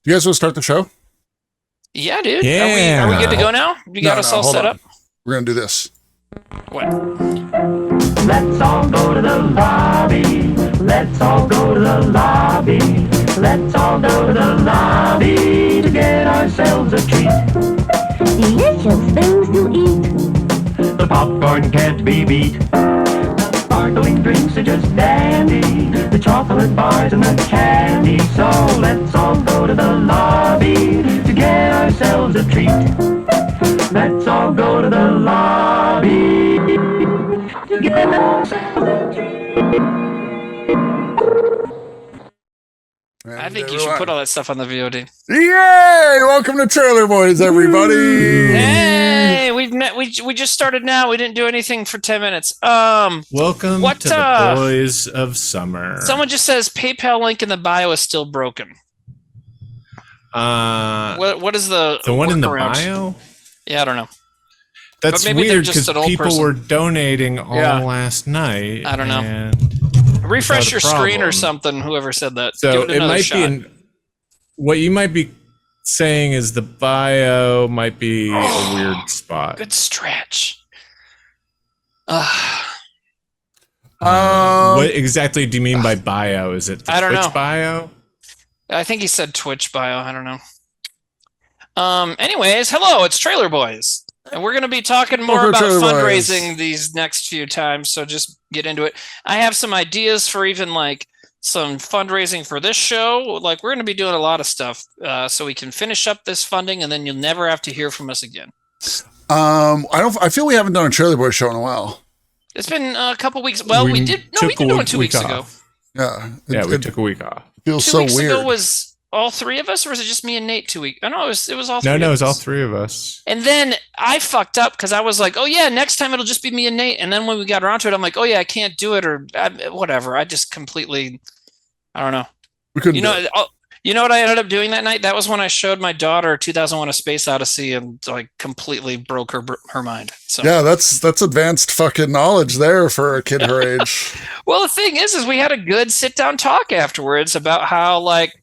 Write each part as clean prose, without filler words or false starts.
You guys want to start the show? Yeah, dude. Yeah. Are we good to go now? You got us all set up? We're going to do this. What? Let's all go to the lobby. Let's all go to the lobby. Let's all go to the lobby to get ourselves a treat. Delicious things to eat. The popcorn can't be beat. The sparkling drinks are just dandy. The chocolate bars and the candy. So let's all go to the lobby to get ourselves a treat. Let's all go to the lobby to get ourselves a treat. I think you should put all that stuff on the VOD. Yay! Welcome to Trailer Boys, everybody. Hey, we just started now. We didn't do anything for 10 minutes. Welcome to the Boys of Summer. Someone just says PayPal link in the bio is still broken. What is the one in the workaround? bio? Yeah, I don't know. That's weird because people were donating all last night. I don't know. Refresh your screen or something. Whoever said that. So it might be what you might be saying is the bio might be a weird spot. Good stretch. What exactly do you mean by bio? Is it the Twitch bio? I think he said Twitch bio. I don't know. Anyways, hello, it's Trailer Boys. And we're going to be talking more about fundraising these next few times, so just get into it. I have some ideas for even like some fundraising for this show. Like we're going to be doing a lot of stuff so we can finish up this funding, and then you'll never have to hear from us again. I feel we haven't done a Trailer Boys show in a while. It's been a couple weeks. Well, we did do it 2 weeks ago. Yeah. We took a week off. Feels so weird. 2 weeks ago was all three of us, or was it just me and Nate 2 weeks? Oh, no, it was all three. No, it was all three of us. And then I fucked up because I was like, oh, yeah, next time it'll just be me and Nate. And then when we got around to it, I'm like, oh, yeah, I can't do it or whatever. I just completely, I don't know. We couldn't You know what I ended up doing that night? That was when I showed my daughter 2001: A Space Odyssey and like completely broke her mind. So yeah, that's advanced fucking knowledge there for a kid her age. Well, the thing is we had a good sit down talk afterwards about how like,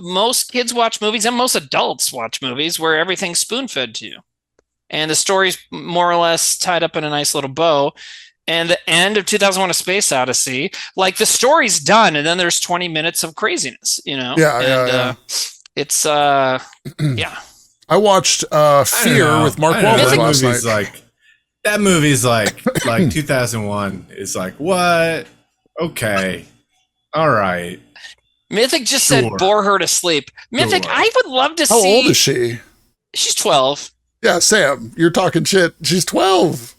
most kids watch movies and most adults watch movies where everything's spoon fed to you, and the story's more or less tied up in a nice little bow. And the end of 2001: A Space Odyssey, like the story's done, and then there's 20 minutes of craziness, Yeah. It's yeah. I watched Fear with Mark Wahlberg last night. That movie's like 2001 is like, what? Okay. All right. Mythic just said bore her to sleep. Mythic, I would love to see. How old is she? She's 12. Yeah, Sam, you're talking shit. She's 12.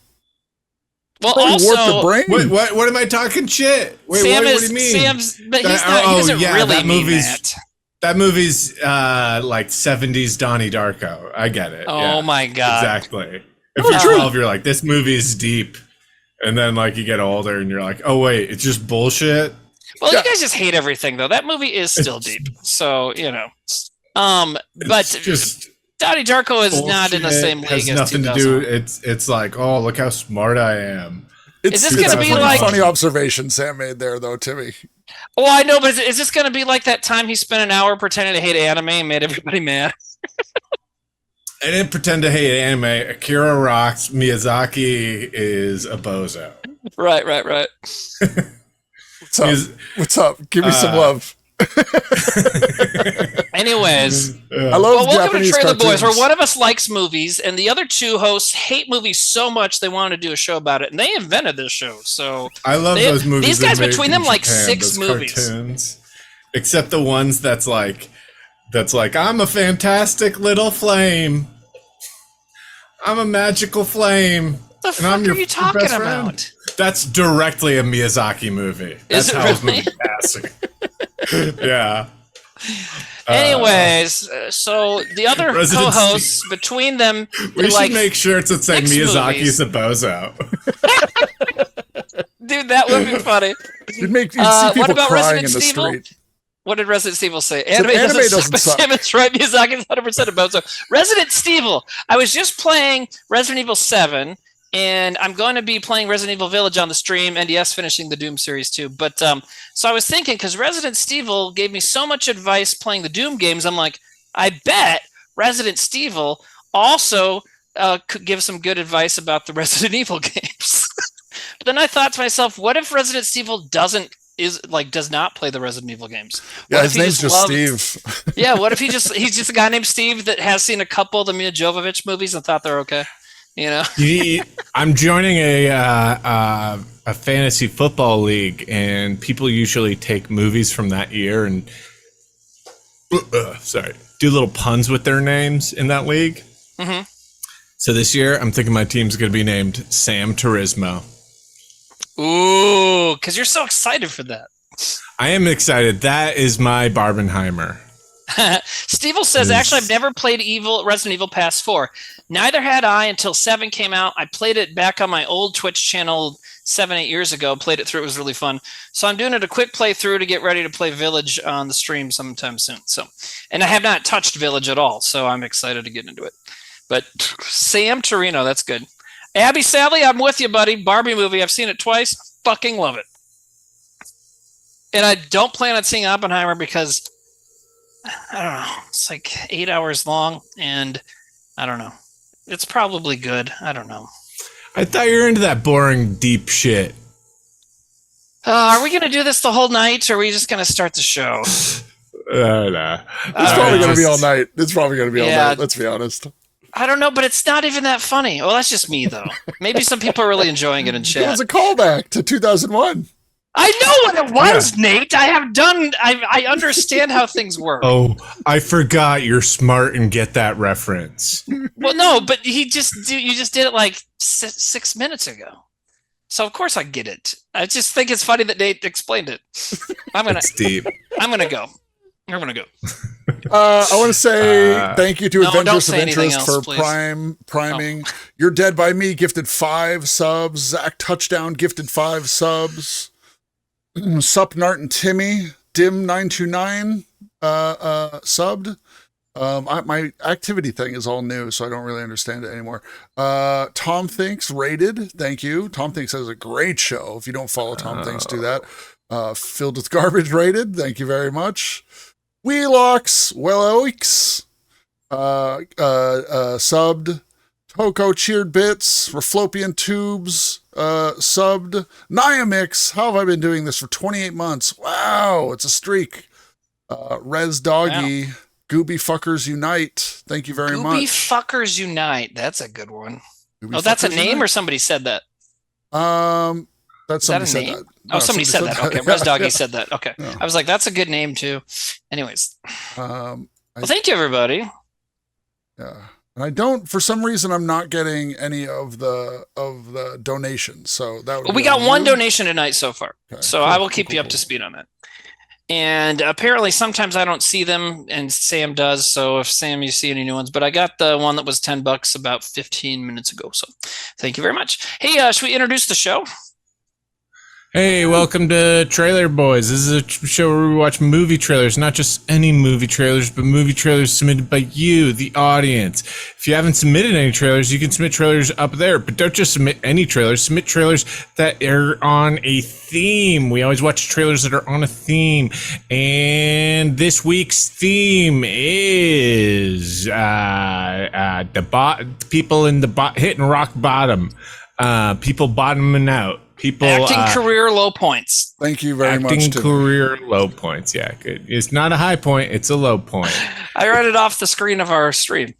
Well, also, the brain. What am I talking shit? Wait, Sam what do you mean? But he doesn't really mean that. That movie's like 70s Donnie Darko. I get it. Oh my God. Exactly. If you're 12, you're like, this movie's deep. And then like you get older and you're like, oh wait, it's just bullshit. Well, you guys just hate everything though. That movie is still deep. So, but just Donnie Darko is not in the same league as nothing to do. It's like, oh, look how smart I am. Is this going to be like funny observation Sam made there, though, Timmy? Oh, I know, but is this going to be like that time he spent an hour pretending to hate anime and made everybody mad? I didn't pretend to hate anime. Akira rocks. Miyazaki is a bozo. Right. What's up? Give me some love. Anyways, I love welcome to Trailer cartoons. Boys, where one of us likes movies and the other two hosts hate movies so much they wanted to do a show about it, and they invented this show. So I love those movies. These guys between them like 6 movies, cartoons. Except the ones that's like I'm a fantastic little flame. I'm a magical flame. What the fuck are you talking about? That's directly a Miyazaki movie. That's how his movie passing. Yeah. Anyways, so the other co-hosts between them, we should make shirts that say Miyazaki's a bozo. Dude, that would be funny. You'd see people what about crying Resident in the Evil? street. What did Resident Evil say? Anime doesn't suck. That's right. Miyazaki's 100% a bozo. Resident Evil. I was just playing Resident Evil 7, And I'm going to be playing Resident Evil Village on the stream, and yes, finishing the Doom series too. But so I was thinking, because Resident Stevil gave me so much advice playing the Doom games, I'm like, I bet Resident Stevil also could give some good advice about the Resident Evil games. But then I thought to myself, what if Resident Stevil does not play the Resident Evil games? Yeah, his name's just Steve. Yeah, what if he's just a guy named Steve that has seen a couple of the Mila Jovovich movies and thought they're okay? You know, I'm joining a fantasy football league, and people usually take movies from that year and do little puns with their names in that league. Mm-hmm. So this year, I'm thinking my team's going to be named Sam Turismo. Ooh, because you're so excited for that. I am excited. That is my Barbenheimer. Steve says, actually, I've never played Resident Evil past 4. Neither had I until 7 came out. I played it back on my old Twitch channel 7-8 years ago. Played it through. It was really fun. So I'm doing it a quick playthrough to get ready to play Village on the stream sometime soon. And I have not touched Village at all, so I'm excited to get into it. But Sam Torino, that's good. Abby Sally, I'm with you, buddy. Barbie movie. I've seen it twice. Fucking love it. And I don't plan on seeing Oppenheimer because I don't know. It's like 8 hours long, and I don't know. It's probably good. I don't know. I thought you were into that boring, deep shit. Are we going to do this the whole night, or are we just going to start the show? Nah. It's probably going to be all night. It's probably going to be all night. Let's be honest. I don't know, but it's not even that funny. Well, that's just me, though. Maybe some people are really enjoying it in chat. It was a callback to 2001. I know what it was, Nate. I understand how things work. Oh, I forgot you're smart and get that reference. Well, no, but you just did it like 6 minutes ago. So of course I get it. I just think it's funny that Nate explained it. It's deep. I'm gonna go. I want to say thank you to Adventures of Interest for please. priming. You're Dead by Me gifted 5 subs. Zach Touchdown gifted 5 subs. Sup Nart and Timmy Dim929 subbed. My activity thing is all new, so I don't really understand it anymore. Tom Thinks rated. Thank you. Tom Thinks has a great show. If you don't follow Tom Thinks, do that. Filled with Garbage rated. Thank you very much. Wheelocks, Welloix, subbed. Toko Cheered Bits, Reflopian Tubes, subbed. Niamix, how have I been doing this for 28 months? Wow, it's a streak. Res Doggy, wow. Gooby Fuckers Unite. Thank you very much. Gooby Fuckers Unite. That's a good one. Gooby that's a Fuckers name Unite? Or somebody said that? That's somebody said that. Oh, somebody said that. Okay, Res Doggy said that. Okay. Yeah. I was like, that's a good name too. Anyways. Well, thank you, everybody. Yeah. And I don't, for some reason, I'm not getting any of the donations. So that would we got one donation tonight so far. Okay. So I will keep you up to speed on that. And apparently sometimes I don't see them and Sam does. So if Sam, you see any new ones, but I got the one that was $10 about 15 minutes ago. So thank you very much. Hey, should we introduce the show? Hey, welcome to Trailer Boys. This is a show where we watch movie trailers, not just any movie trailers, but movie trailers submitted by you, the audience. If you haven't submitted any trailers, you can submit trailers up there, but don't just submit any trailers. Submit trailers that are on a theme. We always watch trailers that are on a theme. And this week's theme is people in the hitting rock bottom, people bottoming out. People acting career low points. Thank you very much. Acting career low points. Yeah, good. It's not a high point. It's a low point. I read it off the screen of our stream.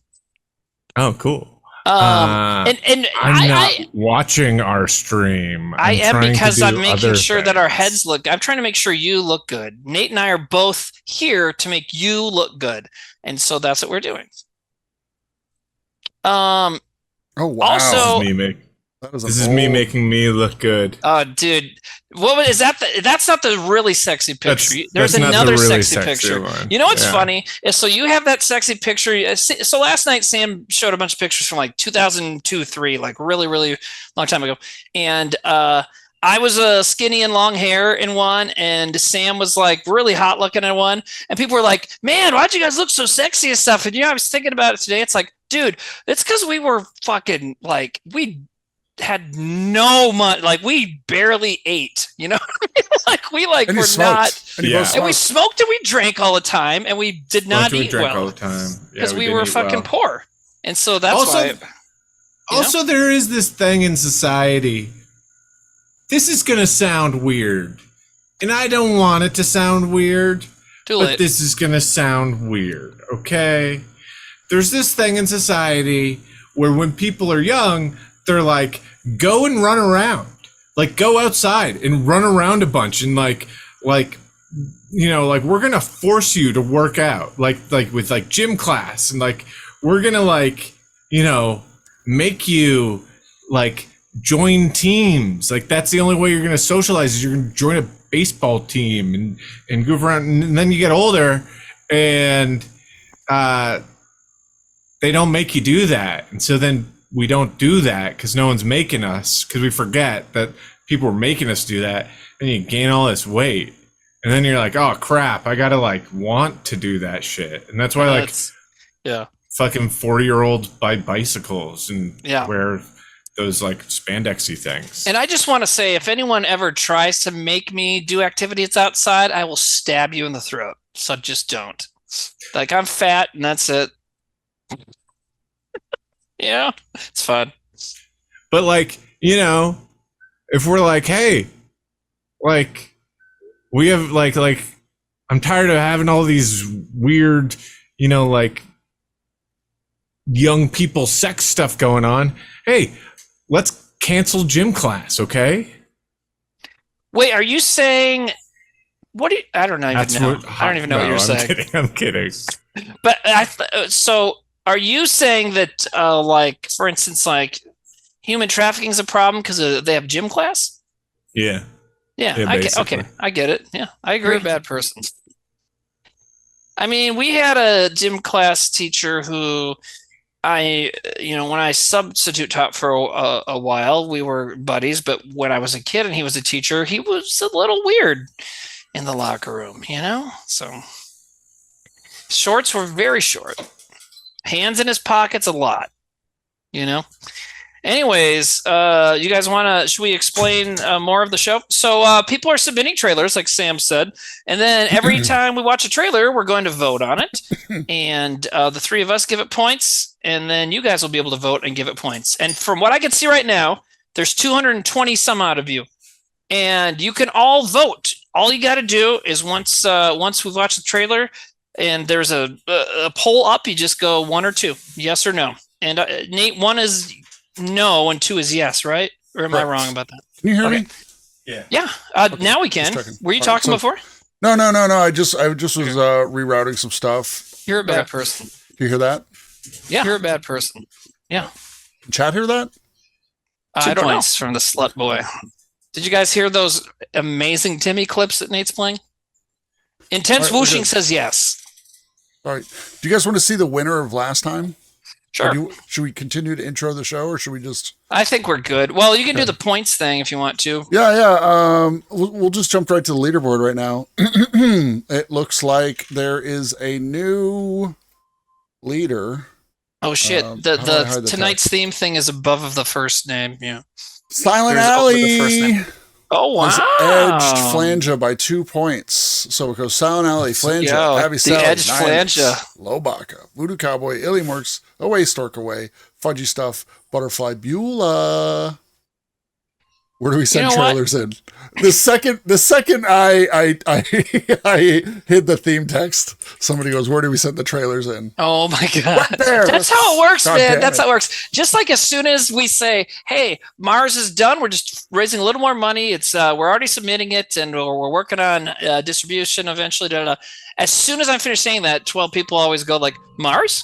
Oh, cool. And I'm not watching our stream. I am because I'm making sure that our heads look. I'm trying to make sure you look good. Nate and I are both here to make you look good, and so that's what we're doing. Oh wow! Also, this is me making me look good. Dude, what is that? That's not the really sexy picture. There's another really sexy picture. One. You know what's funny is so you have that sexy picture. So last night Sam showed a bunch of pictures from like 2002-3, like really, really long time ago, and I was skinny and long hair in one, and Sam was like really hot looking in one, and people were like, "Man, why'd you guys look so sexy and stuff?" And I was thinking about it today. It's like, dude, it's because we were fucking like we had no money. Like we barely ate, you know. Like we like And you were smoked. not. And you Yeah. both And we smoked. smoked and we drank all the time, and we did not We eat drank all well the time because we didn't were eat fucking well. poor. And so that's Also- why. Also, there is this thing in society. This is gonna sound weird, and I don't want it to sound weird. Too But late. this is going to sound weird, okay? There's this thing in society where when people are young, they're like, go and run around. Like, go outside and run around a bunch and like, you know, like, we're going to force you to work out. Like with like gym class. And like, we're going to like, you know, make you like join teams. Like, that's the only way you're going to socialize is you're going to join a baseball team and goof around, and then you get older and they don't make you do that, and so then we don't do that because no one's making us, because we forget that people are making us do that, and you gain all this weight, and then you're like, oh crap, I gotta like want to do that shit. And that's why like fucking 40-year-olds buy bicycles and wear those like spandexy things. And I just want to say, if anyone ever tries to make me do activities outside, I will stab you in the throat. So just don't. Like, I'm fat and that's it. Yeah, it's fun. But like, you know, if we're like, hey, like we have like I'm tired of having all these weird, you know, like young people sex stuff going on. Hey, let's cancel gym class, okay? Wait, are you saying what? I don't know. I don't even know what you're saying. I'm kidding. But so are you saying that, like, for instance, like human trafficking is a problem because they have gym class? Yeah. Yeah. Okay, I get it. Yeah, I agree. You're a bad person. I mean, we had a gym class teacher who when I substitute taught for a while, we were buddies, but when I was a kid and he was a teacher, he was a little weird in the locker room, you know? So shorts were very short. Hands in his pockets a lot, you know? Anyways, you guys should we explain more of the show? So people are submitting trailers, like Sam said, and then every time we watch a trailer, we're going to vote on it, and the three of us give it points, and then you guys will be able to vote and give it points. And from what I can see right now, there's 220 some odd of you, and you can all vote. All you got to do is once we've watched the trailer, and there's a poll up, you just go 1 or 2, yes or no. And Nate, 1 is no and 2 is yes, right? Or am I wrong about that? Can you hear me? Yeah. Yeah. Now we can. Were you talking before? No. I just was rerouting some stuff. You're a bad person. Do you hear that? Yeah. You're a bad person. Yeah. Can chat hear that? 2 points from the slut boy. Did you guys hear those amazing Timmy clips that Nate's playing? Intense whooshing says yes. All right. Do you guys want to see the winner of last time? Sure. Should we continue to intro the show, or should we just? I think we're good. Well, you can do the points thing if you want to. Yeah. We'll just jump right to the leaderboard right now. It looks like there is a new leader. Oh shit! The tonight's theme thing is above the first name. Yeah. Silent Alley. Oh wow! Edged Flanja by 2 points. So it goes Silent Alley, Flanja, Abby Sally, the Edged Flanja, Lobaka, Voodoo Cowboy, Illyworks, Away Stork Away, Fudgy Stuff, Butterfly Beulah. Where do we send trailers in? The second I hid the theme text, somebody goes, "Where do we send the trailers in?" Oh my god, that's how it works, man. That's how it works. Just like as soon as we say, "Hey, Mars is done," we're just raising a little more money. It's we're already submitting it, and we're working on distribution eventually. As soon as I'm finished saying that, 12 people always go like, "Mars?" ?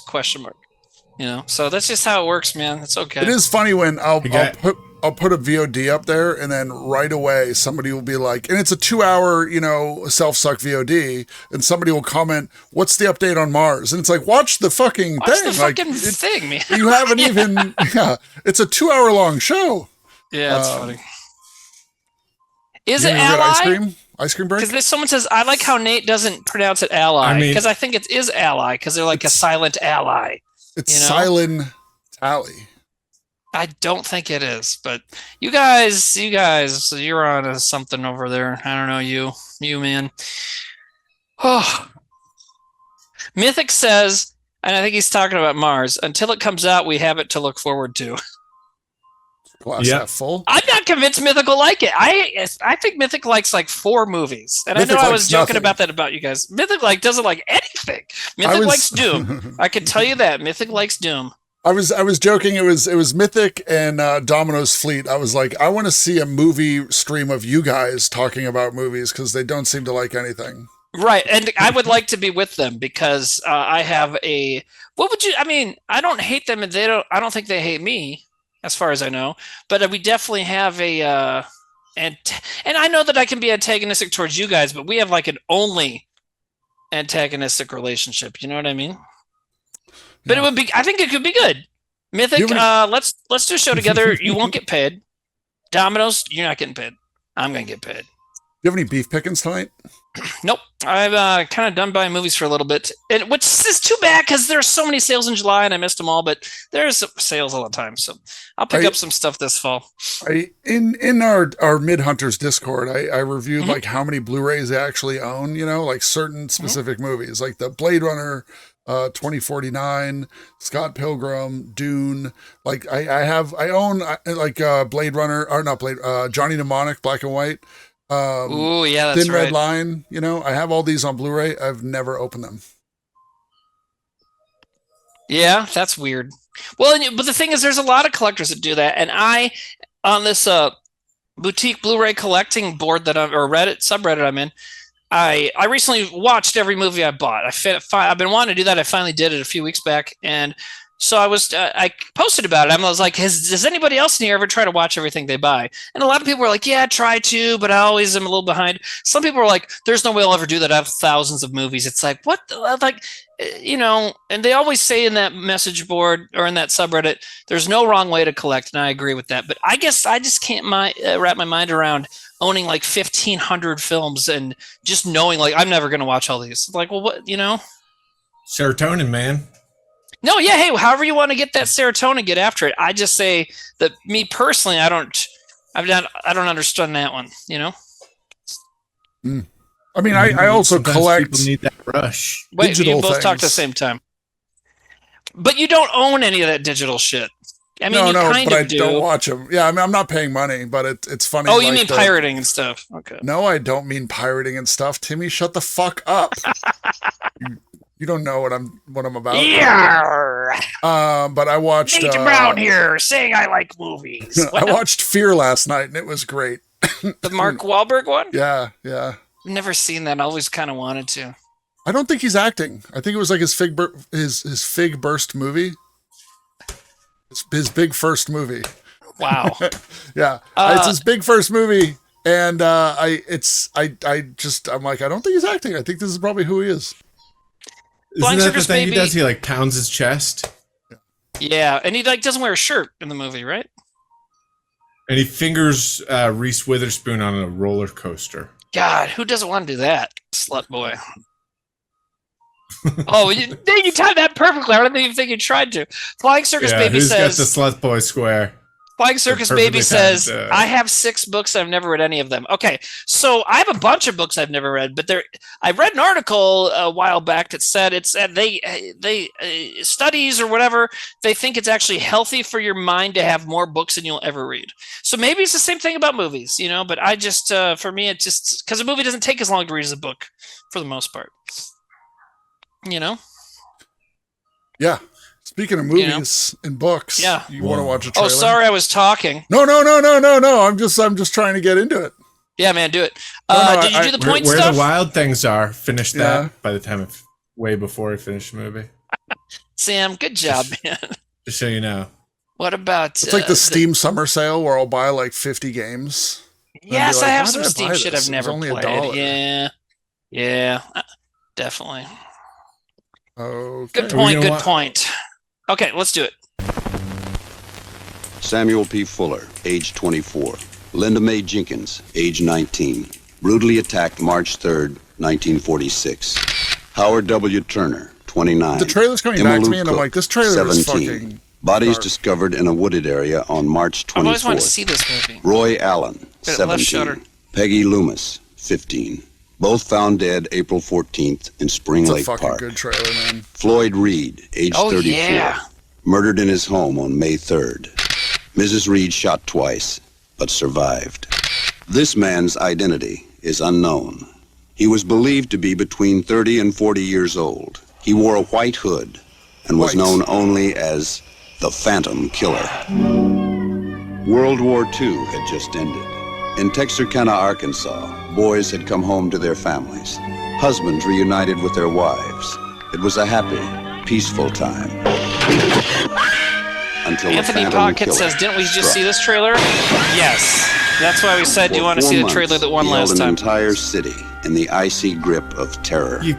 You know, so that's just how it works, man. It's okay. It is funny when I'll put a VOD up there, and then right away somebody will be like, and it's a 2-hour, self-suck VOD, and somebody will comment, "What's the update on Mars?" And it's like, watch the fucking thing, man. You haven't even, it's a 2-hour long show. Yeah, it's funny. Is it Ally? Ice cream break? Because someone says, I like how Nate doesn't pronounce it Ally, because I think it is Ally, because they're like a silent ally. It's Silent Tally. I don't think it is, but you guys, you're on to something over there. I don't know, you man. Oh, Mythic says, and I think he's talking about Mars. Until it comes out, we have it to look forward to. Glass half full. I'm not convinced Mythic will like it. I think Mythic likes like 4 movies, and Mythic I know I was joking nothing. about that about you guys. Mythic doesn't like anything. Mythic likes Doom. I can tell you that Mythic likes Doom. I was joking. It was Mythic and Domino's Fleet. I was like, I want to see a movie stream of you guys talking about movies because they don't seem to like anything. Right, and I would like to be with them because I have a. What would you? I mean, I don't hate them, and they don't. I don't think they hate me, as far as I know. But we definitely have a. And I know that I can be antagonistic towards you guys, but we have like an only antagonistic relationship. You know what I mean? But it would be. I think it could be good. Mythic. Let's do a show together. You won't get paid. Domino's, you're not getting paid. I'm gonna get paid. You have any beef pickings tonight? Nope. I've kind of done buying movies for a little bit, which is too bad because there's so many sales in July and I missed them all. But there's sales all the time, so I'll pick up some stuff this fall. In our Mid Hunters Discord, I reviewed like how many Blu-rays they actually own. You know, like certain specific movies, like the Blade Runner. 2049, Scott Pilgrim, Dune. Like I own like Blade Runner, or not Blade, Johnny Mnemonic, black and white. Ooh, yeah, that's Thin right. Red Line. You know, I have all these on Blu-ray. I've never opened them. Yeah, that's weird. Well, but the thing is, there's a lot of collectors that do that, and I on this boutique Blu-ray collecting board that or Reddit subreddit I'm in. I recently watched every movie I bought. I've been wanting to do that. I finally did it a few weeks back, and so I posted about it. I was like, does anybody else in here ever try to watch everything they buy? And a lot of people were like, yeah, I try to, but I always am a little behind. Some people were like, there's no way I'll ever do that. I have thousands of movies. It's like, what? Like, you know, and they always say in that message board or in that subreddit, there's no wrong way to collect, and I agree with that. But I guess I just can't wrap my mind around owning like 1,500 films and just knowing like I'm never going to watch all these. Like, well, what, you know? Serotonin, man. No, yeah, hey, however you want to get that serotonin, get after it. I just say that me personally, I don't understand that one, you know? I mean, I also Sometimes collect. people need that rush. Wait, digital you both talk at the things. same time. But you don't own any of that digital shit. I mean, No, you kind but of I do. don't watch them. Yeah, I mean, I'm not paying money, but it's funny. Oh, you like mean pirating and stuff. Okay. No, I don't mean pirating and stuff. Timmy, shut the fuck up. You don't know what I'm about. Yeah. But I watched Nate Brown here saying I like movies. I watched Fear last night and it was great. The Mark Wahlberg one? Yeah. Never seen that. I always kind of wanted to. I don't think he's acting. I think it was like his Fig Burst movie. His big first movie. Wow. Yeah. It's his big first movie. And I'm like, I don't think he's acting. I think this is probably who he is. Flying Isn't that the Circus thing Baby. he does? He like pounds his chest Yeah, and he like doesn't wear a shirt in the movie, right? and he fingers Reese Witherspoon on a roller coaster. God, who doesn't want to do that? Slut boy. Oh, you timed that perfectly. I don't even think you tried to. Flying Circus Baby who's says. got the slut boy square? Flying Circus perfectly Baby says, timed, I have 6 books. I've never read any of them. Okay, so I have a bunch of books I've never read, but I read an article a while back that said they studies or whatever, they think it's actually healthy for your mind to have more books than you'll ever read. So maybe it's the same thing about movies, you know, but I just, for me, it just, because a movie doesn't take as long to read as a book for the most part. You know? Yeah. Speaking of movies and books, Yeah. you want to watch a trailer? Oh, sorry, I was talking. No. I'm just trying to get into it. Yeah, man, do it. No, did you do the point Where stuff? the wild things are. Finish that Yeah. by the time way before I finish the movie. Sam, good job, man. Just so you know. What about... It's like the Steam summer sale where I'll buy like 50 games. Yes, like, I have why some did I Steam buy shit this? I've It was never only played. $1. Yeah, definitely. Okay. Good point, gonna good wa- point. Okay, let's do it. Samuel P. Fuller, age 24. Linda Mae Jenkins, age 19. Brutally attacked March 3rd, 1946. Howard W. Turner, 29. The trailer's coming Emma back to Lou me and I'm Cook, like, this trailer is 17. fucking Bodies discovered in a wooded area on March 24th. I've always wanted to see this movie. Roy Allen, But it left Shudder. 17. Peggy Loomis, 15. Both found dead April 14th in Spring It's a Lake fucking Park. good trailer, man. Floyd Reed, age 34. Yeah. Murdered in his home on May 3rd. Mrs. Reed shot twice, but survived. This man's identity is unknown. He was believed to be between 30 and 40 years old. He wore a white hood and was known only as the Phantom Killer. World War II had just ended. In Texarkana, Arkansas, boys had come home to their families. Husbands reunited with their wives. It was a happy, peaceful time. Until Anthony the Phantom Pocket Killer says, didn't we just struck. see this trailer? Yes. That's why we said, do you For want to 4 see the months, trailer that won he last held an time? entire city in the icy grip of terror. You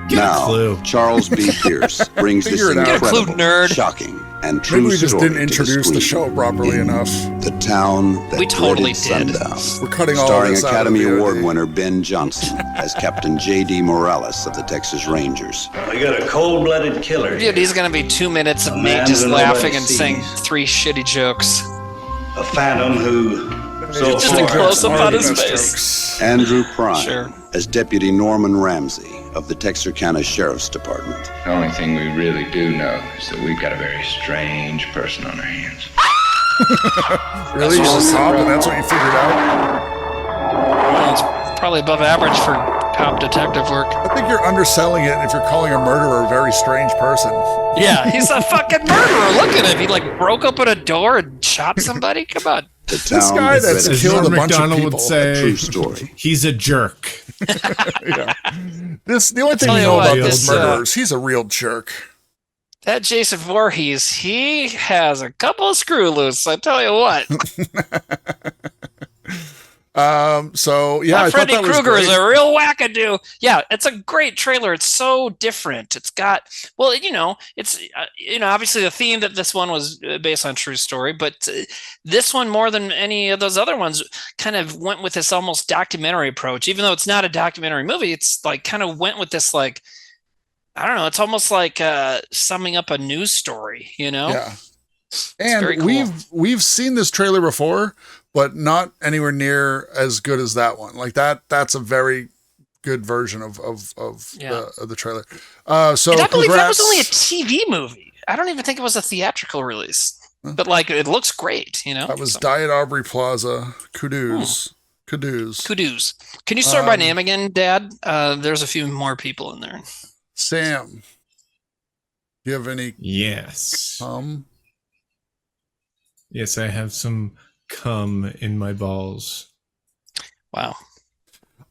get a Now, clue. Charles B. Pierce brings this Figure it out. Get a clue, incredible, nerd. shocking, and true Maybe we just story didn't to introduce the show screen. properly enough. The town that We totally dreaded did. Sundown. We're cutting all Starring this out of Academy VOD. Award winner Ben Johnson as Captain J.D. Morales of the Texas Rangers. We got a cold-blooded killer. Dude, he's going to be 2 minutes of A me man just who nobody laughing and sees. saying 3 shitty jokes. A phantom who so Just a far close-up on his Arguments, face. jokes. Andrew Prime Sure. as Deputy Norman Ramsey of the Texarkana Sheriff's Department. The only thing we really do know is that we've got a very strange person on our hands. Really? You're a cop and that's what you figured out? Well, it's probably above average for cop detective work. I think you're underselling it if you're calling a murderer a very strange person. Yeah, he's a fucking murderer. Look at him. He like broke open a door and shot somebody. Come on. The This town guy that that's dreaded killed a Norm bunch of Macdonald people. would say, True story. he's a jerk. Yeah. The only thing tell we you know what, about this this, murderers, he's a real jerk. That Jason Voorhees, he has a couple of screw loose. I tell you what. So yeah, I thought Freddy that was Krueger is great. a real wackadoo. Yeah, it's a great trailer. It's so different. It's got, well, it's, obviously the theme that this one was based on true story, but this one more than any of those other ones kind of went with this almost documentary approach. Even though it's not a documentary movie, it's like kind of went with this like, I don't know, it's almost like summing up a news story, Yeah. very And cool. we've seen this trailer before, but not anywhere near as good as that one. Like that's a very good version of Yeah. the trailer. So And I believe that was congrats. only a TV movie. I don't even think it was a theatrical release. But like it looks great, That was So, Diet Aubrey Plaza. Kudos. kudos. Can you sort by name again, Dad? There's a few more people in there. Sam, do you have any Yes. Yes, I have some cum in my balls. Wow.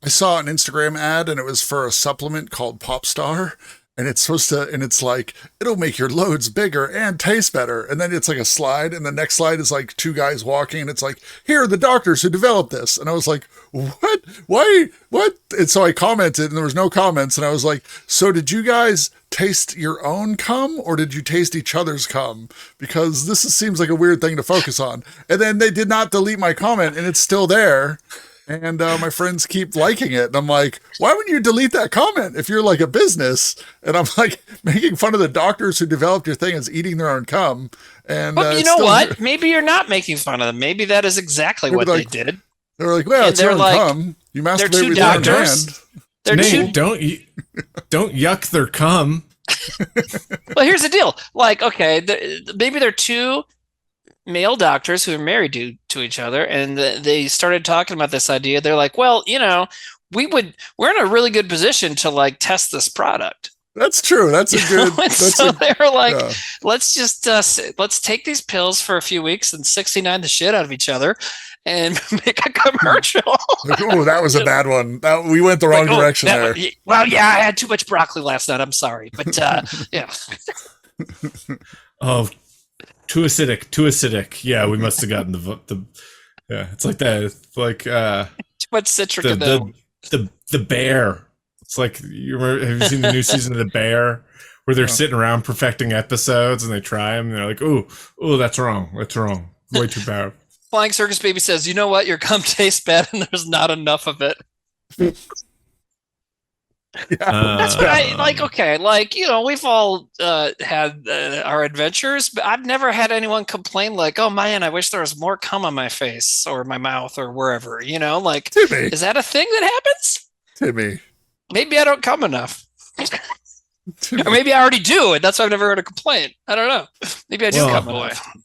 I saw an Instagram ad and it was for a supplement called Popstar. And it's supposed to, and it's like, it'll make your loads bigger and taste better. And then it's like a slide. And the next slide is like 2 guys walking. And it's like, here are the doctors who developed this. And I was like, what? Why? What? And so I commented and there was no comments. And I was like, so did you guys taste your own cum or did you taste each other's cum? Because seems like a weird thing to focus on. And then they did not delete my comment and it's still there. And my friends keep liking it. And I'm like, why wouldn't you delete that comment if you're like a business? And I'm like making fun of the doctors who developed your thing as eating their own cum. And But you it's know still what? here. Maybe you're not making fun of them. Maybe that is exactly They were what like- they did. They were like, well, And it's your they're own like- cum. You they're masturbate two with your own doctors. hand. They're Nate, two. don't yuck their cum. Well, here's the deal. Like, okay, maybe they're two male doctors who are married to each other, and they started talking about this idea. They're like, well, we're in a really good position to like test this product. That's true. That's a good. And That's so a, they were like, yeah. let's just let's take these pills for a few weeks and 69 the shit out of each other and make a commercial. Like, oh, that was a bad one. We went the wrong Like, oh, direction there. Well, yeah, I had too much broccoli last night. I'm sorry, but yeah. Oh, too acidic. Yeah, we must have gotten the yeah. It's like that. It's like Too much citric in there. the bear. It's like have you seen the new season of The Bear where they're sitting around perfecting episodes and they try them and they're like, oh, that's wrong, way too bad. Flying Circus Baby says, you know what? Your cum tastes bad and there's not enough of it. That's what I like. Okay, like, you know, we've all had our adventures, but I've never had anyone complain like, "Oh man, I wish there was more cum on my face or my mouth or wherever." You know, like, Timmy. is that a thing that happens? Timmy. Maybe I don't cum enough, or maybe I already do, and that's why I've never heard a complaint. I don't know. Maybe I do cum enough.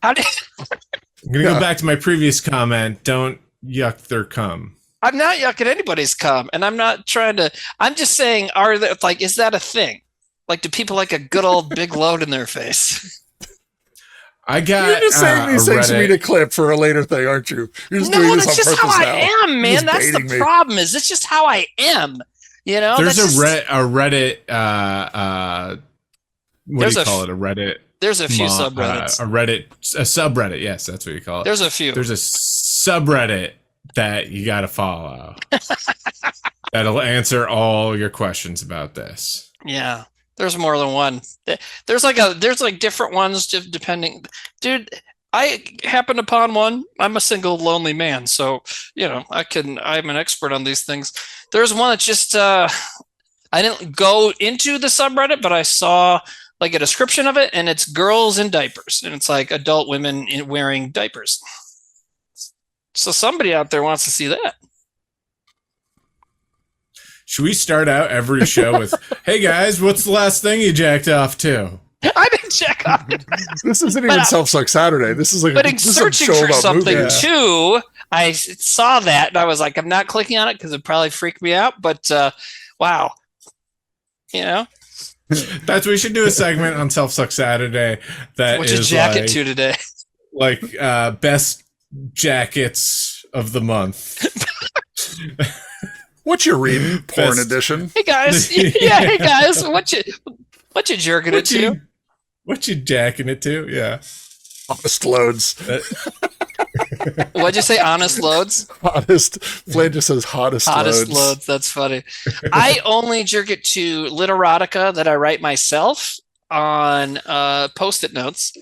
How did? I'm gonna go back to my previous comment. Don't yuck their cum. I'm not yucking anybody's cum, and I'm not trying to. I'm just saying, is that a thing? Like, do people like a good old big load in their face? I got. You're just saying these things for me to clip for a later thing, aren't you? You're just doing this on that's just purpose how now. I am, man. That's the problem. Is it's just how I am. You know, there's a Reddit. What do you call it? A Reddit. There's a few subreddits. A subreddit. Yes, that's what you call it. There's a few. There's a subreddit that you got to follow. That'll answer all your questions about this. Yeah, there's more than one. There's different ones depending. Dude, I happened upon one. I'm a single lonely man, so you know I'm an expert on these things. There's one that just I didn't go into the subreddit, but I saw like a description of it, and it's girls in diapers, and it's like adult women wearing diapers. So somebody out there wants to see that. Should we start out every show with, "Hey guys, what's the last thing you jacked off to?" I didn't check off. This isn't even Self-Suck Saturday. This is like searching for something too. I saw that and I was like, I'm not clicking on it because it probably freaked me out. But wow, you know, that's we should do a segment on Self-Suck Saturday. That what's your jacket to today? Like best jackets of the month. What you reading? Porn edition. Hey guys, hey guys, what you jerking it to? What you jacking it to? Yeah. Honest loads. What'd you say? Honest loads? Hottest. Flynn just says hottest loads. That's funny. I only jerk it to lit erotica that I write myself on Post-it notes.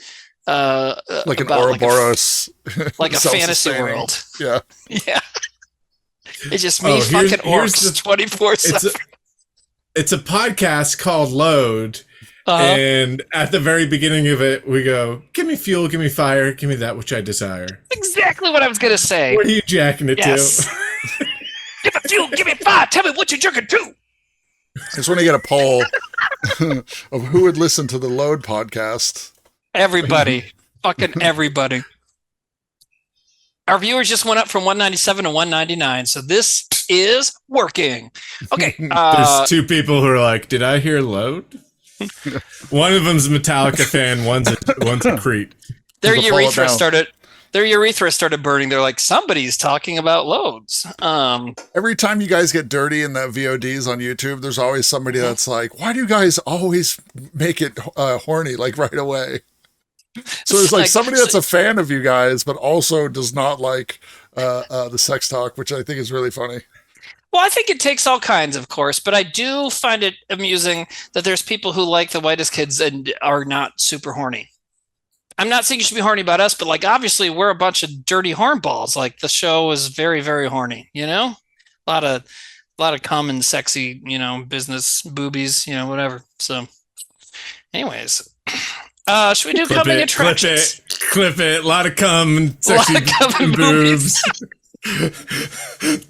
Like an Ouroboros. Like a fantasy world. Yeah. Yeah. It's just me fucking orcs 24/7. It's a podcast called Load. And at the very beginning of it, we go, "Give me fuel, give me fire, give me that which I desire." Exactly what I was going to say. What are you jacking it to? Give me fuel, give me fire. Tell me what you're jerking to. I just want to get a poll of who would listen to the Load podcast. Everybody. Fucking everybody. Our viewers just went up from 197 to 199, so this is working. Okay. There's two people who are like, "Did I hear Load?" One of them's a Metallica fan, one's a creep. Their urethra started burning. They're like, somebody's talking about loads. Every time you guys get dirty in the VODs on YouTube, there's always somebody that's like, "Why do you guys always make it horny like right away?" So there's like somebody that's a fan of you guys, but also does not like the sex talk, which I think is really funny. Well, I think it takes all kinds, of course, but I do find it amusing that there's people who like the Whitest Kids and are not super horny. I'm not saying you should be horny about us, but like obviously we're a bunch of dirty hornballs. Like the show is very, very horny, you know? A lot of common sexy, you know, business boobies, you know, whatever. So anyways, should we do coming attractions? Clip it. A lot of cum and sexy boobs.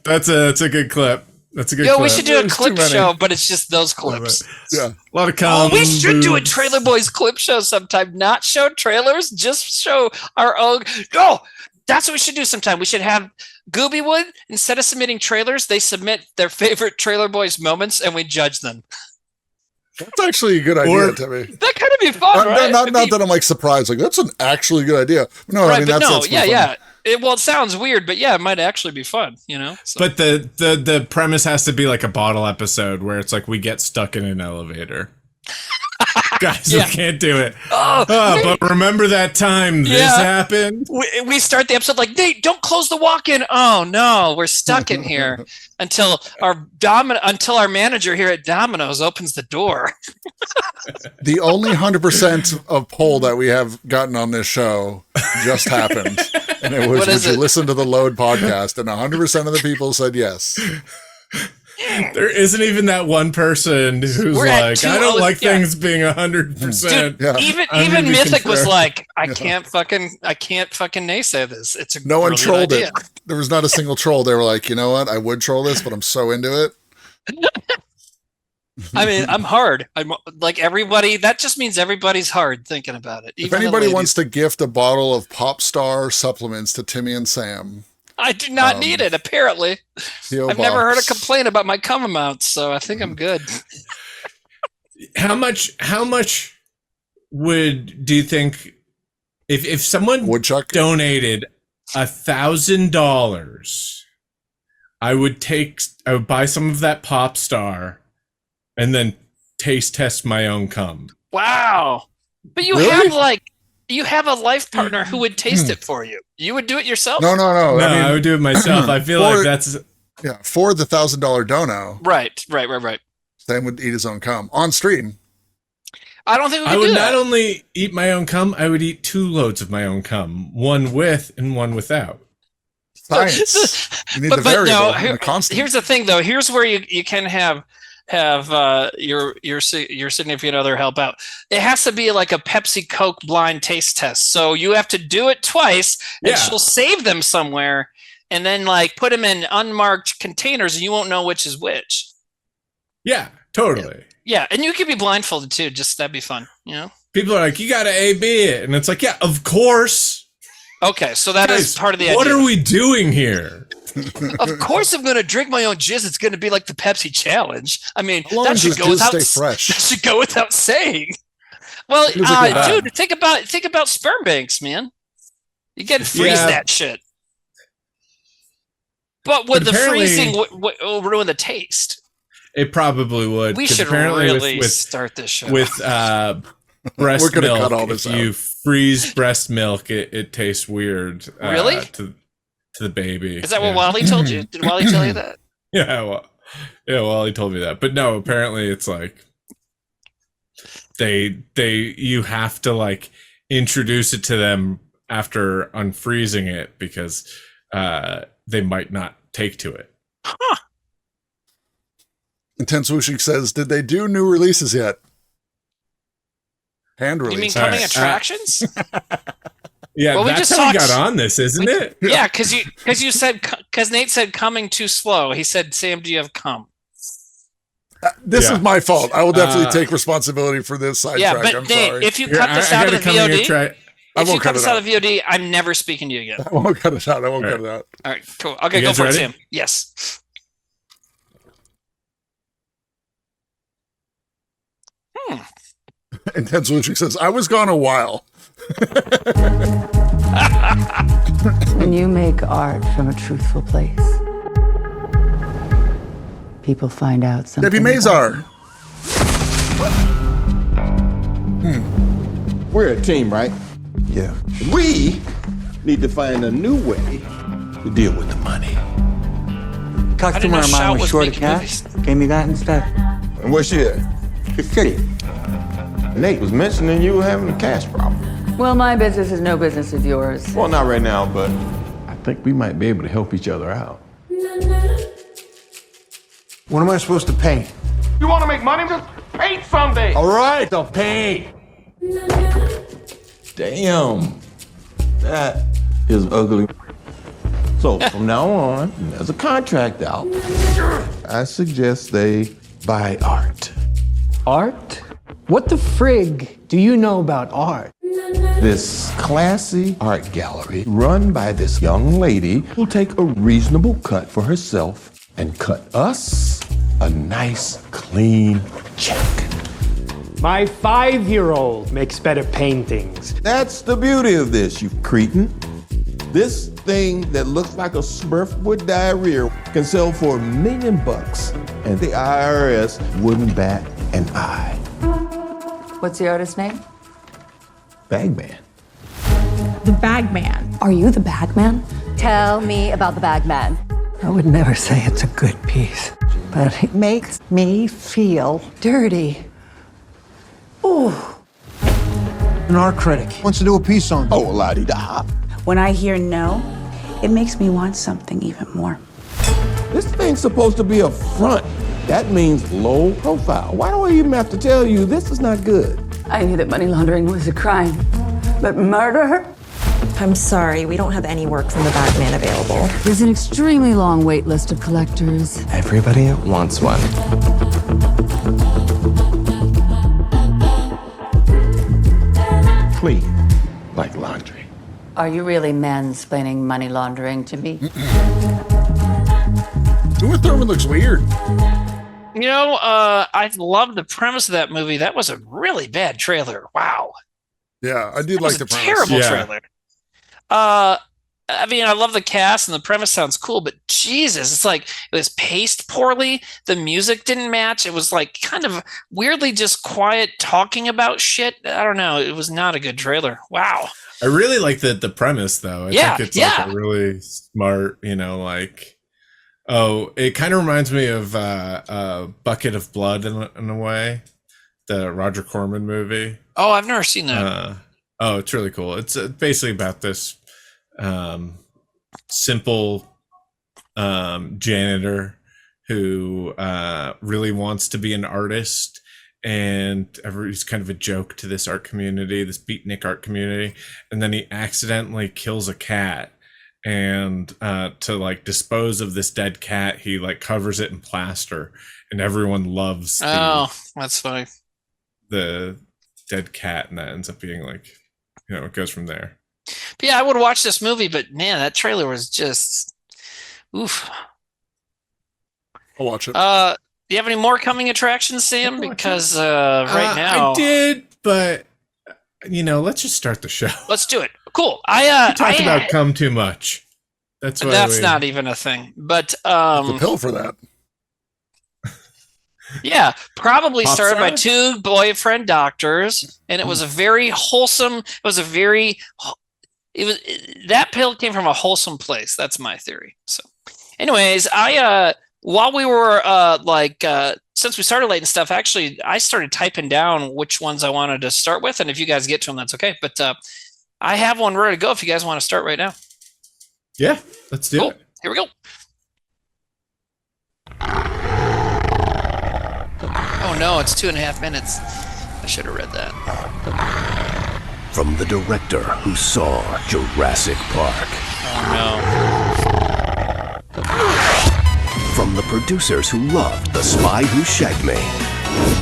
That's a good clip. That's a good clip. We should do a clip show, but it's just those clips. Yeah. A lot of cum. We should do a Trailer Boys clip show sometime. Not show trailers, just show our own. No, that's what we should do sometime. We should have Goobywood, instead of submitting trailers, they submit their favorite Trailer Boys moments and we judge them. That's actually a good idea, Timmy. That kind of be fun, right? Not that I'm like surprised. Like that's an actually good idea. No, right, I mean that's yeah. It sounds weird, but yeah, it might actually be fun, you know? So. But the premise has to be like a bottle episode where it's like we get stuck in an elevator. Guys, we can't do it. But remember that time this happened? We start the episode like, Nate, don't close the walk-in. Oh no, we're stuck in here until our manager here at Domino's opens the door. The only 100% of poll that we have gotten on this show just happened. And it was, would you listen to the Load podcast? And 100% of the people said yes. There isn't even that one person who's like, I don't like things being 100%. Dude, even Mythic was like, I can't fucking naysay this. It's a No one trolled idea. it. There was not a single troll. They were like, you know what? I would troll this, but I'm so into it. I mean, I'm hard. I'm like everybody. That just means everybody's hard thinking about it. If anybody wants to gift a bottle of Pop Star supplements to Timmy and Sam, I do not need it. Apparently, I've never heard a complaint about my cum amounts, so I think I'm good. How much do you think if someone Woodchuck donated $1,000, I would buy some of that Pop Star and then taste test my own cum. Wow. But you have a life partner who would taste it for you. You would do it yourself? No. No, I would do it myself. I feel like that's for the $1,000 dono. Right. Sam would eat his own cum on stream. I don't think we I could would do not that. only eat my own cum, I would eat 2 loads of my own cum, one with and one without. Science. You need the variable and the constant. Here's the thing, though. Here's where you can have your significant other help out. It has to be like a Pepsi Coke blind taste test. So you have to do it twice, and she'll save them somewhere, and then like put them in unmarked containers, and you won't know which is which. Yeah, totally. Yeah, and you could be blindfolded too. Just that'd be fun, you know. People are like, you gotta A/B it, and it's like, yeah, of course. Okay, so that is part of the idea. What are we doing here? Of course, I'm going to drink my own jizz. It's going to be like the Pepsi challenge. I mean, How long that does should go jizz without stay fresh? That should go without saying. Well, dude, think about sperm banks, man. You got to freeze that shit. But with the freezing, will ruin the taste. It probably would. We should really start this show with breast We're gonna milk. cut all this if out. you freeze breast milk, it tastes weird. Really? To the baby. Is that what Wally told you? Did Wally tell you that? Wally told me that. But no, apparently it's like you have to like introduce it to them after unfreezing it because they might not take to it. Huh. Intense Wooshing says, did they do new releases yet? Hand release. You mean coming attractions? Yeah, well, that's how we got on this, isn't it? Yeah, because Nate said coming too slow. He said, Sam, do you have cum? This is my fault. I will definitely take responsibility for this sidetrack. Yeah, but I'm Nate, sorry. if you cut this out of the VOD, if you cut this out of the VOD, I'm never speaking to you again. I won't cut it out. I won't cut it out. All right, cool. Okay, go for it, Sam. Yes. Intense Wooshing says, I was gone a while. When you make art from a truthful place, people find out something. Debbie Mazar. We're a team, right? Yeah. We need to find a new way to deal with the money. Customer of mine was short of cash. Gave me that instead. And where's she at? The city. Nate was mentioning you were having a cash problem. Well, my business is no business of yours. Well, not right now, but I think we might be able to help each other out. What am I supposed to paint? You want to make money? Just paint someday. All right, I'll paint. Damn. That is ugly. So from now on, there's a contract out. I suggest they buy art. Art? What the frig do you know about art? This classy art gallery run by this young lady who'll take a reasonable cut for herself and cut us a nice, clean check. My 5-year-old makes better paintings. That's the beauty of this, you cretin. This thing that looks like a Smurf with diarrhea can sell for $1 million, and the IRS wouldn't bat an eye. What's the artist's name? Bagman. The Bagman. Are you the Bagman? Tell me about the Bagman. I would never say it's a good piece, but it makes me feel dirty. Ooh. An art critic wants to do a piece on. Oh, la-di-da. When I hear no, it makes me want something even more. This thing's supposed to be a front. That means low profile. Why do I even have to tell you this is not good? I knew that money laundering was a crime, but murder? I'm sorry, we don't have any work from the Batman available. There's an extremely long wait list of collectors. Everybody wants one. Clean, like laundry. Are you really mansplaining money laundering to me? Uma Thurman looks weird. You know, I love the premise of that movie. That was a really bad trailer. Wow. Yeah, I did like the premise. Terrible trailer. I mean, I love the cast and the premise sounds cool, but Jesus, it's like it was paced poorly. The music didn't match. It was like kind of weirdly just quiet talking about shit. I don't know. It was not a good trailer. Wow. I really like the premise though. I think it's like a really smart, like, it kind of reminds me of a Bucket of Blood in a way, the Roger Corman movie. Oh, I've never seen that. It's really cool. It's basically about this simple janitor who really wants to be an artist, and he's kind of a joke to this art community, this beatnik art community, and then he accidentally kills a cat, and to like dispose of this dead cat, he like covers it in plaster, and everyone loves that's funny, the dead cat, and that ends up being like, it goes from there. But yeah, I would watch this movie, but man, that trailer was just oof. I'll watch it. Do you have any more coming attractions, Sam? Because right now I did, but let's just start the show. Let's do it. Cool. We talked about come too much. That's not even a thing. But the pill for that. Yeah, probably Pop started by star? two boyfriend doctors, and it was a very wholesome. That pill came from a wholesome place. That's my theory. So, anyways, while we were since we started late and stuff, actually, I started typing down which ones I wanted to start with, and if you guys get to them, that's okay. But I have one ready to go if you guys want to start right now. Yeah, let's do it. Here we go. Oh no, it's 2.5 minutes. I should have read that. From the director who saw Jurassic Park. Oh no. From the producers who loved The Spy Who Shagged Me.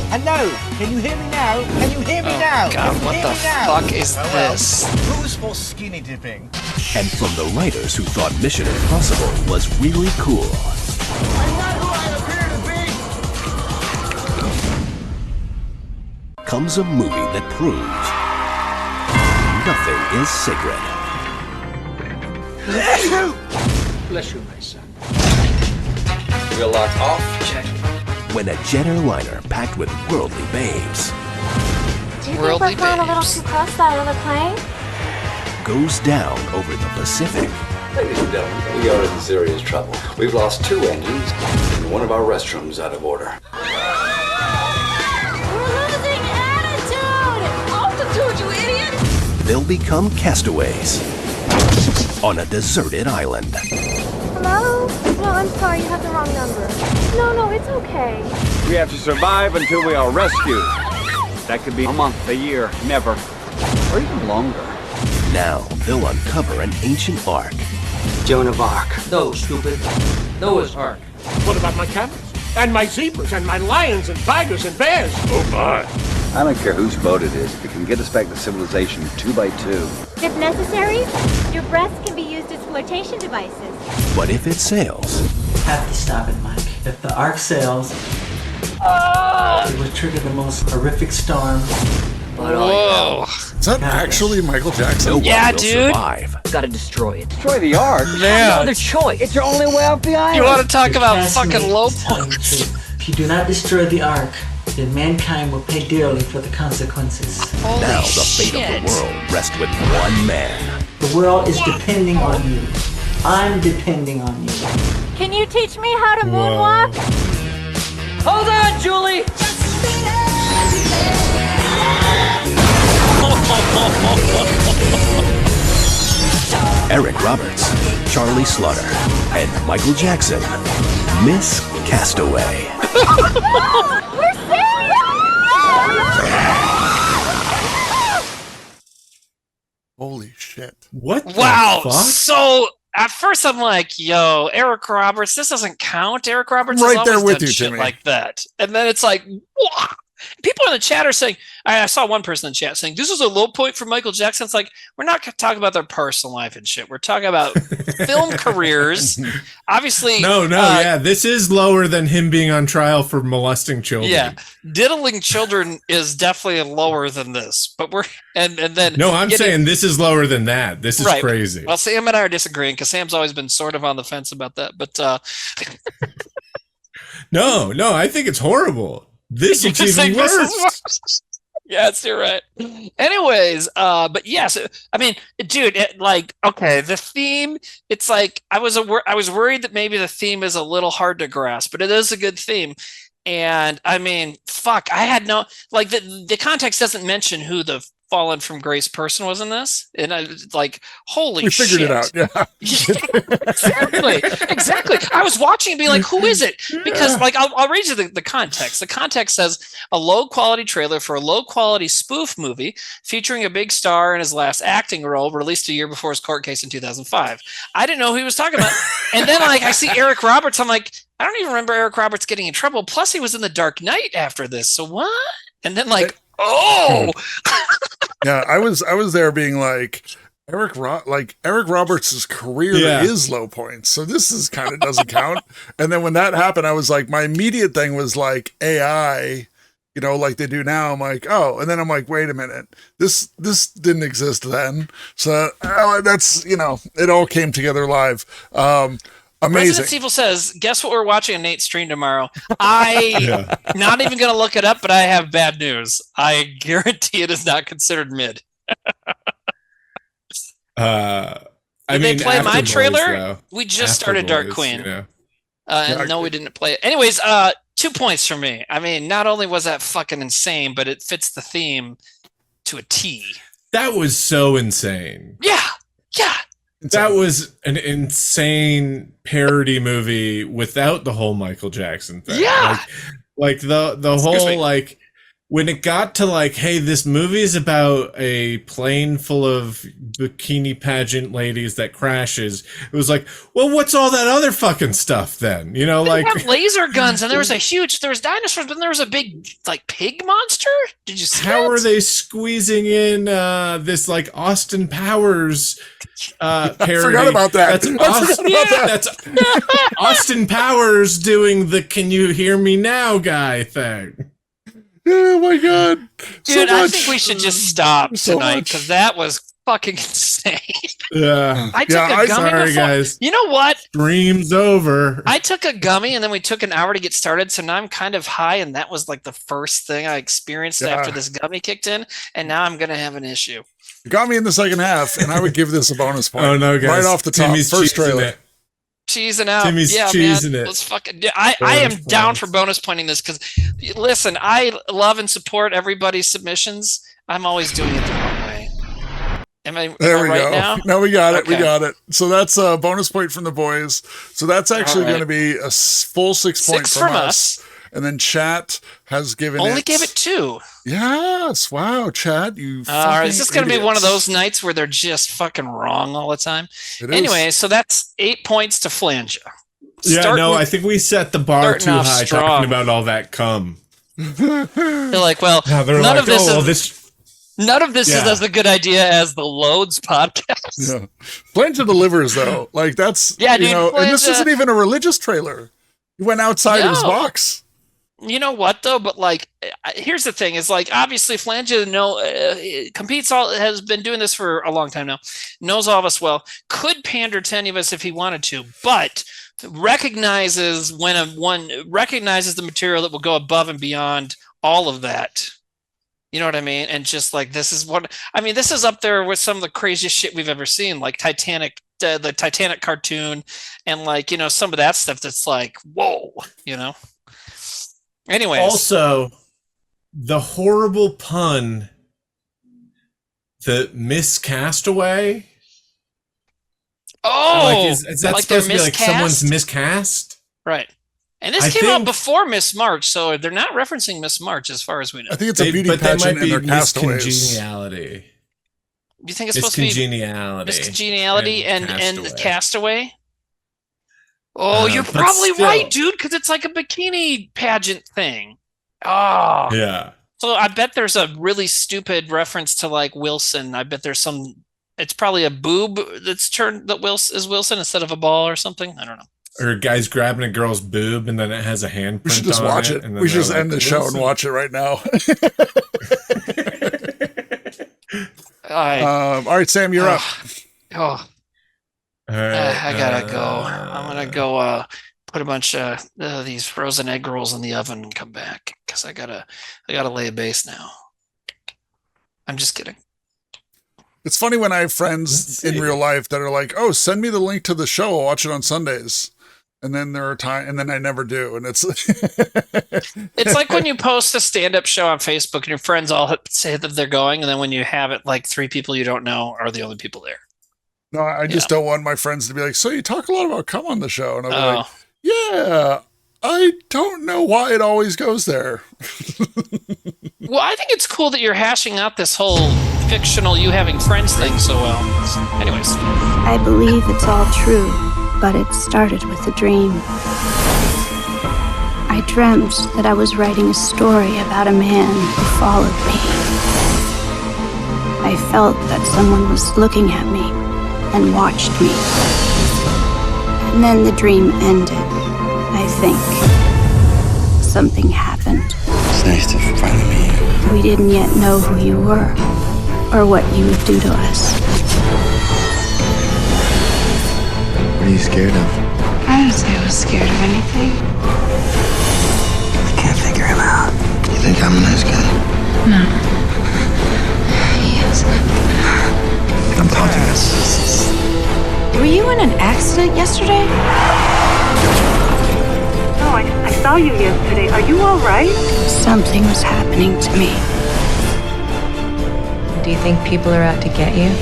Hello, can you hear me now? Can you hear me now? God, what the fuck is this? Who's for skinny dipping? And from the writers who thought Mission Impossible was really cool. I'm not who I appear to be. Comes a movie that proves nothing is sacred. Bless you! Bless you, my son. We'll lock off, check. When a jet airliner packed with worldly babes Do you think we're flying a little too close to that other plane? goes down over the Pacific. Ladies and gentlemen, we are in serious trouble. We've lost 2 engines and one of our restrooms out of order. We're losing attitude! Altitude, you idiot! They'll become castaways on a deserted island. Hello? No, I'm sorry, you have the wrong number. No, it's okay. We have to survive until we are rescued. That could be a month, a year, never, or even longer. Now they'll uncover an ancient ark. Joan of Arc. No, stupid. Noah's Ark. What about my camels? And my zebras, and my lions, and tigers, and bears? Oh my! I don't care whose boat it is. If it can get us back to civilization 2 by 2. If necessary, your breasts can be used as flotation devices. But if it sails, Have to stop it, Mike. If the ark sails, it would trigger the most horrific storm. Whoa! Is that actually Michael Jackson? no one Yeah, will dude. survive. Gotta destroy it. Destroy the ark? Yeah. No other choice. It's your only way off the island. You want to talk Your about fucking classmates low tell you points? to. If you do not destroy the ark, then mankind will pay dearly for the consequences. Holy Now the fate shit. of the world rests with one man. The world is depending on you. I'm depending on you. Can you teach me how to moonwalk? Hold on, Julie! Eric Roberts, Charlie Slaughter, and Michael Jackson Miss Castaway. We're serious! Holy shit. What the Wow. fuck? So at first I'm like, yo, Eric Roberts, this doesn't count. Eric Roberts Right has there always with done you, shit Timmy. like that. And then it's like, wow. People in the chat are saying, I saw one person in the chat saying, this is a low point for Michael Jackson. It's like, we're not talking about their personal life and shit. We're talking about film careers. Obviously. Yeah. This is lower than him being on trial for molesting children. Yeah. Diddling children is definitely lower than this. But and then. No, I'm saying this is lower than that. This is crazy. Well, Sam and I are disagreeing because Sam's always been sort of on the fence about that. But No, I think it's horrible. This looks even worse. Yes, you're right. Anyways, but yes, I mean, dude, okay, the theme. It's like I was worried that maybe the theme is a little hard to grasp, but it is a good theme. And I mean, fuck, I had no the context doesn't mention who the fallen from grace person was in this, and I like, holy shit. We figured it out. Yeah. exactly. I was watching and being like, who is it? Because I'll read you the context. The context says a low quality trailer for a low quality spoof movie featuring a big star in his last acting role, released a year before his court case in 2005. I didn't know who he was talking about. And then I see Eric Roberts. I'm like, I don't even remember Eric Roberts getting in trouble. Plus he was in The Dark Knight after this. So what? And then yeah, I was there being like, Eric Roberts' career is low points, so this is kind of doesn't count. And then when that happened, I was like, my immediate thing was like AI, like they do now. I'm like, oh, and then I'm like, wait a minute, this didn't exist then. So that's it all came together live. Amazing. Resident Evil says, guess what we're watching on Nate's stream tomorrow? Not even going to look it up, but I have bad news. I guarantee it is not considered mid. Did they play my trailer? Though. We just After started Dark Boys, Queen. Yeah. No, we didn't play it. Anyways, 2 points for me. I mean, not only was that fucking insane, but it fits the theme to a T. That was so insane. Yeah. That was an insane parody movie without the whole Michael Jackson thing. Yeah. Like the whole when it got to hey, this movie is about a plane full of bikini pageant ladies that crashes. It was like, well, what's all that other fucking stuff then? They have laser guns, and there was dinosaurs, but then there was a big pig monster. Did you see How are they squeezing in this Austin Powers parody? I forgot about that. That's Austin Powers doing the "Can you hear me now" guy thing. Oh my god, dude! I think we should just stop tonight because that was fucking insane. Yeah, I took a gummy. Sorry, guys. You know what? Stream's over. I took a gummy and then we took an hour to get started. So now I'm kind of high, and that was the first thing I experienced after this gummy kicked in. And now I'm gonna have an issue. You got me in the second half, and I would give this a bonus point. Oh no, guys! Right off the top, Timmy's first trailer. It. Cheesing out. Timmy's cheesing it. Let's fucking. I am down for bonus pointing this because, listen, I love and support everybody's submissions. I'm always doing it the wrong way. Am I right go. now? No, we got it. Okay. We got it. So that's a bonus point from the boys. So that's actually going to be a full 6 points from us. And then chat has given gave it 2. Yes. Wow, chat. You. All right. Is this going to be one of those nights where they're just fucking wrong all the time? Anyway, so that's 8 points to Flange. I think we set the bar too high talking about all that cum. They're like, well, none of this is as a good idea as the Loads podcast. Yeah. Flange delivers though. That's dude, and this isn't even a religious trailer. He went outside of his box. You know what though? But here's the thing: is obviously Flange has been doing this for a long time now, knows all of us well, could pander to any of us if he wanted to, but recognizes recognizes the material that will go above and beyond all of that. You know what I mean? And just this is this is up there with some of the craziest shit we've ever seen, like Titanic, the Titanic cartoon, and some of that stuff that's whoa, Anyways. Also, the horrible pun, the Miss Castaway. Oh, is that supposed to be someone's miscast? Right. And this came out before Miss March, so they're not referencing Miss March as far as we know. I think it's a beauty pageant in their Castaways. Congeniality. You think it's supposed to be Miscongeniality and Castaway? Oh, you're probably right, dude, because it's like a bikini pageant thing. Oh. Yeah. So I bet there's a really stupid reference to like Wilson. I bet there's some. It's probably a boob that's turned that is Wilson instead of a ball or something. I don't know. Or a guy's grabbing a girl's boob and then it has a handprint. We should just watch it. We should just end the show and watch it right now. All right, Sam, you're up. Oh, I gotta go. I'm gonna go put a bunch of these frozen egg rolls in the oven and come back because I gotta lay a base now. I'm just kidding. It's funny when I have friends in real life that are like, "Oh, send me the link to the show. I'll watch it on Sundays." And then there are times, and then I never do. And it's it's like when you post a stand-up show on Facebook and your friends all say that they're going, and then when you have it, like 3 people you don't know are the only people there. No, I just don't want my friends to be like, "So you talk a lot about come on the show," and I'm like, "Yeah, I don't know why it always goes there." Well, I think it's cool that you're hashing out this whole fictional you having friends thing so well. Anyways, I believe it's all true. But it started with a dream. I dreamt that I was writing a story about a man who followed me. I felt that someone was looking at me and watched me. And then the dream ended, I think. Something happened. It's nice to finally meet you. We didn't yet know who you were or what you would do to us. What are you scared of? I didn't say I was scared of anything. I can't figure him out. You think I'm a nice guy? No. Yes. I'm taunting us. Were you in an accident yesterday? Oh, I saw you yesterday. Are you all right? Something was happening to me. Do you think people are out to get you?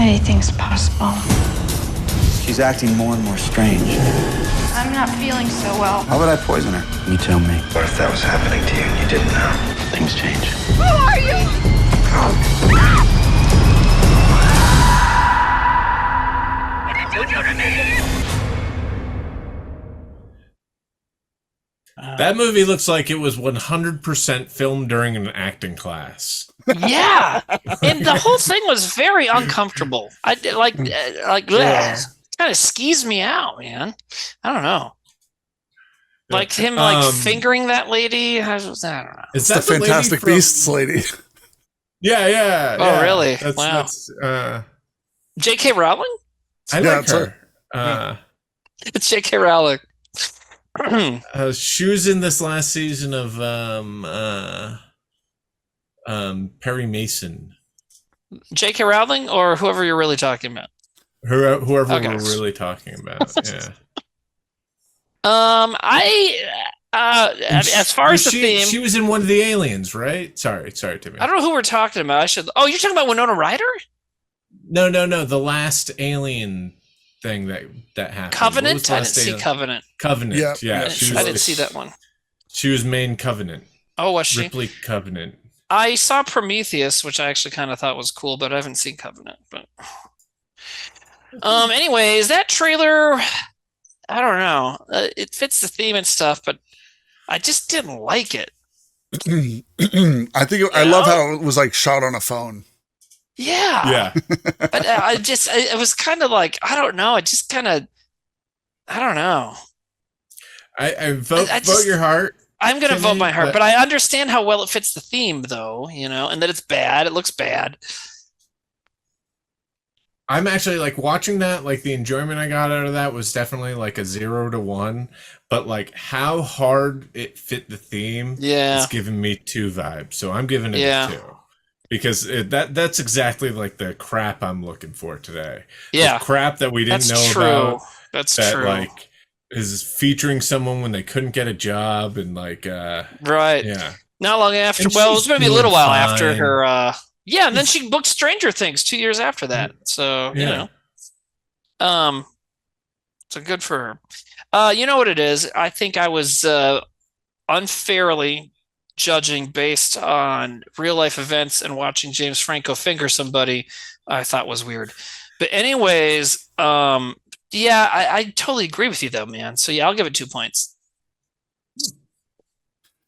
Anything's possible. She's acting more and more strange. I'm not feeling so well. How would I poison her? You tell me. What if that was happening to you and you didn't know? Things change. Who are you? That movie looks like it was 100% filmed during an acting class. Yeah, and the whole thing was very uncomfortable. I Yeah. Kind of skis me out, man. I don't know. Like him, fingering that lady. I don't know. It's the Fantastic Beasts lady. Yeah. Oh, really? Wow. That's J.K. Rowling? I like her. It's J.K. Rowling. She was in this last season of Perry Mason. J.K. Rowling or whoever you're really talking about? Whoever we're really talking about, yeah. As far as the theme, she was in one of the Aliens, right? Sorry, Timmy. I don't know who we're talking about. Oh, you're talking about Winona Ryder? No. The last Alien thing that happened. Covenant. I didn't see Covenant. Covenant. Yeah. I didn't see that one. She was main Covenant. Oh, was she? Ripley Covenant. I saw Prometheus, which I actually kind of thought was cool, but I haven't seen Covenant. But anyways, that trailer, I don't know. It fits the theme and stuff, but I just didn't like it. I love how it was like shot on a phone. Yeah. But it was kind of like, I don't know. I don't know. I vote your heart. I'm going to vote my heart, but I understand how well it fits the theme, though, and that it's bad. It looks bad. I'm actually like watching that, like the enjoyment I got out of that was definitely like a 0 to 1, but like how hard it fit the theme, it's giving me 2 vibes. So I'm giving it a 2 because that's exactly like the crap I'm looking for today. Yeah, the crap that we didn't know about. That's that, true. Like is featuring someone when they couldn't get a job and like right. Yeah. Not long after. And well, it was going to be a little while after fine. her. Yeah, and then she booked Stranger Things 2 years after that. So, so good for her. You know what it is? I think I was unfairly judging based on real life events, and watching James Franco finger somebody I thought was weird. But anyways, yeah, I totally agree with you though, man. So yeah, I'll give it 2 points.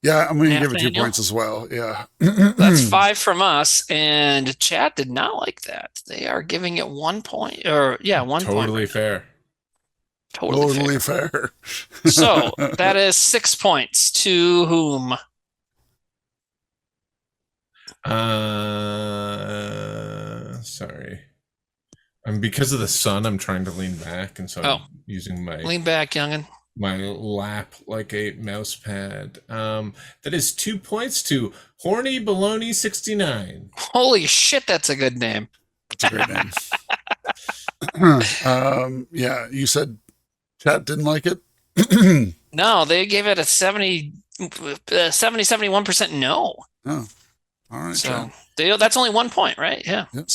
Yeah, I'm going to give it 2 points as well. Yeah. That's 5 from us, and chat did not like that. They are giving it 1 point, or 1 point. Totally fair. Totally fair. So that is 6 points to whom? Sorry. Because of the sun, I'm trying to lean back, and so I'm using my lean back, youngin. My lap like a mouse pad. That is 2 points to Horny Baloney 69. Holy shit, that's a good name. That's a great name. Yeah, you said chat didn't like it? No, they gave it a 71% no. Oh, all right. So that's only 1 point, right? Yeah. Yep.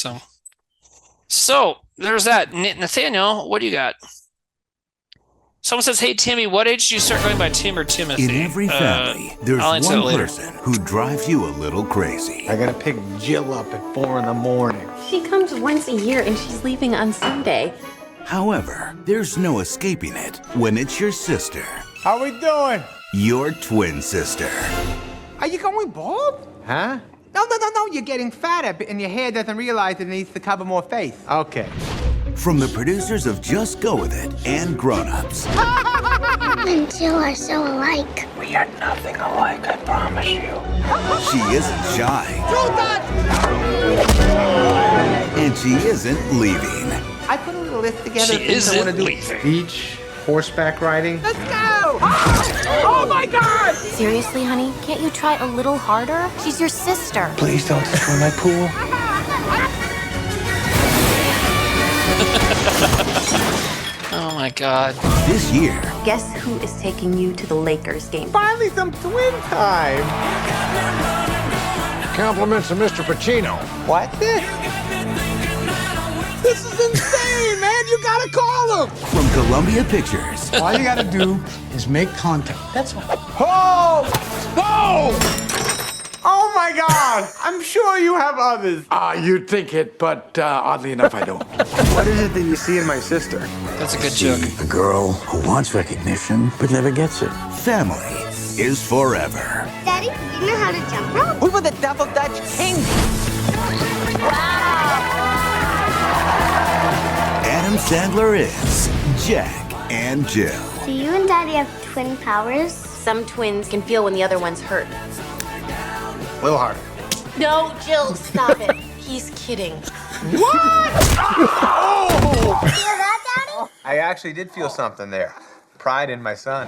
So there's that. Nathaniel, what do you got? Someone says, "Hey Timmy, what age do you start going by Tim or Timothy?" In every family, there's one person who drives you a little crazy. I gotta pick Jill up at 4 a.m. She comes once a year and she's leaving on Sunday. However, there's no escaping it when it's your sister. How we doing? Your twin sister. Are you going bald? Huh? No. You're getting fatter, and your hair doesn't realize it needs to cover more face. Okay. From the producers of Just Go With It and Grown Ups. And Jill are so alike. We are nothing alike, I promise you. She isn't shy. And she isn't leaving. I put a little list together. She isn't leaving. Beach, horseback riding. Let's go! Oh my God! Seriously, honey, can't you try a little harder? She's your sister. Please don't destroy my pool. Oh my God. This year. Guess who is taking you to the Lakers game? Finally some twin time. Compliments of Mr. Pacino. What? This is insane, man. You gotta call him. From Columbia Pictures. All you gotta do is make contact. That's all. Oh! Whoa! Oh my God! I'm sure you have others. You'd think it, but oddly enough, I don't. What is it that you see in my sister? That's a good joke. A girl who wants recognition but never gets it. Family is forever. Daddy, you know how to jump rope? We were the Double Dutch Kings. Adam Sandler is Jack and Jill. Do you and Daddy have twin powers? Some twins can feel when the other one's hurt. A little harder. No, Jill, stop it. He's kidding. What? Oh! Feel that, Daddy? I actually did feel something there. Pride in my son.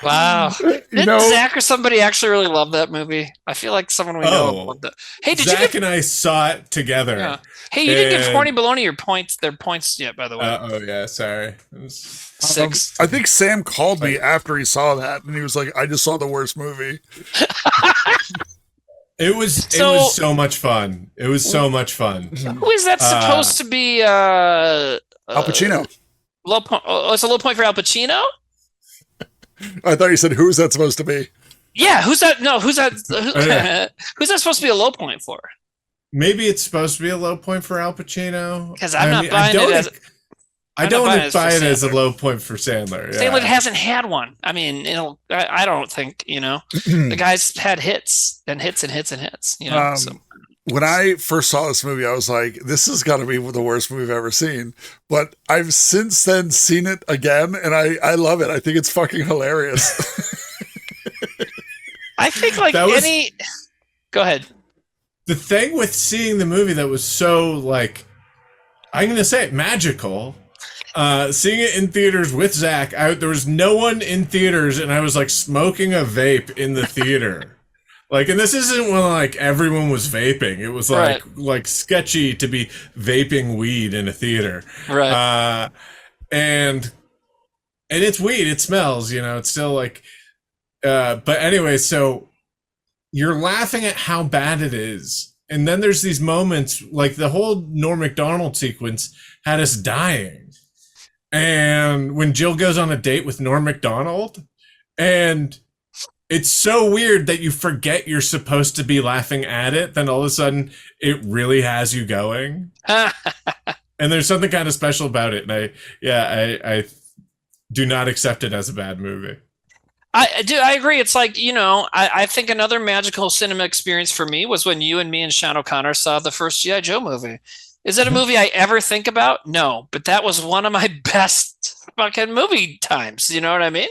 Wow. Did Zach or somebody actually really love that movie? I feel like someone we know loved it. Hey, did Zach and I saw it together. Yeah. Hey, you didn't give Horny Baloney their points yet, by the way. Oh yeah, sorry. 6. I think Sam called me after he saw that, and he was like, "I just saw the worst movie." It was so much fun. It was so much fun. Who is that supposed to be? Al Pacino. Low point. Oh, it's a low point for Al Pacino. I thought you said, "Who is that supposed to be?" Yeah, who's that? No, who's that? Who's that supposed to be a low point for? Maybe it's supposed to be a low point for Al Pacino. Because I'm not buying it as. I don't buy it as a low point for Sandler. Sandler hasn't had one. I mean, I don't think, the guy's had hits and hits and hits and hits. When I first saw this movie, I was like, this has got to be the worst movie I've ever seen. But I've since then seen it again, and I love it. I think it's fucking hilarious. I think Go ahead. The thing with seeing the movie that was so, I'm going to say it, magical, seeing it in theaters with Zach, there was no one in theaters, and I was, smoking a vape in the theater. And this isn't when everyone was vaping. It was sketchy to be vaping weed in a theater. Right. And it's weed. It smells, it's still but anyway, so you're laughing at how bad it is. And then there's these moments, like the whole Norm Macdonald sequence had us dying. And when Jill goes on a date with Norm Macdonald, and it's so weird that you forget you're supposed to be laughing at it, then all of a sudden it really has you going. And there's something kind of special about it. And I do not accept it as a bad movie. I agree. It's like, I think another magical cinema experience for me was when you and me and Sean O'Connor saw the first G.I. Joe movie. Is that a movie I ever think about? No, but that was one of my best fucking movie times. You know what I mean?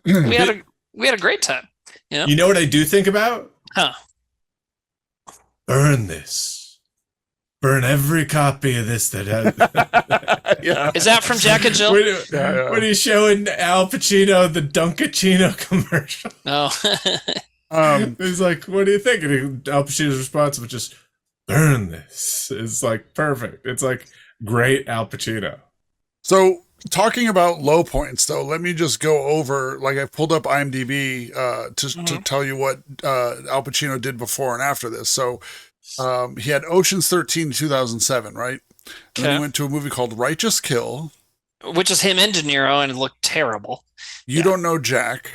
We had a great time. You know what I do think about? Huh. Burn this. Burn every copy of this that has. Yeah. Is that from Jack and Jill? When he's showing Al Pacino the Dunkachino commercial. Oh. He's like, what do you think? And Al Pacino's response was just, burn this. It's like perfect. It's like great Al Pacino. So talking about low points, though, let me just go over, like I pulled up IMDb to tell you what Al Pacino did before and after this. So he had Ocean's 13 in 2007, right? And then he went to a movie called Righteous Kill. Which is him and De Niro, and it looked terrible. You Don't Know Jack.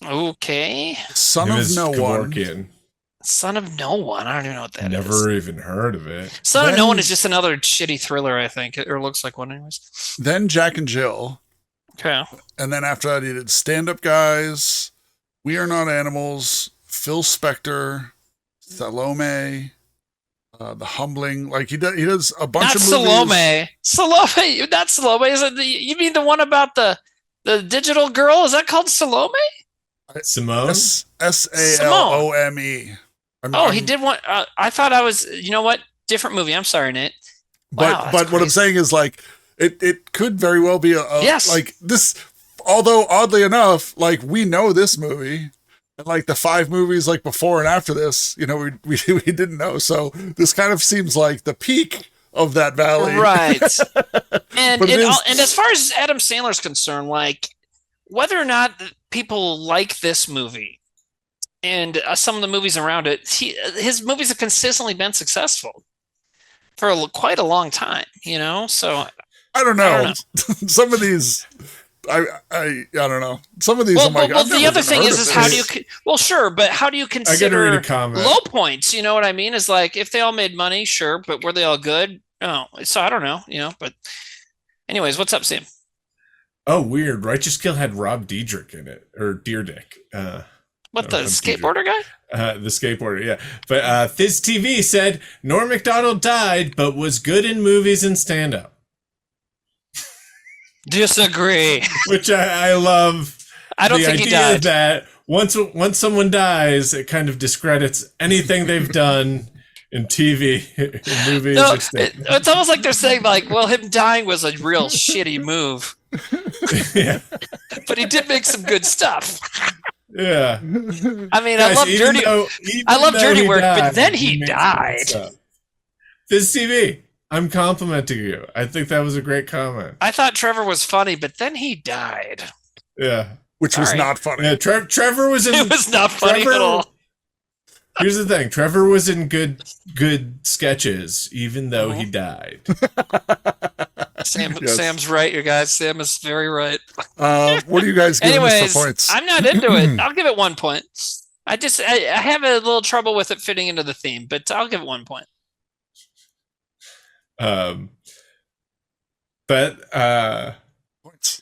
Okay. Son of No One. Son of No One. I don't even know what that is. Never even heard of it. Son of No One is just another shitty thriller, I think. Or looks like one anyways. Then Jack and Jill. Okay. And then after that, he did Stand Up Guys, We Are Not Animals, Phil Spector, Salome, The Humbling. Like he does a bunch of movies. Salome. Not Salome. Is it you mean the one about the digital girl? Is that called Salome? Simone? Salome. He did one. I thought I was, you know what? Different movie. I'm sorry, Nate. Wow, but what I'm saying is, like, it could very well be yes. Like this, although oddly enough, like we know this movie and like the 5 movies like before and after this, we didn't know. So this kind of seems like the peak of that valley. Right. and as far as Adam Sandler's concerned, like whether or not people like this movie and some of the movies around it, his movies have consistently been successful for quite a long time, so I don't know. Some of these I don't know. Some of these I'm like, the other thing is how do you sure, but how do you consider low points? You know what I mean? Is like if they all made money, sure, but were they all good? No. So I don't know, but anyways, what's up, Sam? Oh, weird. Righteous Kill had Rob Dyrdek in it, or Dyrdek. What, the skateboarder guy? The skateboarder, yeah. But Fizz TV said Norm Macdonald died, but was good in movies and stand-up. Disagree. Which I love. I don't think he died. That once someone dies, it kind of discredits anything they've done in TV, in movies. No, it's almost like they're saying, like, well, him dying was a real shitty move. Yeah. But he did make some good stuff. Yeah. I mean, I love dirty work, but then he died. Fizz TV, I'm complimenting you. I think that was a great comment. I thought Trevor was funny, but then he died. Yeah. Which was not funny. Yeah, Trevor was in... It was not funny at all. Here's the thing. Trevor was in good sketches, even though he died. Sam's right, you guys. Sam is very right. What are you guys giving us for points? I'm not into it. I'll give it 1 point. I have a little trouble with it fitting into the theme, but I'll give it 1 point. Points.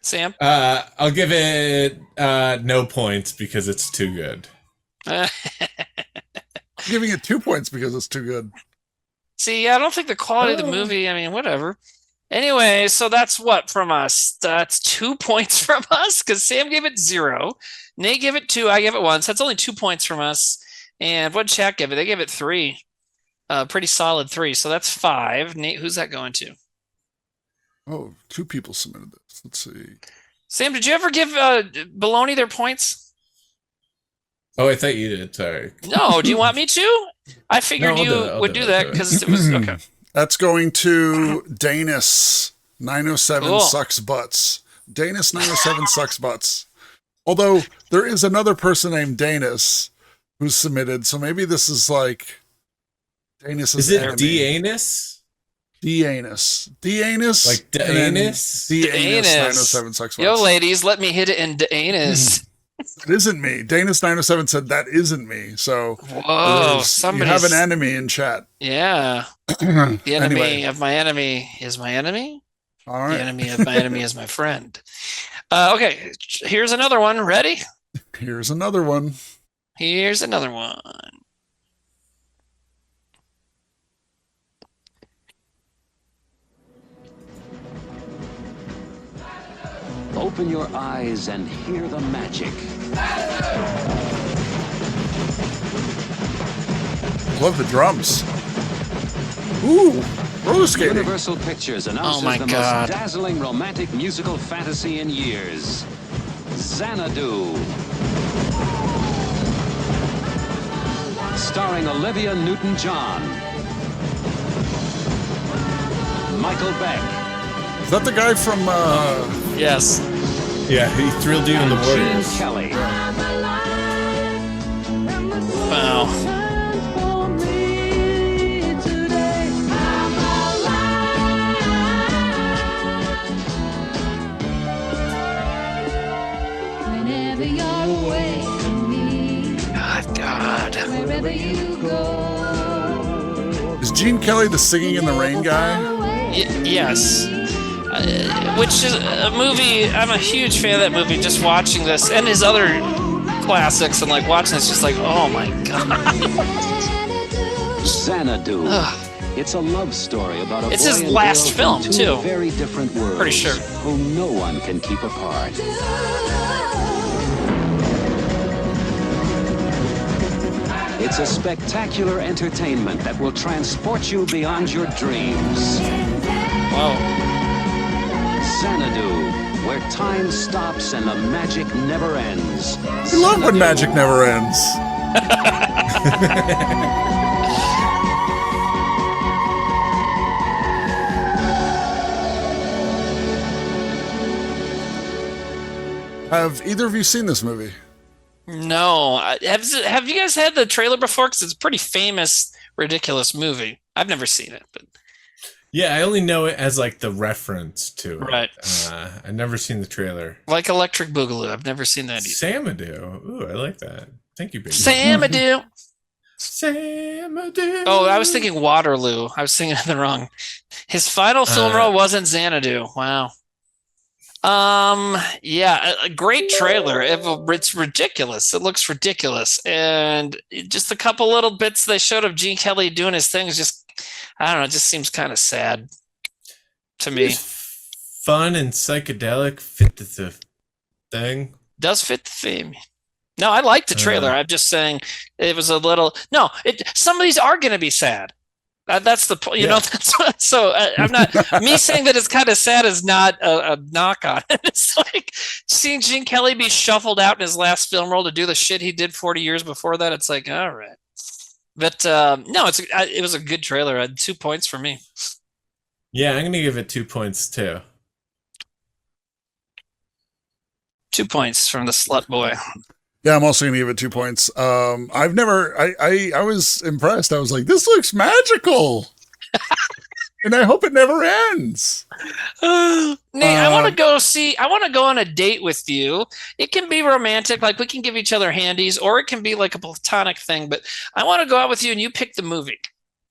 Sam? I'll give it no points because it's too good. I'm giving it 2 points because it's too good. See, I don't think the quality of the movie, I mean, whatever. Anyway, so that's what from us? That's 2 points from us because Sam gave it 0. Nate gave it 2. I gave it 1. So that's only 2 points from us. And what did Shaq give it? They gave it 3. Pretty solid 3. So that's 5. Nate, who's that going to? Oh, 2 people submitted this. Let's see. Sam, did you ever give Baloney their points? Oh, I thought you did. Sorry. No, do you want me to? I figured you would do that because it was okay. That's going to Danis 907 sucks butts. Danis 907 sucks butts. Although there is another person named Danis who's submitted. So maybe this is like Danus. Is it D-anus? D-anus. D-anus? Like D-anus? D-anus 907 sex Yo, ladies, let me hit it in D-anus. It isn't me. Danus 907 said that isn't me. So whoa, you have an enemy in chat. Yeah. The enemy Anyway. of my enemy is my enemy. All right. The enemy of my enemy is my friend. Okay, here's another one. Ready? Here's another one. Here's another one. Open your eyes and hear the magic. Love the drums. Ooh, roller skating. Universal Pictures announces my the God. most dazzling romantic musical fantasy in years. Xanadu. Starring Olivia Newton-John. Michael Beck. Is that the guy from Yes. Yeah, he thrilled you in the Gene Warriors. Kelly. Wow. Whenever you're away from me, God. wherever you go. Is Gene Kelly the Singing in the Rain guy? Yes. Which is a movie, I'm a huge fan of that movie, just watching this and his other classics and like watching this just like, oh my God. Xanadu. It's a love story about a It's boy his and last girl film, from two too. very different worlds. Pretty sure. Whom no one can keep apart. It's a spectacular entertainment that will transport you beyond your dreams. Wow. Xanadu, where time stops and the magic never ends. I love when magic never ends. Have either of you seen this movie? No. Have you guys had the trailer before? Because it's a pretty famous, ridiculous movie. I've never seen it, but Yeah, I only know it as like the reference to it. Right. I've never seen the trailer. like Electric Boogaloo. I've never seen that either. Xanadu. Ooh, I like that. Thank you, baby. Xanadu. Xanadu. Oh, I was thinking Waterloo. I was thinking the wrong. His final film role wasn't Xanadu. Wow. Yeah, a great trailer. It's ridiculous. It looks ridiculous, and just a couple little bits they showed of Gene Kelly doing his thing is just, I don't know, it just seems kind of sad to me. Fun and psychedelic fit the thing. Does fit the theme. No, I like the trailer. I'm just saying it was a little. No, some of these are going to be sad. That's the point. You know. That's what, so I'm not. Me saying that it's kind of sad is not a knock on it. It's like seeing Gene Kelly be shuffled out in his last film role to do the shit he did 40 years before that. It's like, all right. But no, it was a good trailer. 2 points for me. Yeah, I'm gonna give it 2 points too. 2 points from the slut boy. Yeah, I'm also going to give it 2 points. I've never, I was impressed. I was like, this looks magical. And I hope it never ends. Nate, I want to go on a date with you. It can be romantic, like we can give each other handies, or it can be like a platonic thing, but I want to go out with you and you pick the movie.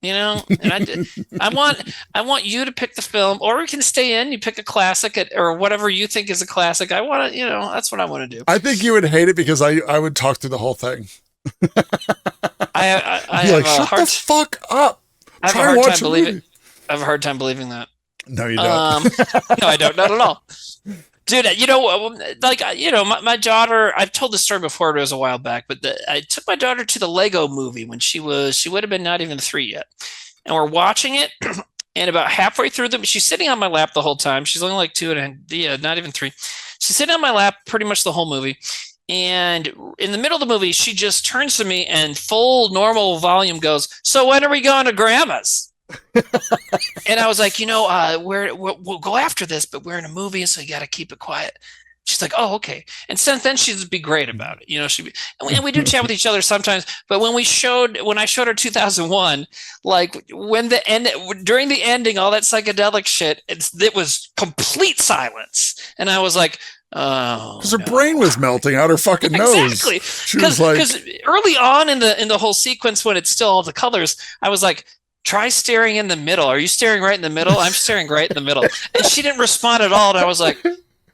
You know, and I want you to pick the film, or we can stay in. You pick a classic or whatever you think is a classic. I want to, that's what I want to do. I think you would hate it because I would talk through the whole thing. I Be like, shut the fuck up. I have a hard time believing. I have a hard time believing that. No, you don't. No, I don't. Not at all. Dude, my daughter, I've told this story before, but it was a while back, but I took my daughter to the Lego movie when she would have been not even 3 yet. And we're watching it, and about halfway through she's sitting on my lap the whole time. She's only like 2 and not even 3. She's sitting on my lap pretty much the whole movie. And in the middle of the movie, she just turns to me and full normal volume goes, "So when are we going to Grandma's?" And I was like, we'll go after this, but we're in a movie, so you got to keep it quiet. She's like, oh, okay. And since then, she'd be great about it. You know, and we do chat with each other sometimes. But when I showed her 2001, like during the ending, all that psychedelic shit, it was complete silence. And I was like, oh, because her brain was melting out her fucking nose. Exactly. She was like, because early on in the whole sequence, when it's still all the colors, I was like, try staring in the middle. Are you staring right in the middle? I'm staring right in the middle. And she didn't respond at all. And I was like,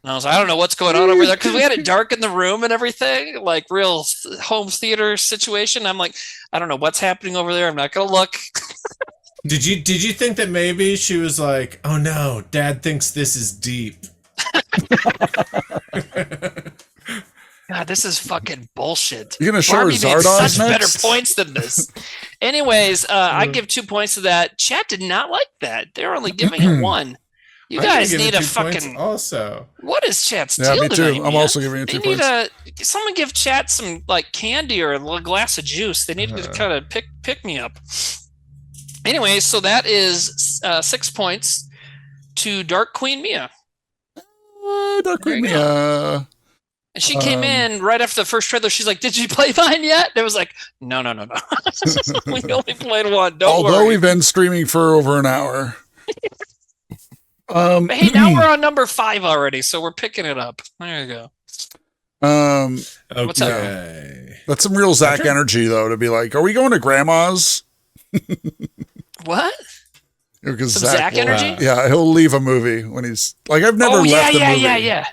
I don't know what's going on over there, because we had it dark in the room and everything, like real home theater situation. I'm like, I don't know what's happening over there. I'm not gonna look. Did you think that maybe she was like, oh no, Dad thinks this is deep? God, this is fucking bullshit. You're gonna show her Barbie made Zardoz such next? better points than this. Anyways, I give 2 points to that. Chat did not like that. They're only giving it 1. You guys need a fucking. Also, what is Chat's deal? Me too. Tonight, I'm man? also giving it 2 They need points. someone give Chat some like candy or a little glass of juice. They need to kind of pick me up. Anyway, so that is 6 points to Dark Queen Mia. Dark Queen Mia. And she came in right after the first trailer. She's like, "Did you play mine yet?" And it was like, "No." We only played one. Don't Although worry. we've been streaming for over an hour. But hey, now we're on number 5 already, so we're picking it up. There you go. What's up? That's some real Zach energy, though, to be like, "Are we going to Grandma's?" What? Because Some Zach energy? Yeah, he'll leave a movie when he's like, "I've never left a movie." Yeah.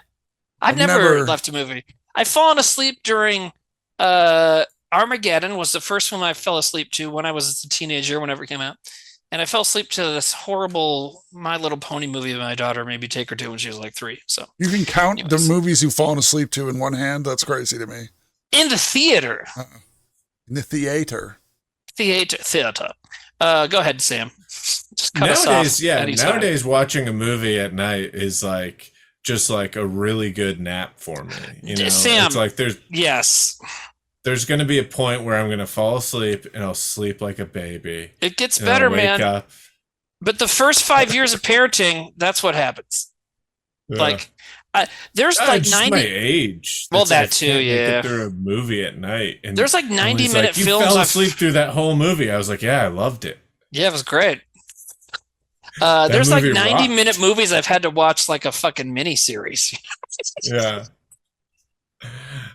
I've never left a movie. I've fallen asleep during Armageddon was the first one I fell asleep to when I was a teenager, whenever it came out. And I fell asleep to this horrible My Little Pony movie that my daughter made me take her to when she was like 3. So You can count the movies you've fallen asleep to in one hand? That's crazy to me. in the theater. In the theater. Theater. Go ahead, Sam. Just cut us off. Nowadays watching a movie at night is like just like a really good nap for me. You know, Sam, it's like there's going to be a point where I'm going to fall asleep and I'll sleep like a baby. It gets better, man. Up. But the first 5 years of parenting, that's what happens. Yeah. Like, there's like just 90. my age. Well, That's that I too, can't make yeah. it through a movie at night. And There's like 90-minute you films. fell asleep through that whole movie. I was like, yeah, I loved it. Yeah, it was great. There's like movie 90-minute movies I've had to watch like a fucking mini series. Yeah.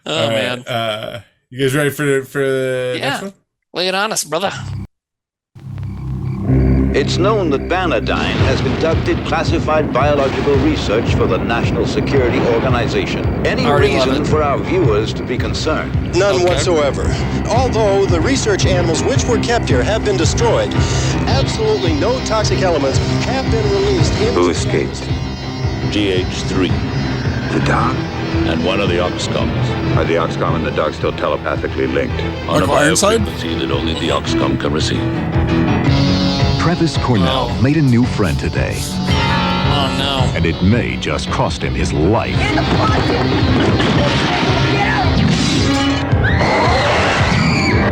Oh man. You guys ready for the next one? Lay it on us, brother. It's known that Bannadyne has conducted classified biological research for the National Security Organization. Any reason for our viewers to be concerned? None whatsoever. Although the research animals which were kept here have been destroyed, absolutely no toxic elements have been released. Who escaped? GH3. The dog? And one of the Oxcoms. Are the Oxcom and the dog still telepathically linked? On a biofrequency that only the Oxcom can receive. Travis Cornell made a new friend today. Oh no. And it may just cost him his life.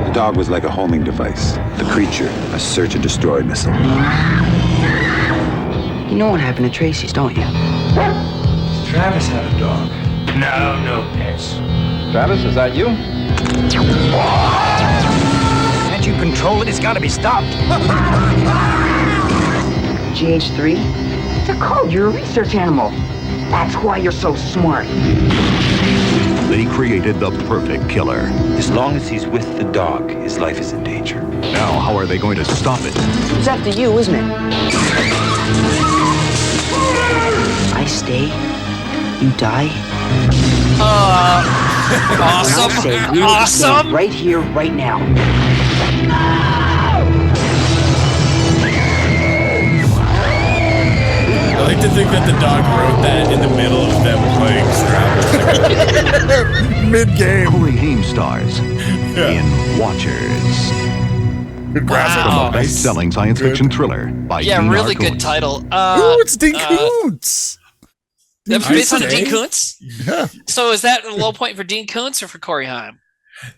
The dog was like a homing device. The creature, a search and destroy missile. You know what happened to Tracy's, don't you? Travis had a dog. No pets. Travis, is that you? Can't you control it? It's got to be stopped. GH3? They're called. You're a research animal. That's why you're so smart. They created the perfect killer. As long as he's with the dog, his life is in danger. Now, how are they going to stop it? It's up to you, isn't it? I stay. You die. Awesome. I say you Awesome. stay right here, right now. I like to think that the dog wrote that in the middle of them playing Scrabble. Mid-game. Corey Haim stars in Watchers. Good graphic. From a best-selling science fiction thriller by Dean really Koontz. good title. Ooh, it's Dean Koontz. That's based on Dean say? Koontz? Yeah. So is that a low point for Dean Koontz or for Corey Haim?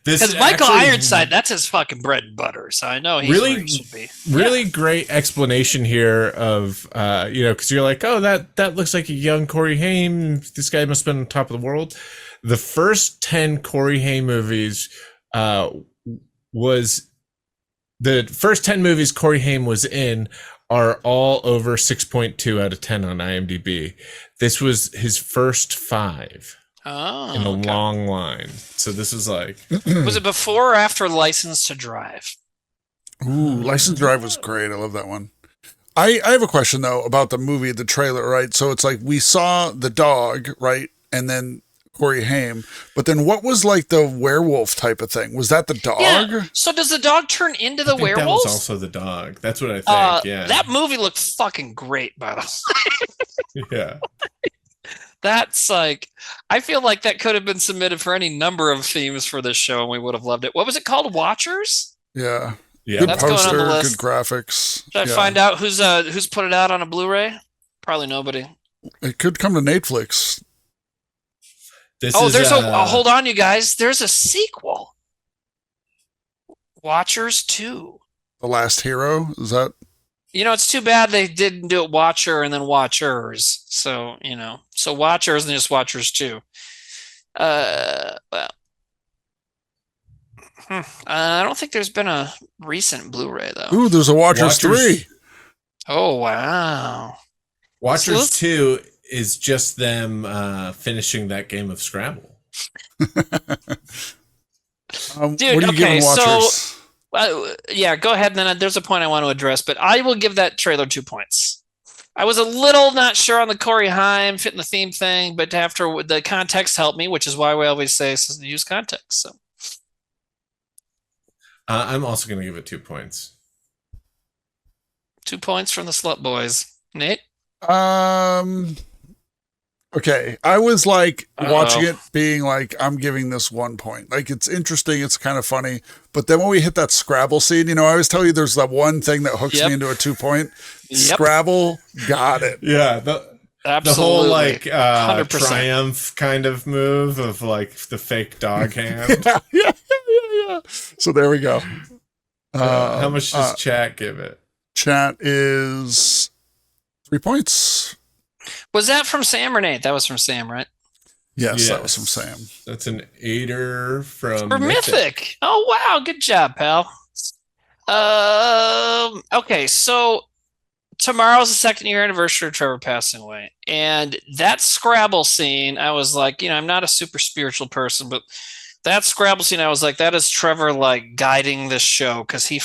Because Michael Ironside, that's his fucking bread and butter. So I know he's where he should be. Really great explanation here of, because you're like, oh, that looks like a young Corey Haim. This guy must have been on top of the world. The first 10 Corey Haim movies the first 10 movies Corey Haim was in are all over 6.2 out of 10 on IMDb. This was his first 5. Oh, in a long line. So this is like... Was it before or after License to Drive? Ooh, License to Drive was great. I love that one. I have a question, though, about the movie, the trailer, right? So it's like we saw the dog, right? And then Corey Haim. But then what was like the werewolf type of thing? Was that the dog? Yeah. So does the dog turn into the werewolf? That was also the dog. That's what I think, yeah. That movie looked fucking great, by the way. Yeah. That's like, I feel like that could have been submitted for any number of themes for this show, and we would have loved it. What was it called? Watchers? Yeah. Good That's poster, going on the list. good graphics. Should I find out who's put it out on a Blu-ray? Probably nobody. It could come to Netflix. There's hold on, you guys. There's a sequel. Watchers 2. The Last Hero? Is that? It's too bad they didn't do it Watcher and then Watchers. So, so Watchers and just Watchers 2. I don't think there's been a recent Blu-ray, though. Ooh, there's a Watchers 3. Oh, wow. Watchers 2 is just them finishing that game of Scrabble. Dude, what are you giving Watchers? So... go ahead. And then there's a point I want to address, but I will give that trailer 2 points. I was a little not sure on the Corey Haim fitting the theme thing, but after the context helped me, which is why we always say use context. So I'm also going to give it 2 points. 2 points from the Slut Boys. Nate? Okay, I was like watching it being like, I'm giving this 1 point. Like, it's interesting, it's kind of funny. But then when we hit that Scrabble scene, I always tell you there's that one thing that hooks me into a 2 point. Scrabble, got it. Yeah, the whole like triumph kind of move of like the fake dog hand. Yeah. So there we go. How much does chat give it? Chat is 3 points. Was that from Sam or Nate? That was from Sam, right? Yes, that was from Sam. That's an 8er from Mythic. Oh, wow. Good job, pal. Okay, so tomorrow's the 2nd year anniversary of Trevor passing away. And that Scrabble scene, I was like, I'm not a super spiritual person, but that Scrabble scene, I was like, that is Trevor like guiding this show, because he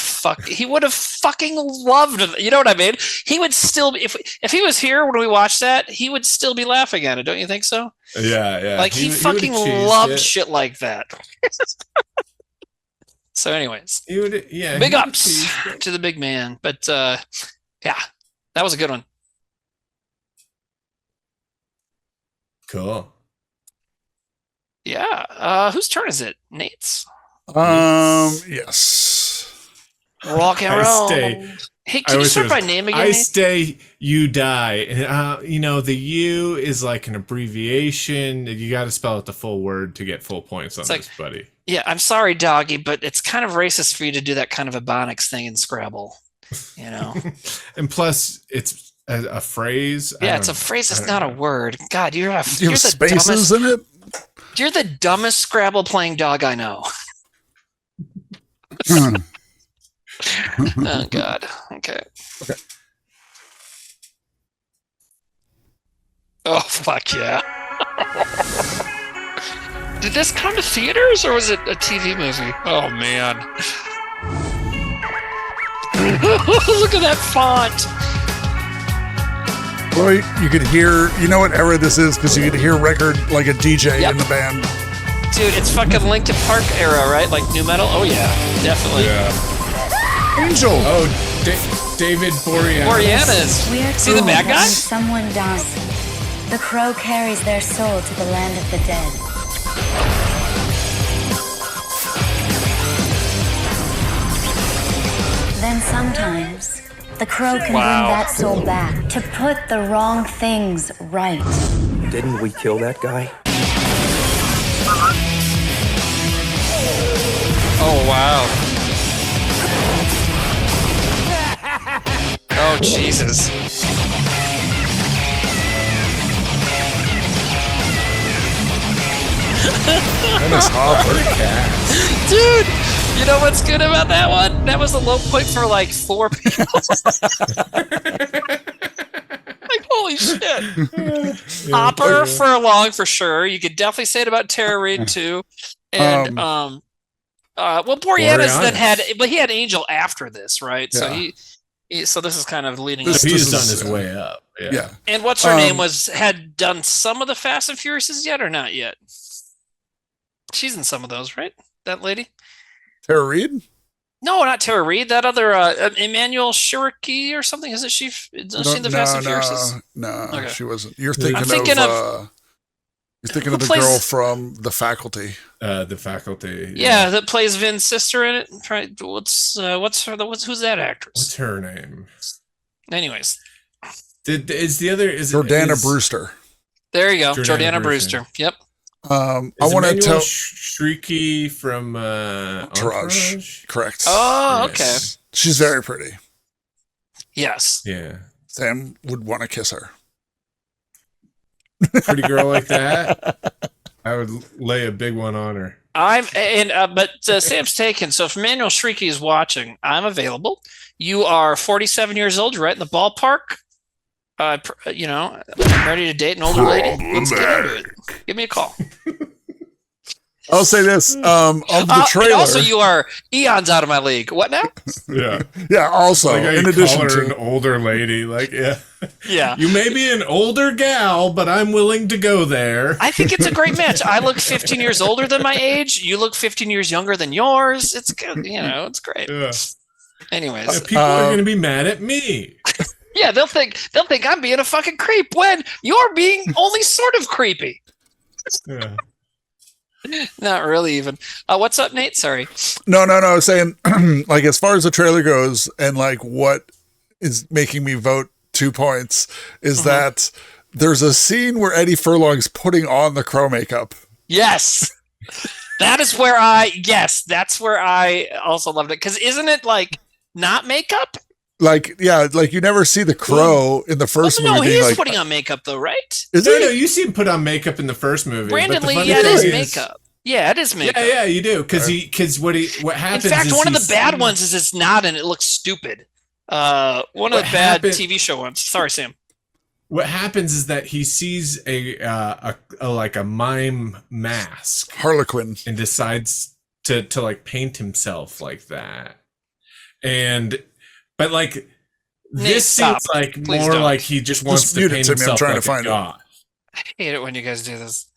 would have fucking loved it. You know what I mean? He would still be, if he was here when we watched that, he would still be laughing at it. Don't you think so? Yeah. Like he fucking loved shit like that. So, anyways, big ups to the big man. But yeah, that was a good one. Cool. Yeah. Whose turn is it? Nate's. Yes. Rock and roll. Hey, can you start by name again? I stay, you die. And, the U is like an abbreviation. You got to spell out the full word to get full points on this, buddy. Yeah, I'm sorry, doggy, but it's kind of racist for you to do that kind of ebonics thing in Scrabble. And plus, it's a phrase. Yeah, it's a phrase. It's not a word. God, you're the spaces dumbest, in it. You're the dumbest Scrabble playing dog I know. Oh God. Okay. Oh fuck yeah. Did this come to theaters or was it a TV movie? Oh man. Look at that font. Boy, you could hear, you know what era this is, because you could hear record like a DJ in the band. Dude, it's fucking Linkin Park era, right? Like new metal? Oh yeah, definitely. Yeah. Angel. Oh, David Boreanaz. We are See the bad guy? Someone dies. The crow carries their soul to the land of the dead. Then sometimes the crow can bring that soul back to put the wrong things right. Didn't we kill that guy? Jesus. Dennis Hopper. Dude, you know what's good about that one? That was a low point for like 4 people. Like, holy shit. Hopper Furlong for sure. You could definitely say it about Tara Reid too. And well, Boreanaz then he had Angel after this, right? Yeah. So so this is kind of leading He's up. on his way up. Yeah. And what's her name had done some of the Fast and Furiouses yet or not yet? She's in some of those, right? That lady? Tara Reid? No, not Tara Reid. That other Emmanuel Cherokee or something. Isn't she? Isn't she in the Fast and Furiouses? No, Okay. she wasn't. You're thinking of the girl from The Faculty. The Faculty. Yeah, that plays Vin's sister in it. Right? Who's that actress? What's her name? Anyways, is Jordana Brewster? There you go, Jordana Brewster. Yep. I want to tell Shrieky from Entourage. Correct. Oh, okay. Yes. She's very pretty. Yes. Yeah. Sam would want to kiss her. Pretty girl like that, I would lay a big one on her. But Sam's taken. So if Emmanuel Shrieky is watching, I'm available. You are 47 years old. You're right in the ballpark. I'm ready to date an older lady. Let's get into it. Give me a call. I'll say this of the trailer. And also, you are eons out of my league. What now? Yeah. Yeah. Also, like in addition to an older lady, yeah. You may be an older gal, but I'm willing to go there. I think it's a great match. I look 15 years older than my age. You look 15 years younger than yours. It's good. It's great. Yeah. Anyways, people are going to be mad at me. Yeah, they'll think I'm being a fucking creep when you're being only sort of creepy. Yeah. Not really even. What's up, Nate? Sorry. No. I was saying, like, as far as the trailer goes, and like what is making me vote 2 points is that there's a scene where Eddie Furlong's putting on the crow makeup. Yes. That's where I also loved it. Because isn't it like not makeup? Like, yeah, like you never see the crow in the first movie. No, he is like, putting on makeup though, right? Is no, it? you see him put on makeup in the first movie. Brandon Lee, it is makeup. Yeah, it is makeup. Yeah, you do. Because what happens? In fact, is one of the bad ones is it's not, and it looks stupid. One of the bad TV show ones. Sorry, Sam. What happens is that he sees a mime mask, Harlequin, and decides to like paint himself like that, But like this seems like more like he just wants to paint himself trying like to find a god. I hate it when you guys do this.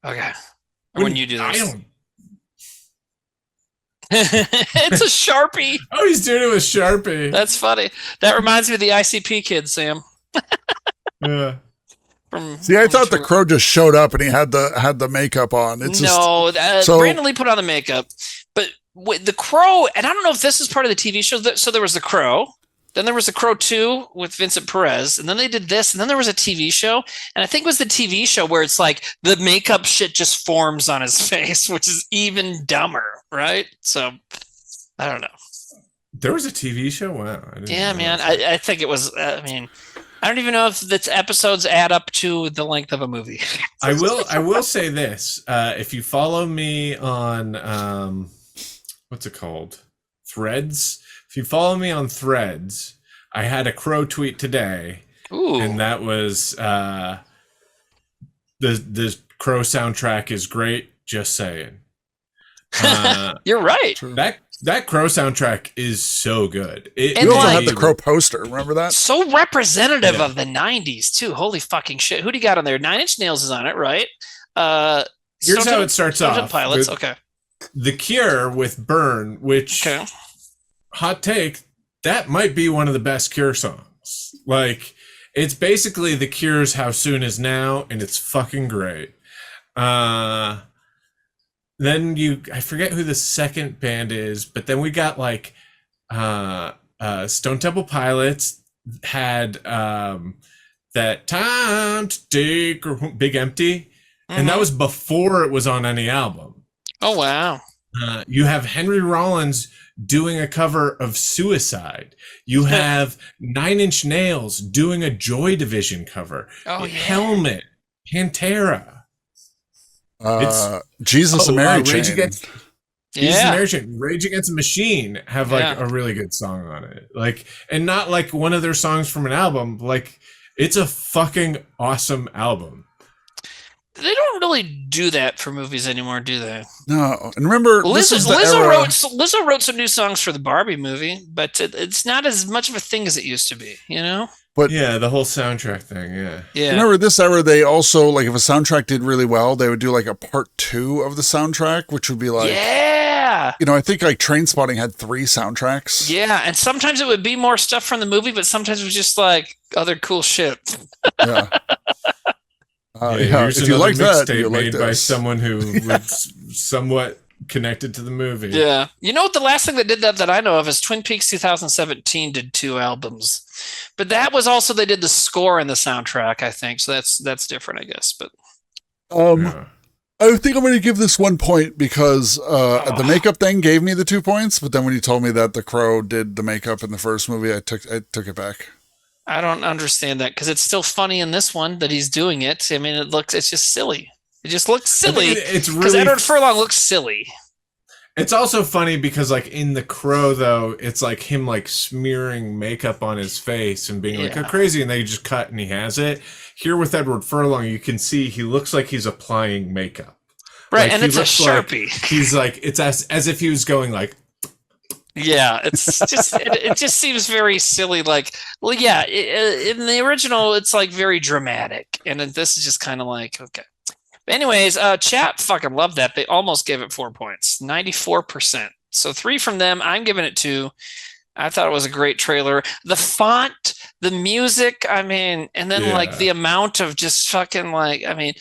Okay. Or when you do this. I don't. It's a Sharpie. Oh, he's doing it with Sharpie. That's funny. That reminds me of the ICP kid, Sam. Yeah. See, I thought the crow just showed up and he had the makeup on. It's Brandon Lee put on the makeup, but with the crow, and I don't know if this is part of the TV show. So there was the crow, then there was the Crow 2 with Vincent Perez, and then they did this, and then there was a TV show, and I think it was the TV show where it's like the makeup shit just forms on his face, which is even dumber, right? So I don't know. There was a TV show? Wow. Yeah, man. I think it was. I don't even know if the episodes add up to the length of a movie. I will say this: if you follow me on what's it called, Threads. If you follow me on Threads, I had a crow tweet today, and that was the crow soundtrack is great. Just saying. You're right. That crow soundtrack is so good. We also had the crow poster. Remember that? So representative of the 90s too. Holy fucking shit. Who do you got on there? 9 Inch Nails is on it, right? Here's how it starts off. Pilots. Okay. The Cure with Burn, which hot take, that might be one of the best Cure songs. Like, it's basically The Cure's How Soon Is Now, and it's fucking great. Then I forget who the second band is, but then we got like Stone Temple Pilots had that Time to Take Big Empty, and that was before it was on any album. Oh wow. You have Henry Rollins doing a cover of Suicide. You have 9 Inch Nails doing a Joy Division cover. Oh, yeah. Helmet, Pantera. Jesus and Mary Chain. Rage Against the Machine have like a really good song on it. Like, and not like one of their songs from an album. Like, it's a fucking awesome album. They don't really do that for movies anymore, do they? No. And remember, Lizzo wrote some new songs for the Barbie movie, but it's not as much of a thing as it used to be, you know? But yeah, the whole soundtrack thing, yeah. Remember this era, they also, like, if a soundtrack did really well, they would do like a part 2 of the soundtrack, which would be like, you know, I think like Trainspotting had 3 soundtracks. Yeah, and sometimes it would be more stuff from the movie, but sometimes it was just like other cool shit. Yeah. Here's if you like that, mixtape you like made this. by someone who was somewhat connected to the movie. Yeah. You know what? The last thing that did that I know of is Twin Peaks 2017 did 2 albums. But that was also, they did the score and the soundtrack, I think. So that's different, I guess. But I think I'm going to give this 1 point because the makeup thing gave me the 2 points. But then when you told me that The Crow did the makeup in the first movie, I took it back. I don't understand that because it's still funny in this one that he's doing it. I mean, it's just silly. It just looks silly. It's because really Edward Furlong looks silly. It's also funny because, like, in The Crow, though, it's like him like smearing makeup on his face and being like, "Oh, crazy," and they just cut and he has it. Here with Edward Furlong, you can see he looks like he's applying makeup, right? Like, and it's a Sharpie. Like he's like, it's as if he was going like. Yeah, it's just it just seems very silly. Like, well, yeah, in the original, it's like very dramatic, and this is just kind of like okay. But anyways, chat fucking loved that. They almost gave it 4 points, 94%. So 3 from them. I'm giving it 2. I thought it was a great trailer. The font, the music, I mean, and then like the amount of just fucking like, I mean.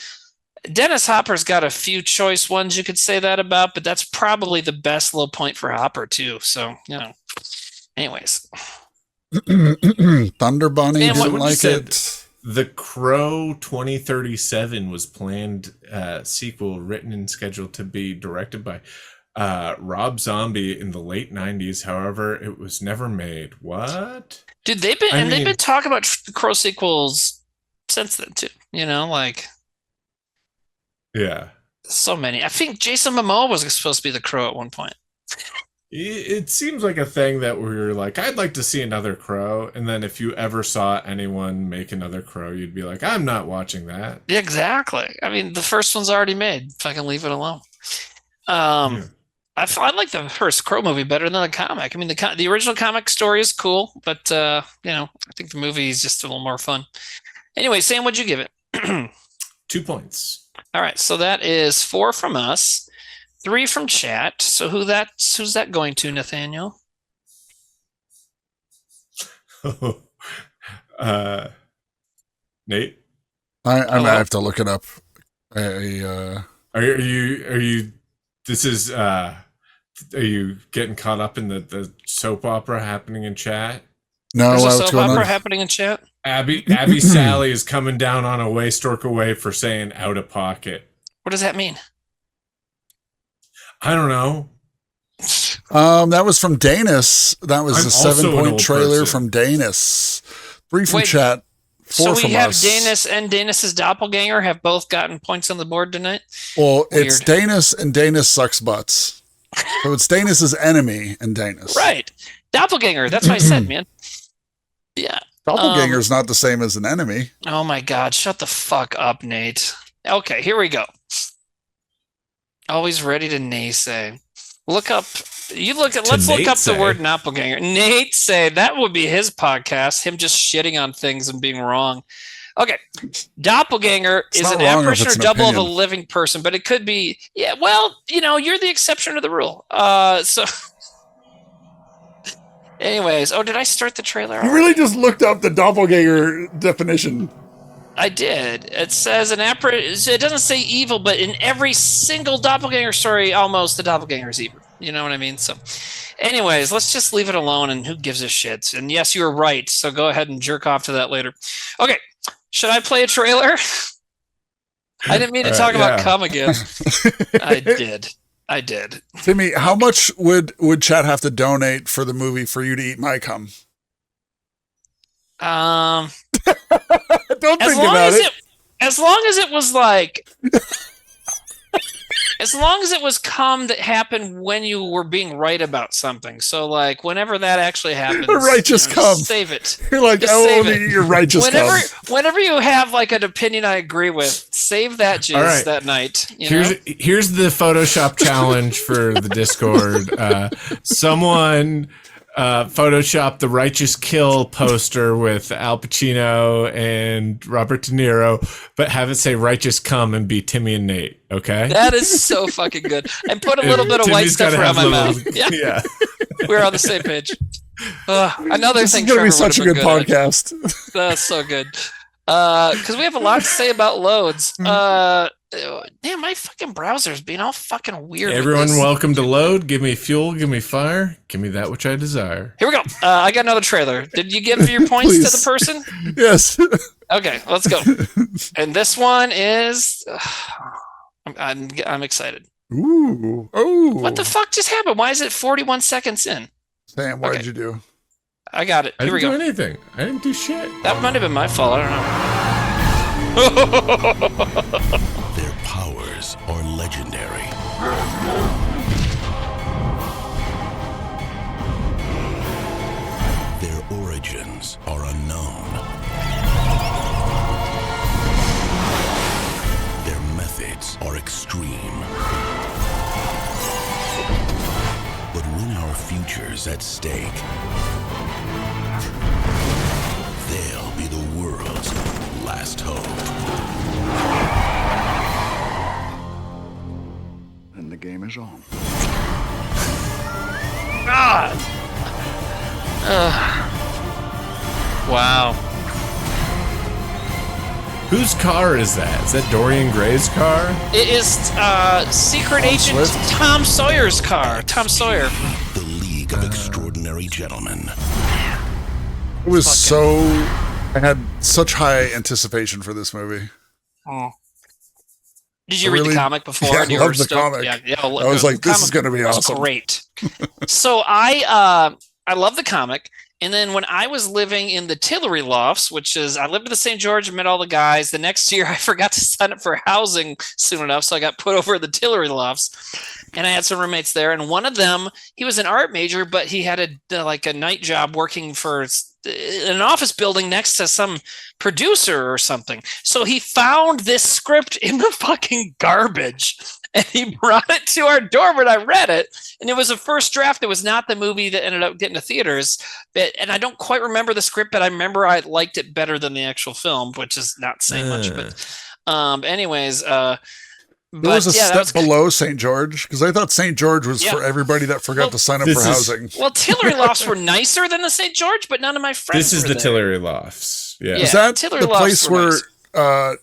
Dennis Hopper's got a few choice ones you could say that about, but that's probably the best low point for Hopper too. So, you know, anyways. Thunder Bunny didn't like it. The Crow 2037 was planned sequel written and scheduled to be directed by Rob Zombie in the late 90s. However, it was never made. What? Dude, they've been talking about Crow sequels since then too. You know, like yeah, so many. I think Jason Momoa was supposed to be the Crow at one point. It seems like a thing that we're like, I'd like to see another Crow, and then if you ever saw anyone make another Crow, you'd be like, I'm not watching that. Exactly. I mean, the first one's already made. Fucking leave it alone. I like the first Crow movie better than the comic. I mean, the original comic story is cool, but you know, I think the movie is just a little more fun. Anyway, Sam, what'd you give it? 2 points. All right, so that is 4 from us, 3 from chat. So who's that going to, Nathaniel? Nate? I might have to look it up. Are you this is are you getting caught up in the soap opera happening in chat? No, there's a what's soap going opera on? happening in chat. Abby Sally is coming down on a waystork away for saying out of pocket. What does that mean? I don't know. That was from Danis. That was a 7-point trailer from Danis. 3 from chat. 4 so from we have us. Danis and Danis's doppelganger have both gotten points on the board tonight. Well, Weird. it's Danis and Danis sucks butts. So it's Danis's enemy and Danis. Right. Doppelganger. That's what I said, man. Yeah. Doppelganger's not the same as an enemy. Oh my God. Shut the fuck up, Nate. Okay, here we go. Always ready to naysay. Look up. Let's look up the word doppelganger. Nate say that would be his podcast. Him just shitting on things and being wrong. Okay, doppelganger is an apparition or double of a living person, but it could be. Yeah, well, you know, you're the exception to the rule. So, anyways, did I start the trailer? You really just looked up the doppelganger definition. I did. It says an apparition. It doesn't say evil, but in every single doppelganger story, almost the doppelganger is evil. You know what I mean? So, anyways, let's just leave it alone. And who gives a shit? And yes, you were right. So go ahead and jerk off to that later. Okay, should I play a trailer? I didn't mean to talk about cum again. I did. I did. Timmy, how much would chat have to donate for the movie for you to eat my cum? Don't think about it. As long as it was like, as long as it was cum that happened when you were being right about something. So like whenever that actually happens, A righteous cum. Save it. You're like, Just I save will it. eat your righteous cum. Whenever you have like an opinion I agree with, save that jizz All right. that night. You know? Here's the Photoshop challenge for the Discord. Someone Photoshop the Righteous Kill poster with Al Pacino and Robert De Niro, but have it say Righteous Come and be Timmy and Nate, okay? That is so fucking good. And put a little bit of white Timmy's stuff gotta around my have mouth. little- Yeah. yeah. We're on the same page. Another This thing is going to be Trevor such a would've good been good at. podcast. That's so good. Because we have a lot to say about loads. Damn, my fucking browser's being all fucking weird. with Everyone, this. welcome to Load. Give me fuel, give me fire, give me that which I desire. Here we go. I got another trailer. Did you give your points to the person? Yes. Okay, let's go. And this one is. I'm excited. Ooh. Oh. What the fuck just happened? Why is it 41 seconds in? Sam, what did you do? I got it. I Here we didn't go. do anything. I didn't do shit. That might have been my fault. I don't know. Their powers are legendary. Their origins are unknown. Their methods are extreme. But when our future's at stake, they'll be the world's last hope. And the game is on. God. Wow. Whose car is that? Is that Dorian Gray's car? It is Secret Agent Tom Sawyer's car. Tom Sawyer. The League of Extraordinary Gentlemen. It was I had such high anticipation for this movie. Oh. Did you read the comic before? Yeah, and you I were loved the stoked? comic. Yeah, I was like, this is comic going to be was awesome. Great. So I love the comic. And then when I was living in the Tillery Lofts, which is, I lived in the St. George and met all the guys. The next year, I forgot to sign up for housing soon enough, so I got put over at the Tillery Lofts. And I had some roommates there. And one of them, he was an art major, but he had a night job working for an office building next to some producer or something. So he found this script in the fucking garbage. And he brought it to our dorm, and I read it. And it was a first draft. It was not the movie that ended up getting to theaters. And I don't quite remember the script, but I remember I liked it better than the actual film, which is not saying much. But anyways, There was a step below St. George, because I thought St. George was for everybody that forgot to sign up for housing. Well, Tillery Lofts were nicer than the St. George, but none of my friends This is were the there. Tillery Lofts. Yeah. Is that Tillery the Lofts place were where nice.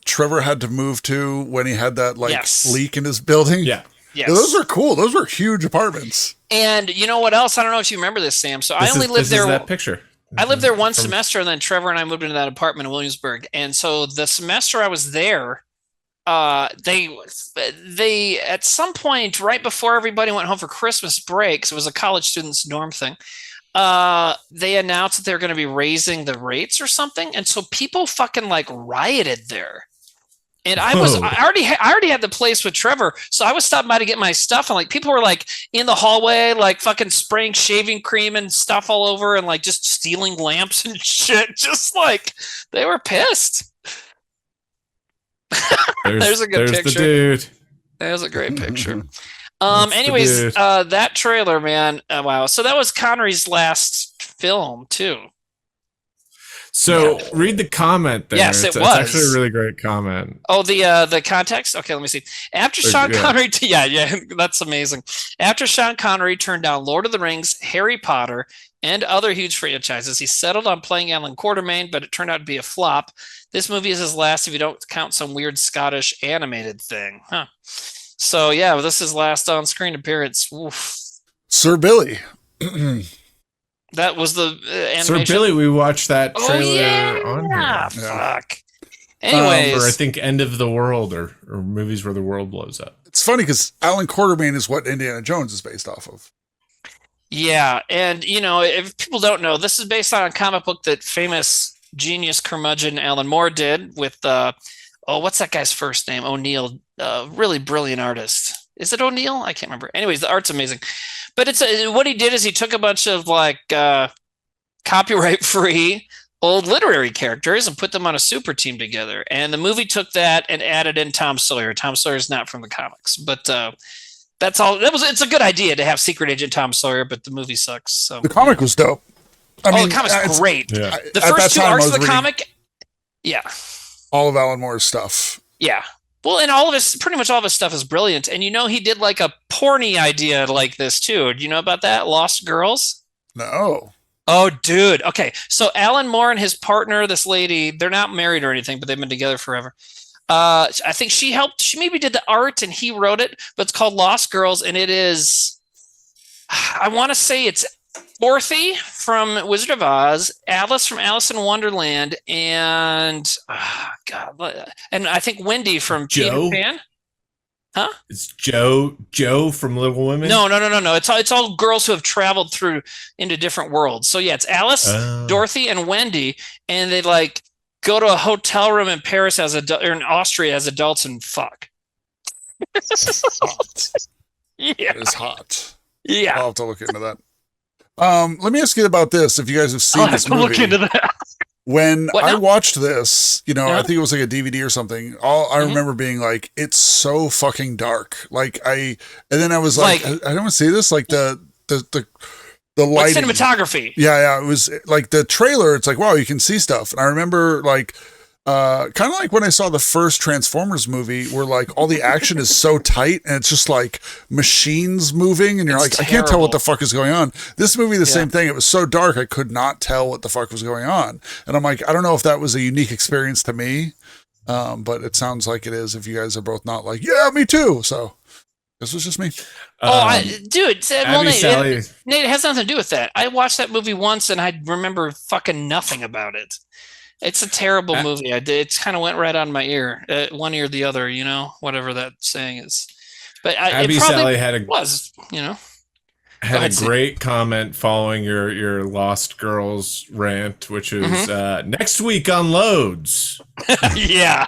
Trevor had to move to when he had that Yes. leak in his building? Yeah. Yes. Yeah, those are cool. Those were huge apartments. And you know what else? I don't know if you remember this, Sam. So I only lived there. That picture. I lived there one semester, and then Trevor and I moved into that apartment in Williamsburg. And so the semester I was there, they at some point right before everybody went home for Christmas break, 'cause it was a college students dorm thing, they announced that they're going to be raising the rates or something, and so people fucking rioted there. And I already had the place with Trevor, so I was stopping by to get my stuff, and people were in the hallway, fucking spraying shaving cream and stuff all over, and just stealing lamps and shit. Just they were pissed. There's a good picture. The dude. There's a great picture. Anyways, that trailer, man, wow. So that was Connery's last film too. So read the comment there. Yes, it was. It's actually a really great comment. Oh, the context? Okay, let me see. After Sean Connery, that's amazing. After Sean Connery turned down Lord of the Rings, Harry Potter, and other huge franchises, he settled on playing Alan Quartermain, but it turned out to be a flop. This movie is his last if you don't count some weird Scottish animated thing. Huh. So, yeah, this is his last on-screen appearance. Oof. Sir Billy. That was the animation. Sir Billy, we watched that trailer on here. Fuck. Anyways. Or I think End of the World or movies where the world blows up. It's funny because Alan Quartermain is what Indiana Jones is based off of. Yeah, and if people don't know, this is based on a comic book that famous genius curmudgeon Alan Moore did with what's that guy's first name? O'Neill, really brilliant artist. Is it O'Neill? I can't remember. Anyways, the art's amazing. But what he did is he took a bunch of copyright free old literary characters and put them on a super team together. And the movie took that and added in Tom Sawyer. Tom Sawyer's not from the comics, but that's all. It's a good idea to have Secret Agent Tom Sawyer, but the movie sucks. So the comic was dope. The comic's great. Yeah. The first two arcs of the comic, all of Alan Moore's stuff. Yeah. Well, and pretty much all of his stuff is brilliant. And he did like a porny idea like this too. Do you know about that? Lost Girls? No. Oh, dude. Okay. So Alan Moore and his partner, this lady, they're not married or anything, but they've been together forever. I think she maybe did the art and he wrote it, but it's called Lost Girls. And it is, I want to say it's Dorothy from Wizard of Oz, Alice from Alice in Wonderland, and and I think Wendy from Peter Pan. Huh? It's Joe from Little Women? No. It's all girls who have traveled into different worlds. So yeah, it's Alice, Dorothy, and Wendy, and they go to a hotel room in Paris or in Austria as adults and fuck. Hot. Yeah, it's hot. Yeah, I'll have to look into that. Let me ask you about this. If you guys have seen this movie, look into that. When I watched this, I think it was like a DVD or something. I remember being like, it's so fucking dark. And then I was like, I don't want to see this. Like the lighting, cinematography. Yeah. It was like the trailer. It's like, wow, you can see stuff. And I remember kind of like when I saw the first Transformers movie where all the action is so tight and it's just like machines moving and you're I can't tell what the fuck is going on. This movie, the same thing. It was so dark. I could not tell what the fuck was going on. And I'm like, I don't know if that was a unique experience to me. But it sounds like it is if you guys are both not like, yeah, me too. So this was just me. Dude, Nate, it has nothing to do with that. I watched that movie once and I remember fucking nothing about it. It's a terrible movie. It kind of went right on my ear, one ear the other, whatever that saying is. But Abby Sally had a great comment following your Lost Girls rant, which is next week on Loads. Yeah.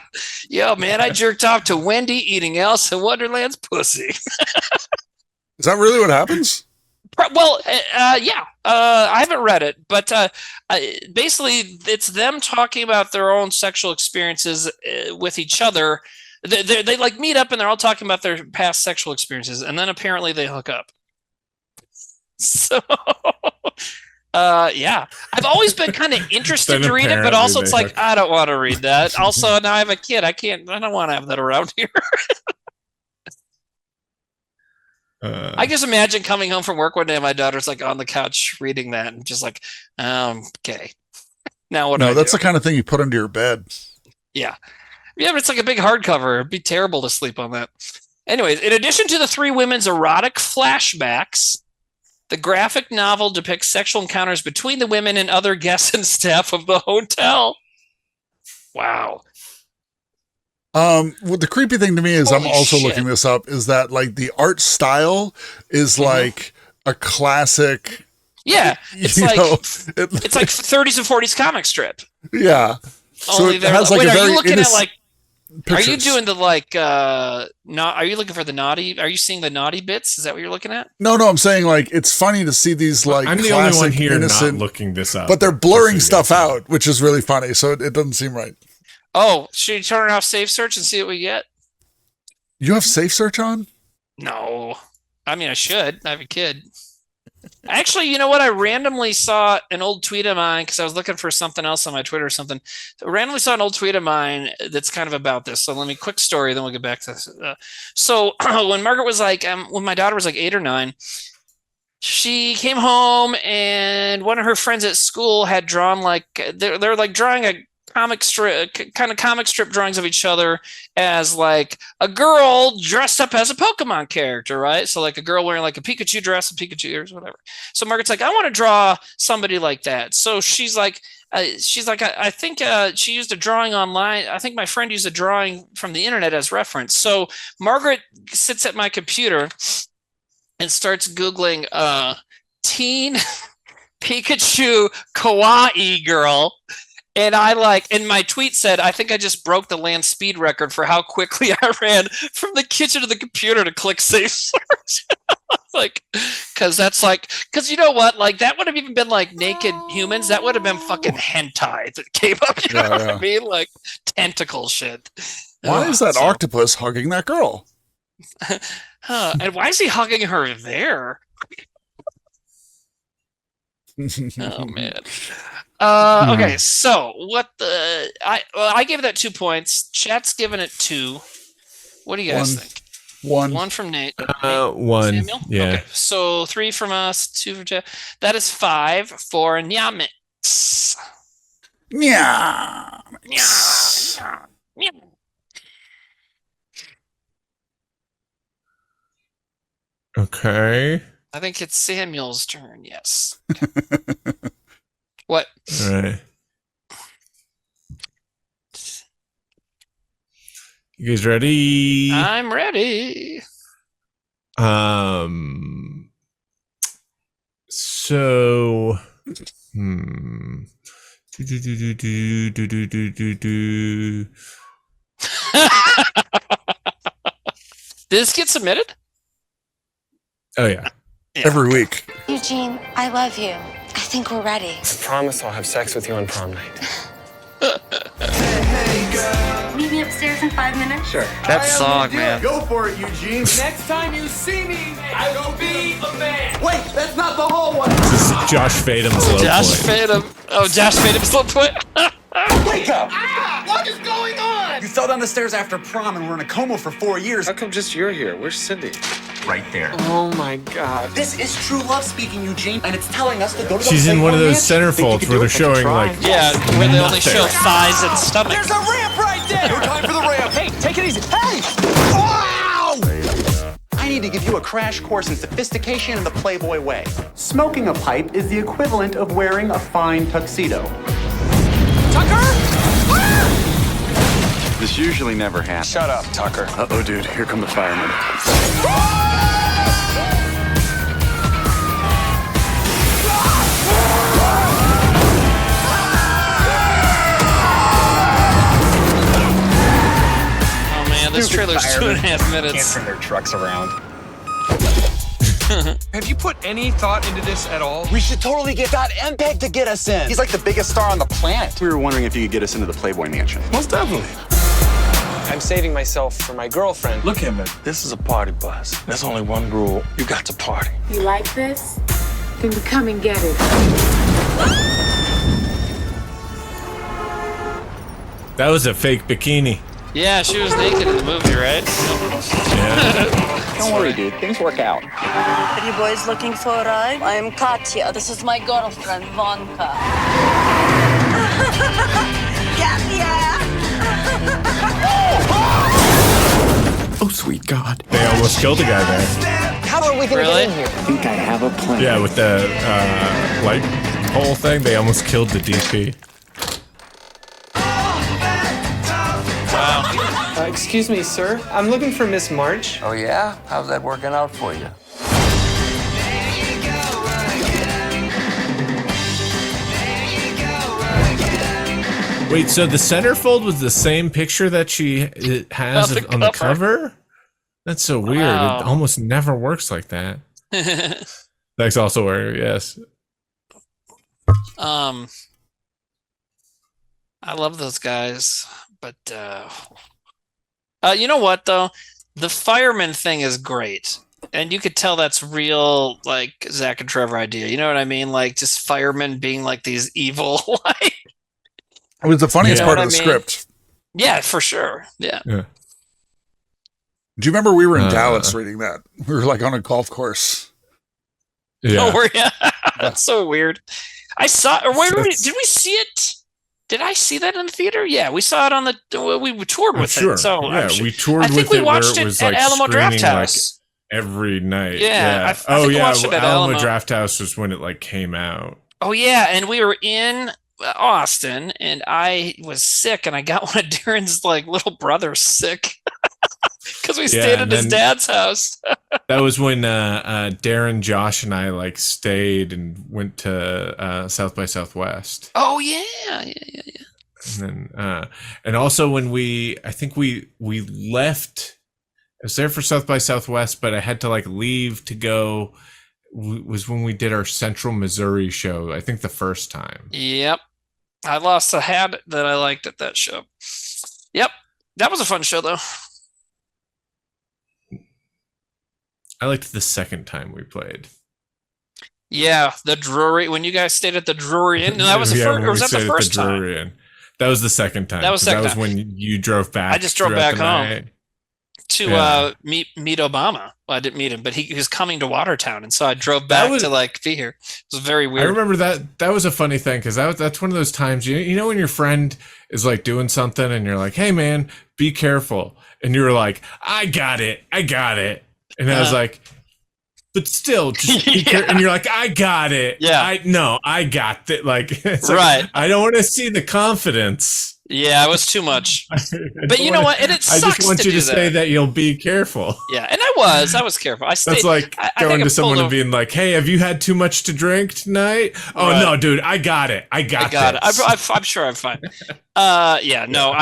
Yo, man, I jerked off to Wendy eating Alice in Wonderland's pussy. Is that really what happens? Well, yeah. I haven't read it, but basically it's them talking about their own sexual experiences with each other. They meet up and they're all talking about their past sexual experiences, and then apparently they hook up. So, yeah, I've always been kind of interested to read it, but also it's like, I don't want to read that. Also, now I have a kid. I don't want to have that around here. I just imagine coming home from work one day and my daughter's on the couch reading that and just okay. Now what? No, that's the kind of thing you put under your bed. Yeah. Yeah, but it's like a big hardcover. It'd be terrible to sleep on that. Anyways, in addition to the three women's erotic flashbacks, the graphic novel depicts sexual encounters between the women and other guests and staff of the hotel. Wow. What the creepy thing to me is, I'm also looking this up, is that the art style is like a classic. Yeah, it's like 30s and 40s comic strip. Yeah. So it has wait, a are very you looking at pictures. Are you doing the are you looking for the naughty? Are you seeing the naughty bits? Is that what you're looking at? No, I'm saying it's funny to see these I'm the only one here not looking this up. But they're blurring stuff out, which is really funny. So it doesn't seem right. Oh, should you turn off Safe Search and see what we get? You have Safe Search on? No. I mean, I should. I have a kid. Actually, you know what? I randomly saw an old tweet of mine because I was looking for something else on my Twitter or something. I randomly saw an old tweet of mine that's kind of about this. So quick story, then we'll get back to this. So when Margaret was when my daughter was 8 or 9, she came home and one of her friends at school had drawn they're drawing a comic strip drawings of each other as a girl dressed up as a Pokemon character, right? So a girl wearing a Pikachu dress and Pikachu ears, whatever. So Margaret's I want to draw somebody like that. So she's she's like, I think she used a drawing online. I think my friend used a drawing from the internet as reference. So Margaret sits at my computer and starts Googling teen Pikachu kawaii girl. And and my tweet said, I think I just broke the land speed record for how quickly I ran from the kitchen to the computer to click save search. Because you know what? Like, that would have even been like naked humans. That would have been fucking hentai that came up. You know what I mean? Like, tentacle shit. Why is that octopus hugging that girl? And why is he hugging her there? Oh, man. Okay, so what the I gave that 2 points. Chat's given it 2. What do you guys think? 1 from Nate. 1. Samuel? Yeah. Okay, so 3 from us, 2 from Chat. That is 5 for Nyamix. Nyamix. Okay. I think it's Samuel's turn. Yes. What? All right. You guys ready? I'm ready. So. Did this get submitted? Oh, yeah. Every week. Eugene, I love you. I think we're ready. I promise I'll have sex with you on prom night. Meet me upstairs in 5 minutes. Sure. That song, man. Go for it, Eugene. Next time you see me, I will be a man. Wait, that's not the whole one. This is Josh Fatum's low point. Josh Fatum's low point. Wake up! Ah, what is going on? You fell down the stairs after prom and were in a coma for 4 years. How come just you're here? Where's Cindy? Right there. Oh my God. This is true love speaking, Eugene, and it's telling us to go to the She's in one of those Playboy centerfolds where they're showing, like, Yeah, where they only show thighs and stomach. There's a ramp right there! No time for the ramp! Hey, take it easy. Hey! Wow! I need to give you a crash course in sophistication in the Playboy way. Smoking a pipe is the equivalent of wearing a fine tuxedo. Tucker? This usually never happens. Shut up, Tucker. Uh-oh, dude. Here come the firemen. Oh man, this trailer's 2.5 minutes. Can't turn their trucks around. Have you put any thought into this at all? We should totally get that MPEG to get us in. He's like the biggest star on the planet. We were wondering if you could get us into the Playboy Mansion. Most definitely. I'm saving myself for my girlfriend. Look here, man. This is a party bus. There's only one rule. You got to party. You like this? Then we come and get it. That was a fake bikini. Yeah, she was naked in the movie, right? Yeah. Don't worry, dude. Things work out. Are you boys looking for a ride? I'm Katya. This is my girlfriend, Vanka. Katya! Oh, sweet God. They almost killed a guy there. How are we going to Really? get in here? I think I have a plan. Yeah, with the light pole thing, they almost killed the DP. Wow. Excuse me, sir. I'm looking for Miss March. Oh, yeah? How's that working out for you? Wait, so the centerfold was the same picture that she has on the cover? That's so weird. Wow. It almost never works like that. That's also where, yes. I love those guys, but you know what though? The fireman thing is great. And you could tell that's real, like, Zach and Trevor idea. You know what I mean? Like, just firemen being like these evil, like. It was the funniest You know part what of the I mean? script. Yeah, for sure. Yeah. Yeah. Do you remember we were in Dallas reading that? We were like on a golf course. Yeah. Oh, were you? That's so weird. I saw, or where did we see it? Did I see that in the theater? Yeah, we saw it on the, we toured with Sure. it. So yeah, we toured I think with we it watched where it it was at like Alamo Draft screening, House. Like, every night. Yeah, I oh think we yeah, watched it at Alamo Alamo. Draft House was when it like came out. Oh yeah, and we were in Austin, and I was sick, and I got one of Darren's like little brothers sick because we stayed at his dad's house. That was when Darren, Josh, and I like stayed and went to South by Southwest. Oh yeah. And then and also when I think we left. I was there for South by Southwest, but I had to like leave to go. Was when we did our Central Missouri show. I think the first time. Yep. I lost a hat that I liked at that show. Yep. That was a fun show, though. I liked the second time we played. Yeah, the Drury. When you guys stayed at the Drury Inn. No, that was the first. Or was that the first time? Inn. That was the second time. That was when you drove back. I just drove back home. Night. To meet Obama. Well, I didn't meet him, but he was coming to Watertown, and so I drove back to like be here. It was very weird. I remember that was a funny thing because that's one of those times you know when your friend is like doing something and you're like, "Hey man, be careful," and you're like, "I got it," and I was like, "But still, just be careful," and you're like, "I got it." Yeah, I got that. Like, right. Like, I don't want to see the confidence. Yeah, it was too much. But you know what? And it sucks. I just want you to say that you'll be careful. Yeah, and I was careful. I stayed. That's like going to someone and being like, "Hey, have you had too much to drink tonight?" Oh no, dude, I got it. I got it. I'm sure I'm fine. Yeah, no,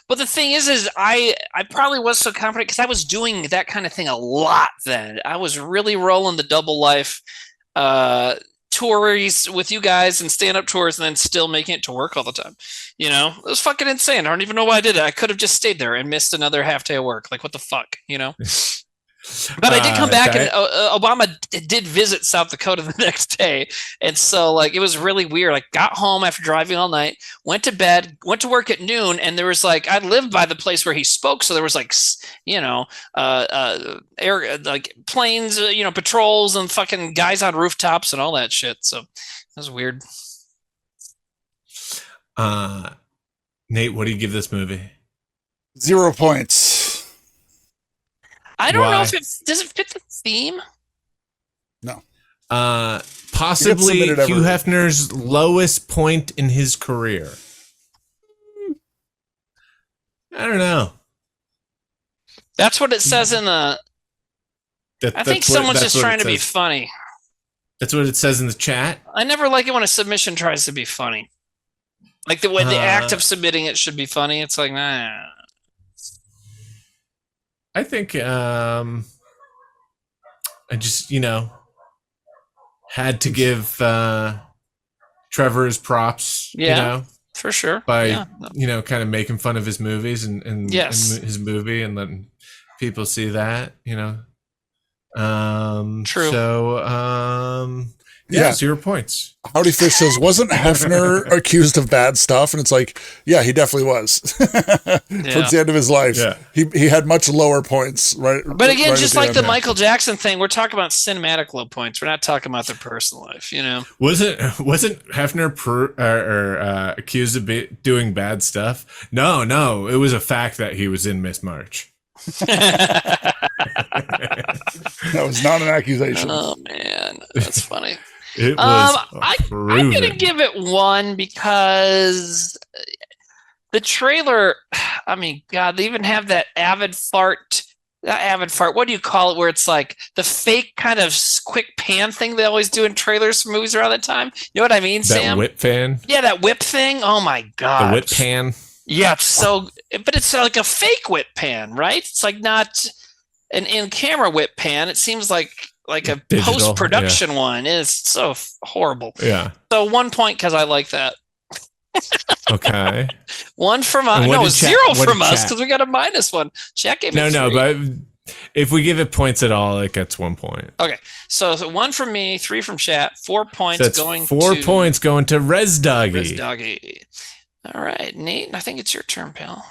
But the thing is I probably was so confident because I was doing that kind of thing a lot then. I was really rolling the double life. Tours with you guys and stand-up tours and then still making it to work all the time. You know, it was fucking insane. I don't even know why I did it. I could have just stayed there and missed another half day of work. Like, what the fuck, you know? But I did come back and Obama did visit South Dakota the next day. And so like, it was really weird. I got home after driving all night, went to bed, went to work at noon. And there was like, I lived by the place where he spoke. So there was like, you know, air, like planes, you know, patrols and fucking guys on rooftops and all that shit. So it was weird. Nate, what do you give this movie? 0 points. I don't know if does it fit the theme? No. Possibly Hugh Hefner's lowest point in his career. I don't know. That's what it says in the. I think someone's just trying to be funny. That's what it says in the chat. I never like it when a submission tries to be funny. Like the way the act of submitting it should be funny. It's like, nah. I think I just, you know, had to give Trevor his props, you know, for sure. By, you know, kind of making fun of his movies and his movie and letting people see that, you know. True. So, 0 points. Howdy Fish says, wasn't Hefner accused of bad stuff? And it's like, yeah, he definitely was. Towards the end of his life, he had much lower points, right? But again, right just like the Michael Jackson thing, we're talking about cinematic low points. We're not talking about their personal life, you know. Wasn't Hefner accused of doing bad stuff? No, it was a fact that he was in Miss March. That was not an accusation. Oh man, that's funny. It was I'm gonna give it 1 because the trailer. I mean, God, they even have that avid fart. Not avid fart. What do you call it? Where it's like the fake kind of quick pan thing they always do in trailers for movies around that time. You know what I mean, Sam? That whip fan. Yeah, that whip thing. Oh my God. The whip pan. Yeah, but it's like a fake whip pan, right? It's like not an in-camera whip pan. It seems like a digital, post-production one. It's so horrible. Yeah. So 1 point because I like that. Okay. 1 from us. No, 0 from us because we got a -1. Chat gave me 3. But if we give it points at all, it gets 1 point. Okay. So 1 from me, 3 from chat, 4 points going 4 to... points going to Res Doggy. Res Doggy. All right, Nate, I think it's your turn, pal.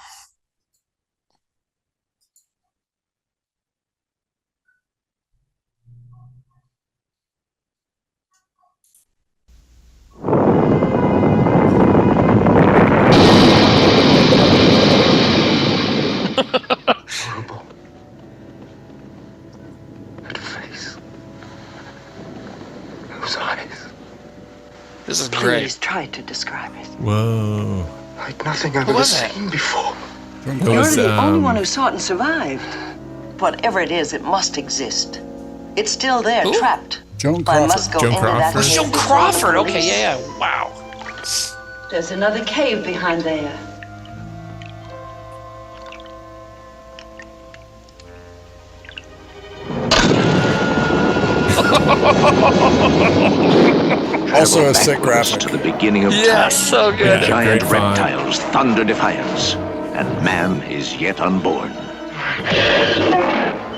Horrible. That face. Those eyes. This is great. Please try to describe it. Whoa. Like nothing I've Who ever was that? seen before. You're the only one who saw it and survived. Whatever it is, it must exist. It's still there, trapped. Joan I must Crawford. go into that Oh, cave Joan before Crawford. the Okay, police. yeah. Wow. There's another cave behind there. Also a sick Backwards graphic. to the beginning of Yeah, time. so good. The giant Great font. reptiles thunder defiance, and man is yet unborn.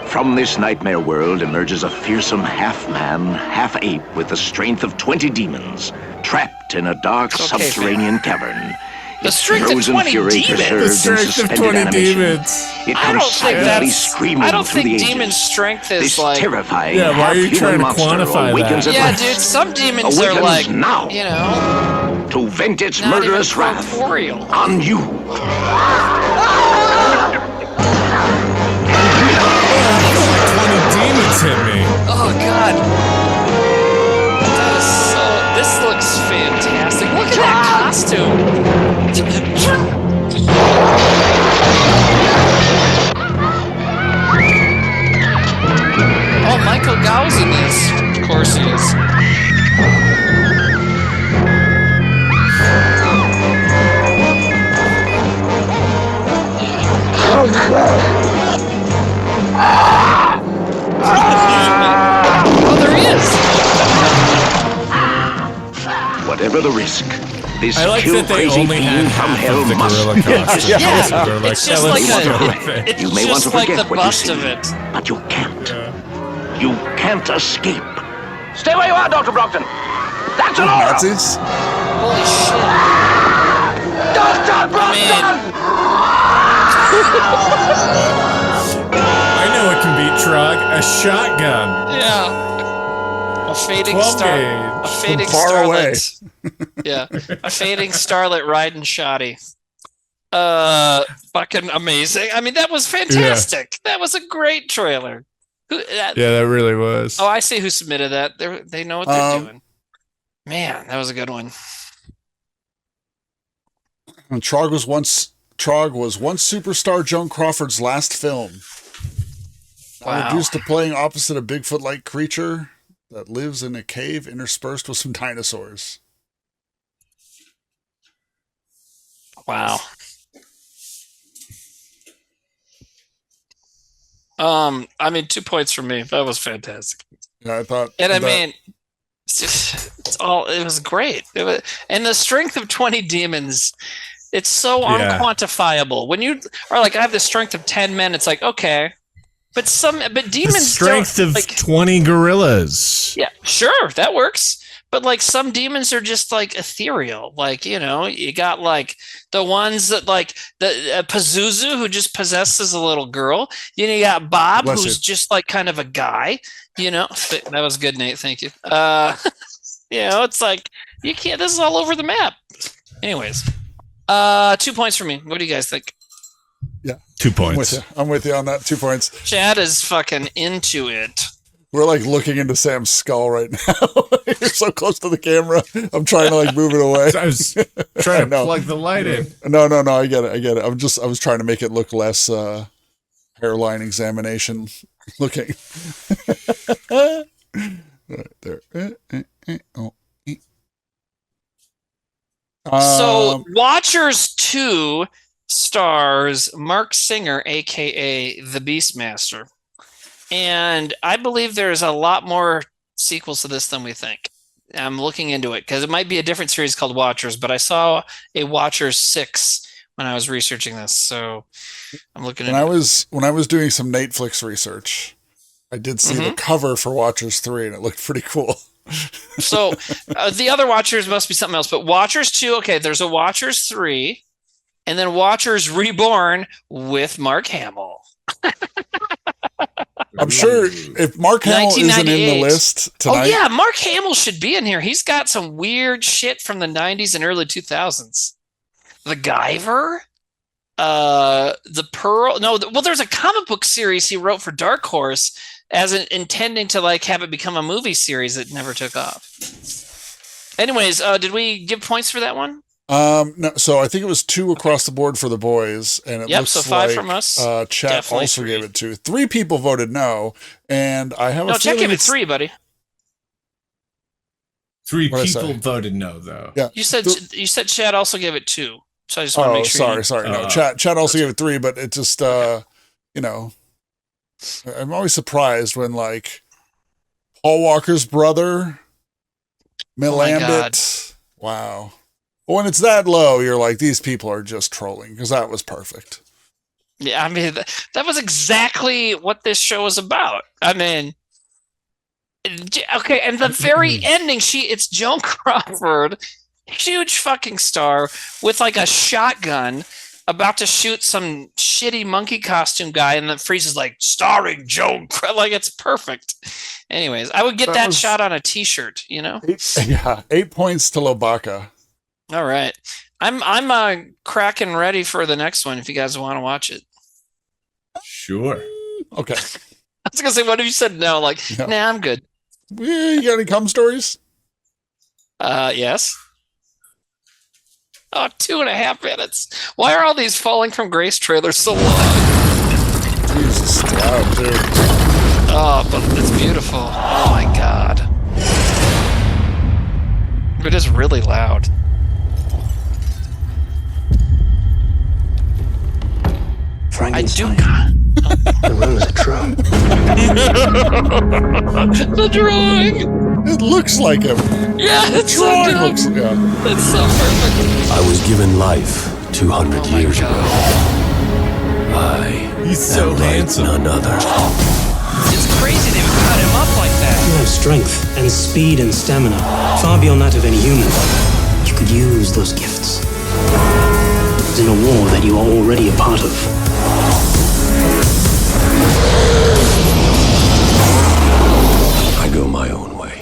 From this nightmare world emerges a fearsome half-man, half-ape with the strength of 20 demons, trapped in a dark Okay, subterranean cavern. The Its strength of frozen 20 fury demons? preserved The in strength of suspended 20 animation. demons. It I don't comes think silently that's. screaming I don't through the think ages. demon strength is This like. terrifying Yeah, why are you half-human trying to monster quantify awakens that? at Yeah, last. dude. Some demons are Awakens like. now. You know. To vent its Not murderous even wrath corporeal. on you. 20 demons hit me. Oh God. That is so. This looks fantastic. Look at that costume. Oh, Michael Gau's in this. Of course he is. Oh, there he is. Whatever the risk, this I like that they kill-crazy only had fiend from half hell of the must. gorilla costume. Yeah, They're like, it's just "Yeah, like let's a- do it- it." It's You may want just to like forget the what you bust see. of it. But you can't. You can't escape. Stay where you are, Dr. Brockton. That's an order. Nazis? Holy shit. Dr. Brockton! I know it can beat Trog. A shotgun. Yeah. A fading 12 star. gauge. A fading From far away. starlet. Yeah. A fading starlet riding shoddy. Fucking amazing. I mean, that was fantastic. That was a great trailer. Yeah, that really was. Oh, I see who submitted that. They know what they're doing. Man, that was a good one. And Trog was once superstar Joan Crawford's last film. Wow. Reduced to playing opposite a Bigfoot-like creature that lives in a cave interspersed with some dinosaurs. Wow. I mean, 2 points for me. That was fantastic. Yeah, I thought. And I that- mean, it was great. And the strength of 20 demons, it's so Yeah. unquantifiable. When you are like, I have the strength of 10 men, it's like, okay. But The demons strength don't, of like, 20 gorillas. yeah, sure, that works. But like some demons are just like ethereal. Like, you know, you got like the ones that like the Pazuzu who just possesses a little girl. You know, you got Bob Bless who's you. just like kind of a guy. You know, that was good, Nate. Thank you. You know, it's like you can't. This is all over the map. Anyways, 2 points for me. What do you guys think? Yeah, 2 I'm with points. you. I'm with you on that. 2 points. Chad is fucking into it. We're like looking into Sam's skull right now. You're so close to the camera. I'm trying to like move it away. I was trying to No. plug the light in. No. I get it. I was trying to make it look less hairline examination looking. Right there. Oh. So, Watchers 2 stars Mark Singer, aka the Beastmaster. And I believe there's a lot more sequels to this than we think. I'm looking into it because it might be a different series called Watchers, but I saw a Watchers 6 when I was researching this. So I'm looking into it. When I was doing some Netflix research, I did see the cover for Watchers 3 and it looked pretty cool. So the other Watchers must be something else, but Watchers 2, okay, there's a Watchers 3 and then Watchers Reborn with Mark Hamill. I'm sure if Mark Hamill isn't in the 1998. list tonight. Oh yeah, Mark Hamill should be in here. He's got some weird shit from the 90s and early 2000s. The Guyver, the Pearl. No, well, there's a comic book series he wrote for Dark Horse as intending to like have it become a movie series that never took off. Anyways, did we give points for that one? No, so I think it was 2 across the board for the boys, and it looks so 5 like from us. Chat Definitely also 3. gave it 2. 3 people voted no, and I have a Chat feeling gave it it's 3, buddy. 3 What'd I people say? voted no, though. Yeah, You said Chad also gave it 2. So I just want to make sure. Sorry. No, Chat also gave it 3, but it just you know, I'm always surprised when like Paul Walker's brother, Milambit. Wow. But when it's that low, you're like, these people are just trolling, because that was perfect. Yeah, I mean, that was exactly what this show was about. I mean, okay, and the very ending, it's Joan Crawford, huge fucking star, with like a shotgun, about to shoot some shitty monkey costume guy, and then freezes like, starring Joan Crawford. Like, it's perfect. Anyways, I would get that shot on a t-shirt, you know? 8 points to Lobaka. All right. I'm cracking ready for the next one if you guys want to watch it. Sure. Okay. I was gonna say, what if you said no? Like, nah, I'm good. Yeah, you got any cum stories? Yes. Oh, 2.5 minutes. Why are all these Falling from Grace trailers so long? Jesus, loud, dude. Oh, but it's beautiful. Oh my god. It is really loud. Frankenstein. The rumors are true. The drawing. It looks like him. Yeah, it's so drawing good. looks. Yeah. It's so perfect. I was given life 200 years ago. He's so handsome. None other. It's crazy they would cut him up like that. You have strength and speed and stamina, far beyond that of any human. You could use those gifts in a war that you are already a part of. I go my own way.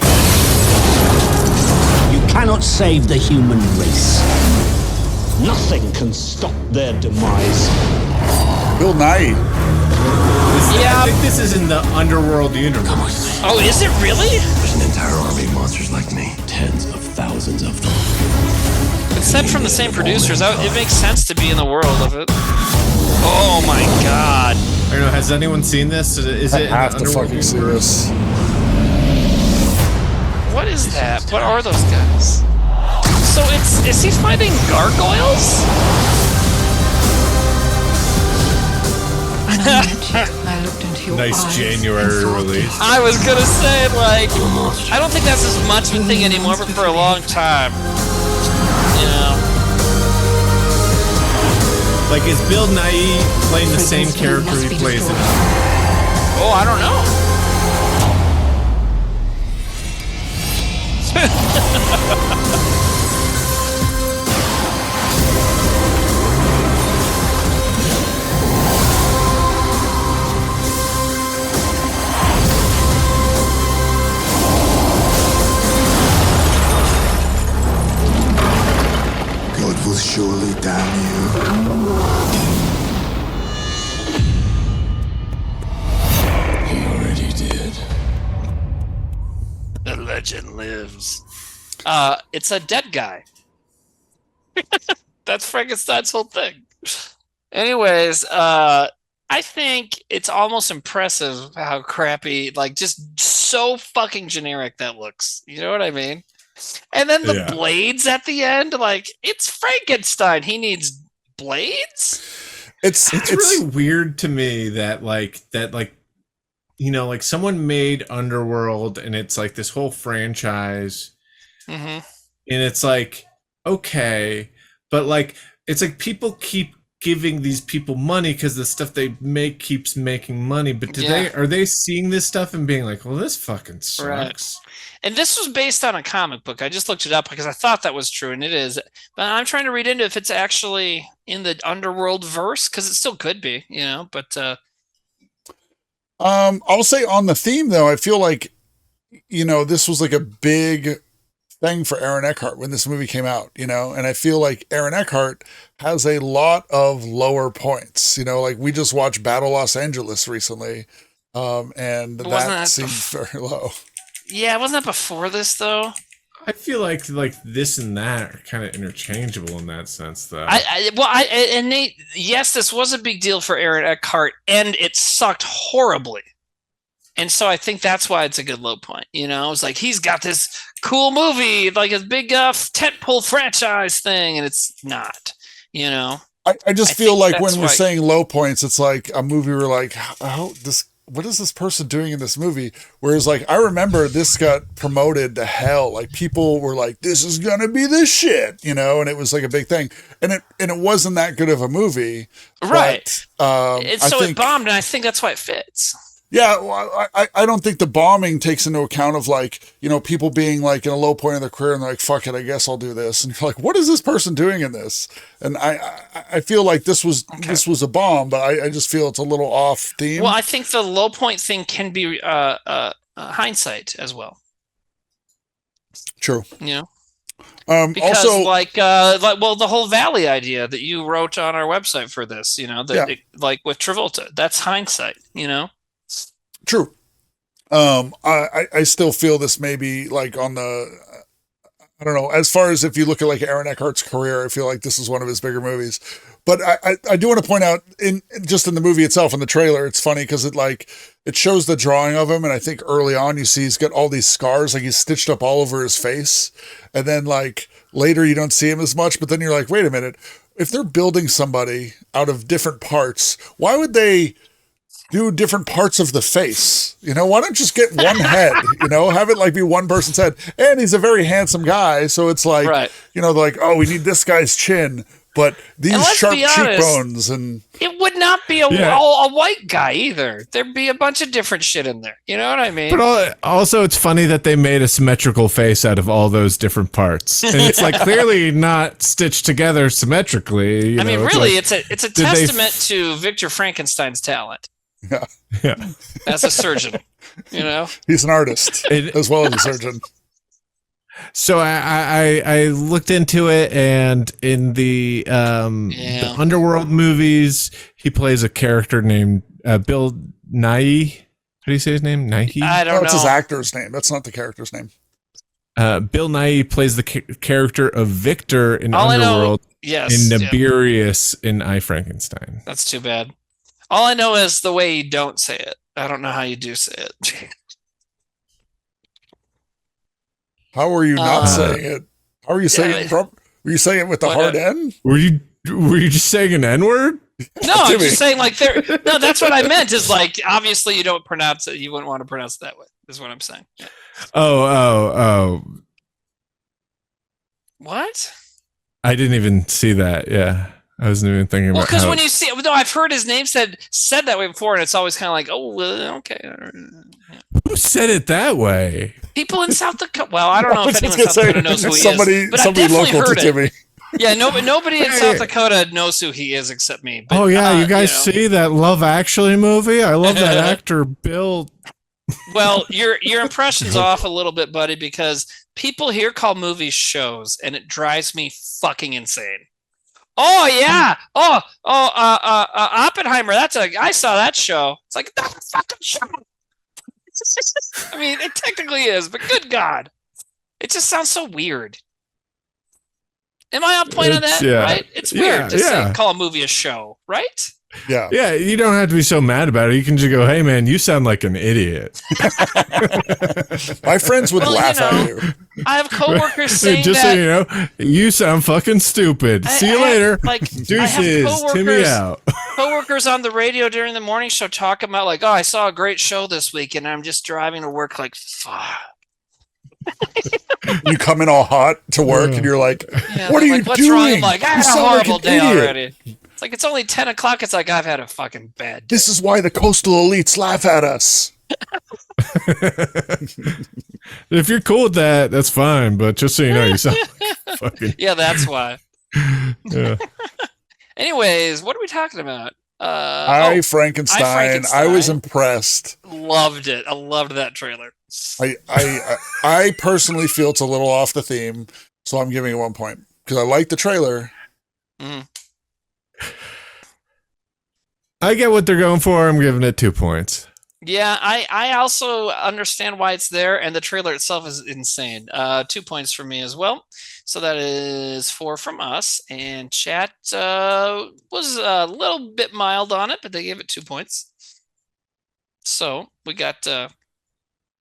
You cannot save the human race. Nothing can stop their demise. Bill Nye. I think this is in the Underworld universe. Oh, is it really? There's an entire army of monsters like me. Tens of thousands of them. It's set from the same producers. It makes sense to be in the world of it. Oh my god. I don't know, has anyone seen this? Is it? I have to fucking see this. What is that? What are those guys? So is he fighting gargoyles? Nice January release. I was gonna say, like, I don't think that's as much of a thing anymore, but for a long time. You know. Like, is Bill Nye playing the same character he plays in? Oh, I don't know. God will surely damn you. He already did. The legend lives. It's a dead guy. That's Frankenstein's whole thing. Anyways, I think it's almost impressive how crappy, like, just so fucking generic that looks. You know what I mean? And then the blades at the end, like, it's Frankenstein. He needs blades? It's really weird to me that you know, like, someone made Underworld and it's like this whole franchise. Mm-hmm. And it's like, okay, but like, it's like people keep giving these people money because the stuff they make keeps making money. But are they seeing this stuff and being like, well, this fucking sucks? Right. And this was based on a comic book. I just looked it up because I thought that was true, and it is. But I'm trying to read into if it's actually in the Underworld verse, because it still could be, you know. But I'll say on the theme though, I feel like, you know, this was like a big thing for Aaron Eckhart when this movie came out, you know, and I feel like Aaron Eckhart has a lot of lower points, you know, like we just watched Battle Los Angeles recently, and that seemed very low. Yeah, wasn't that before this though? I feel like this and that are kind of interchangeable in that sense, though. And Nate, yes, this was a big deal for Aaron Eckhart, and it sucked horribly. And so I think that's why it's a good low point. You know, it's like he's got this cool movie, like a big tentpole franchise thing, and it's not. You know, I just feel like when we're saying low points, it's like a movie we're like, what is this person doing in this movie? Whereas like, I remember this got promoted to hell. Like people were like, this is going to be the shit, you know? And it was like a big thing. And it wasn't that good of a movie. Right. But, it bombed, and I think that's why it fits. Yeah, well, I don't think the bombing takes into account of like, you know, people being like in a low point in their career and they're like, fuck it, I guess I'll do this. And you're like, what is this person doing in this? And I feel like this was a bomb, but I just feel it's a little off theme. Well, I think the low point thing can be hindsight as well. True. You know? Because also, the whole Valley idea that you wrote on our website for this, you know, like with Travolta, that's hindsight, you know? True. I still feel this may be like on the, I don't know, as far as if you look at like Aaron Eckhart's career, I feel like this is one of his bigger movies. But I do want to point out in the movie itself, in the trailer, it's funny because it shows the drawing of him. And I think early on you see he's got all these scars, like he's stitched up all over his face. And then like later you don't see him as much, but then you're like, wait a minute, if they're building somebody out of different parts, why would they do different parts of the face? You know, why don't just get one head, you know, have it like be one person's head. And he's a very handsome guy. So it's like, you know, like, oh, we need this guy's chin, but these sharp cheekbones. And it would not be a white guy either. There'd be a bunch of different shit in there. You know what I mean? But also it's funny that they made a symmetrical face out of all those different parts. And it's like clearly not stitched together symmetrically. I mean, really, it's a testament to Victor Frankenstein's talent. Yeah. As a surgeon, you know, he's an artist as well as a surgeon. So I looked into it, and in the Underworld movies, he plays a character named Bill Nighy. How do you say his name? Nighy? I don't know. That's his actor's name. That's not the character's name. Bill Nighy plays the character of Victor in Underworld. Yes. In Nibirius in I, Frankenstein. That's too bad. All I know is the way you don't say it. I don't know how you do say it. How are you not saying it? How are you saying it? Were you saying it with the hard N? Were you just saying an N-word? No, I'm just saying like there. No, that's what I meant. Is like obviously you don't pronounce it. You wouldn't want to pronounce it that way. Is what I'm saying. Yeah. Oh. What? I didn't even see that. Yeah. I wasn't even thinking about. Well, because when you see, no, I've heard his name said that way before, and it's always kind of like, oh, okay. Yeah. Who said it that way? People in South Dakota. Well, I don't know if anyone in South Dakota knows who he is, but somebody I've definitely local heard to it. Timmy. Yeah, nobody in South Dakota knows who he is except me. But, you guys see that Love Actually movie? I love that actor, Bill. Well, your impression's off a little bit, buddy, because people here call movies shows, and it drives me fucking insane. Oh yeah. Oppenheimer. I saw that show. It's like that's a fucking show. I mean, it technically is, but good God, it just sounds so weird. Am I on point on that? Yeah. Right? It's weird to say call a movie a show, right? Yeah. Yeah, you don't have to be so mad about it. You can just go, hey, man, you sound like an idiot. My friends would laugh at you. I have coworkers saying just so you know, you sound fucking stupid. See you later. Deuces, Timmy out. Coworkers on the radio during the morning show talking about like, oh, I saw a great show this week, and I'm just driving to work like, fuck. You come in all hot to work, and you're like, what are you what's doing? Wrong? I'm like, I had a horrible day idiot. already. It's like, it's only 10 o'clock. It's like, I've had a fucking bad day. This is why the coastal elites laugh at us. If you're cool with that, that's fine. But just so you know, you sound like fucking... Yeah, that's why. Yeah. Anyways, what are we talking about? Frankenstein. I was impressed. Loved it. I loved that trailer. I personally feel it's a little off the theme, so I'm giving it 1 point because I like the trailer. Mm. I get what they're going for. I'm giving it 2 points. Yeah, I also understand why it's there, and the trailer itself is insane. 2 points for me as well. So that is 4 from us. And chat was a little bit mild on it, but they gave it 2 points. So we got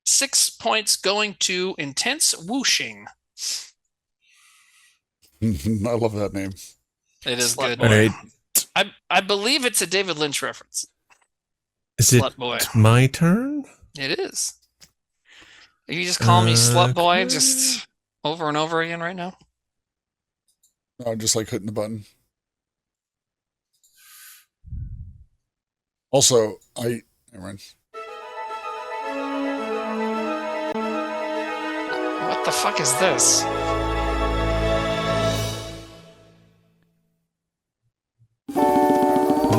6 points going to Intense Whooshing. I love that name. It is good. Right. I believe it's a David Lynch reference. Is Slut it boy. my turn? It is. You just call me slut boy just over and over again right now? No, just like hitting the button. Also, never mind. What the fuck is this?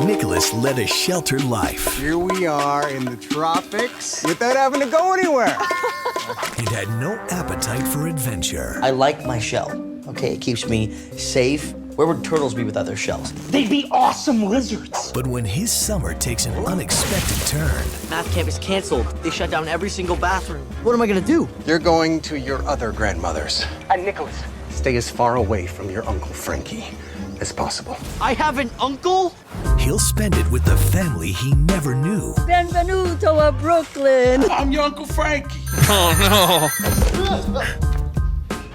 Nicholas led a sheltered life. Here we are in the tropics without having to go anywhere. And had no appetite for adventure. I like my shell. Okay, it keeps me safe. Where would turtles be without their shells? They'd be awesome lizards. But when his summer takes an unexpected turn. Math camp is canceled. They shut down every single bathroom. What am I gonna do? You're going to your other grandmother's. And Nicholas, stay as far away from your Uncle Frankie as possible. I have an uncle? He'll spend it with the family he never knew. Benvenuto a Brooklyn. I'm your Uncle Frankie. Oh, no.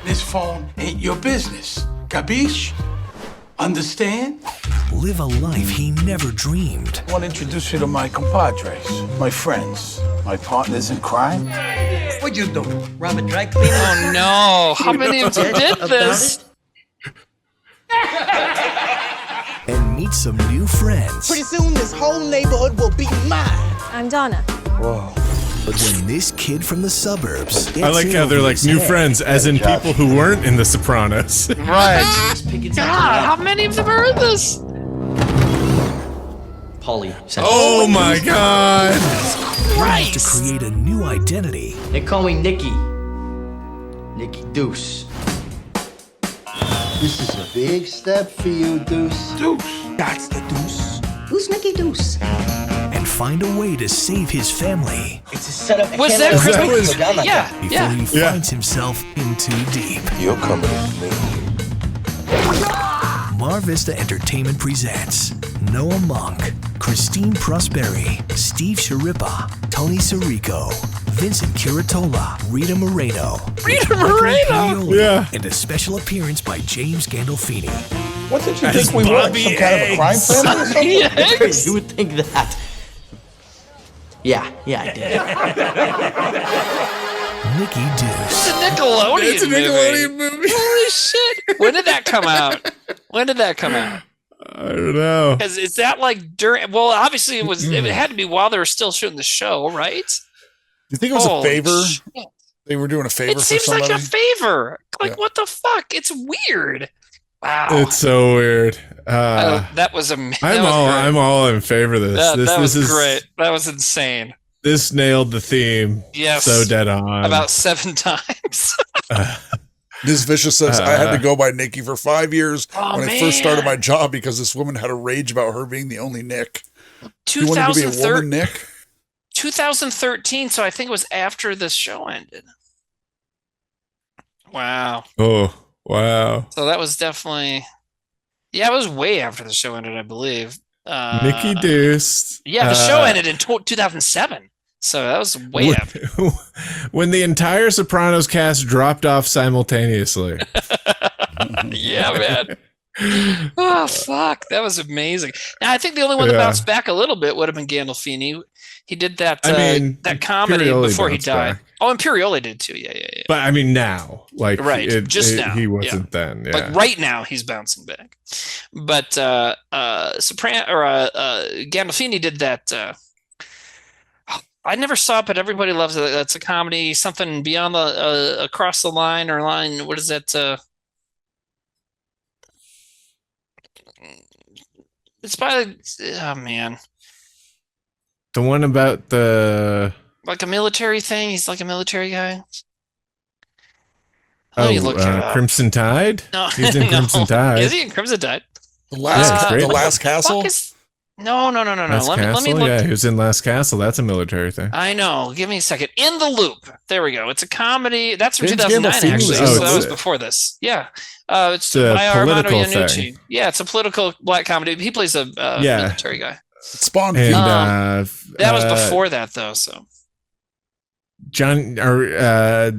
This phone ain't your business. Capiche? Understand? Live a life he never dreamed. I want to introduce you to my compadres, my friends, my partners in crime. What you doing? Rob a dry cleaner? Oh no! How many of you did this? And meet some new friends. Pretty soon, this whole neighborhood will be mine. I'm Donna. Whoa. But when this kid from the suburbs I like how they're like new friends, as in people who weren't in The Sopranos. Right. God, how many of them are in this? Polly. Oh my God! He has to create a new identity. They call me Nikki. Nikki Deuce. This is a big step for you, Deuce. Deuce. That's the Deuce. Who's Nikki Deuce? And find a way to save his family. It's a setup. Was that Christmas? Before Yeah. he finds himself in too deep. You're coming with me. Mar Vista Entertainment presents Noah Monk, Christine Prosperi, Steve Sharippa, Tony Sirico, Vincent Curatola, Rita Moreno, Yeah. and a special appearance by James Gandolfini. What did you think we were? Some kind of a crime family or something? You would think that. Yeah, I did. Nikki Deuce. It's a Nickelodeon It's a Nickelodeon movie. Holy shit! When did that come out? I don't know. Because is that like during? Well, obviously it was. It had to be while they were still shooting the show, right? Do you think it was a favor? Shit. They were doing a favor It for seems somebody? like a favor. Like Yeah. what the fuck? It's weird. Wow. It's so weird. That was amazing. I'm all in favor of this. That was is great. That was insane. This nailed the theme. Yes. So dead on. About 7 times. This Vicious says, I had to go by Nikki for 5 years Oh, when I first started my job because this woman had a rage about her being the only Nick. You wanted to be a woman, Nick? 2013, so I think it was after the show ended. Wow. Oh, wow. So that was definitely... Yeah, it was way after the show ended, I believe. Nikki Deuce. Yeah, the show ended in 2007. So that was way after. When the entire Sopranos cast dropped off simultaneously. Yeah, man. Oh, fuck. That was amazing. Now, I think the only one that bounced back a little bit would have been Gandolfini. He did that that comedy Imperioli before he bounced died. back. Oh, Imperioli did too. Yeah. But I mean now. Like Right, just now, he wasn't then. Yeah. Like right now he's bouncing back. But Gandolfini did that I never saw it, but everybody loves it. That's a comedy, something beyond the across the line or line. What is that? It's by oh man. The one about the Like a military thing. He's like a military guy. Crimson Tide? No, He's in Crimson Tide. Is he in Crimson Tide? The Last Castle? No. Last Let Castle? me look. Yeah, he was in Last Castle. That's a military thing. I know. Give me a second. In the Loop. There we go. It's a comedy. That's from James 2009, Gandolfini actually. was So in that it. was before this. Yeah. It's a by Armando political Iannucci. thing. Yeah, it's a political black comedy. He plays a military guy. It spawned And that was before that, though. So John, or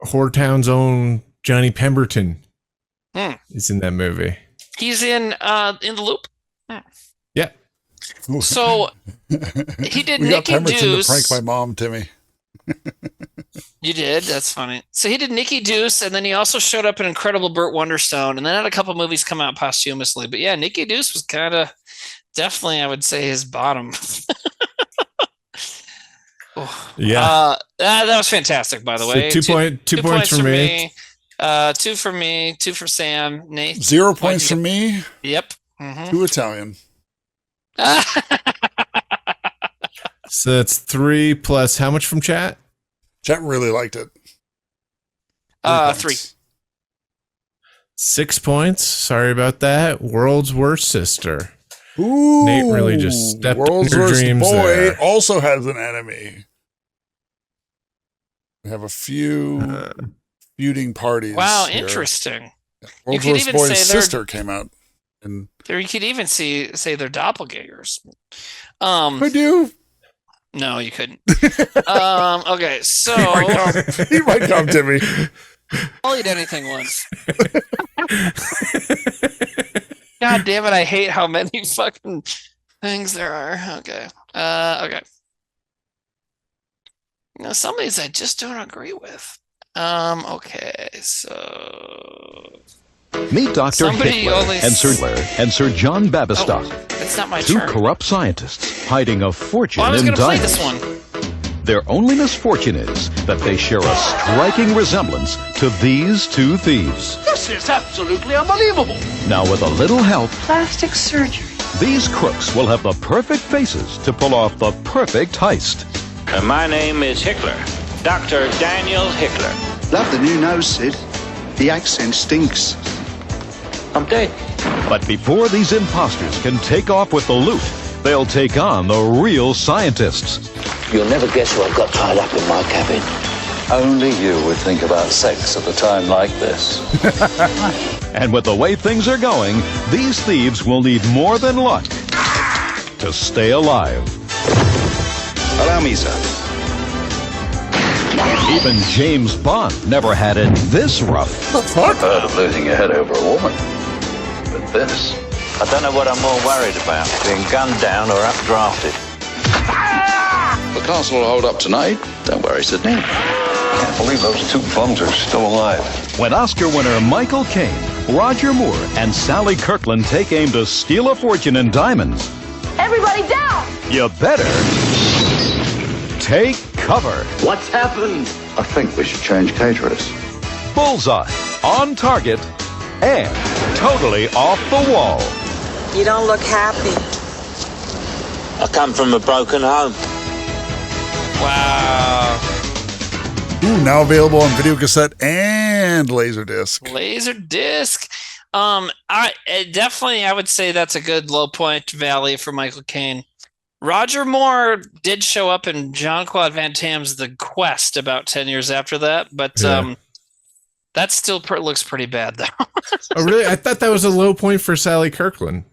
Whoretown's own Johnny Pemberton is in that movie. he's in the Loop. Yeah. So he did We got Nikki Pemberton Deuce. to prank my mom, Timmy. You did? That's funny. So he did Nikki Deuce, and then he also showed up in Incredible Burt Wonderstone, and then had a couple movies come out posthumously. But yeah, Nikki Deuce was kind of definitely, I would say, his bottom. Yeah. That was fantastic, by the way. So two points for me. 2 for me, 2 for Sam. Nate. 0 points from me. Yep. 2 Italian. So that's 3 plus how much from chat? Chat really liked it. 3. 6 points. Sorry about that. World's Worst Sister. Ooh, Nate really just stepped World's in your Worst dreams Boy there. also has an enemy. We have a few feuding parties. Wow, here. interesting. World's could Worst even Boy's say sister came out. And You could even say they're doppelgangers. I do. No, you couldn't. Okay, so He might come to me. I'll eat anything once. God damn it! I hate how many fucking things there are. Okay. Okay. Some of these I just don't agree with. Okay, so Meet Dr. Somebody Hitler only and Sir John Babistock, it's not my two turn. corrupt scientists hiding a fortune I was in going to play diamonds. this one. Their only misfortune is that they share a striking resemblance to these two thieves. This is absolutely unbelievable. Now, with a little help, Plastic surgery. these crooks will have the perfect faces to pull off the perfect heist. My name is Hickler, Dr. Daniel Hickler. Love the new nose, Sid. The accent stinks. I'm dead. But before these imposters can take off with the loot, they'll take on the real scientists. You'll never guess who I've got tied up in my cabin. Only you would think about sex at a time like this. And with the way things are going, these thieves will need more than luck to stay alive. Allow me, sir. Even James Bond never had it this rough. I've heard of losing your head over a woman. But this, I don't know what I'm more worried about, being gunned down or updrafted. The castle will hold up tonight. Don't worry, Sydney. Can't believe those two bums are still alive. When Oscar winner Michael Caine, Roger Moore, and Sally Kirkland take aim to steal a fortune in diamonds, Everybody down! you better take cover. What's happened? I think we should change caterers. Bullseye, on target, and totally off the wall. You don't look happy. I come from a broken home. Wow. Ooh, now available on video cassette and Laserdisc. Laserdisc. I would say that's a good low point valley for Michael Caine. Roger Moore did show up in Jean-Claude Van Damme's The Quest about 10 years after that, but that still looks pretty bad, though. Oh, really? I thought that was a low point for Sally Kirkland.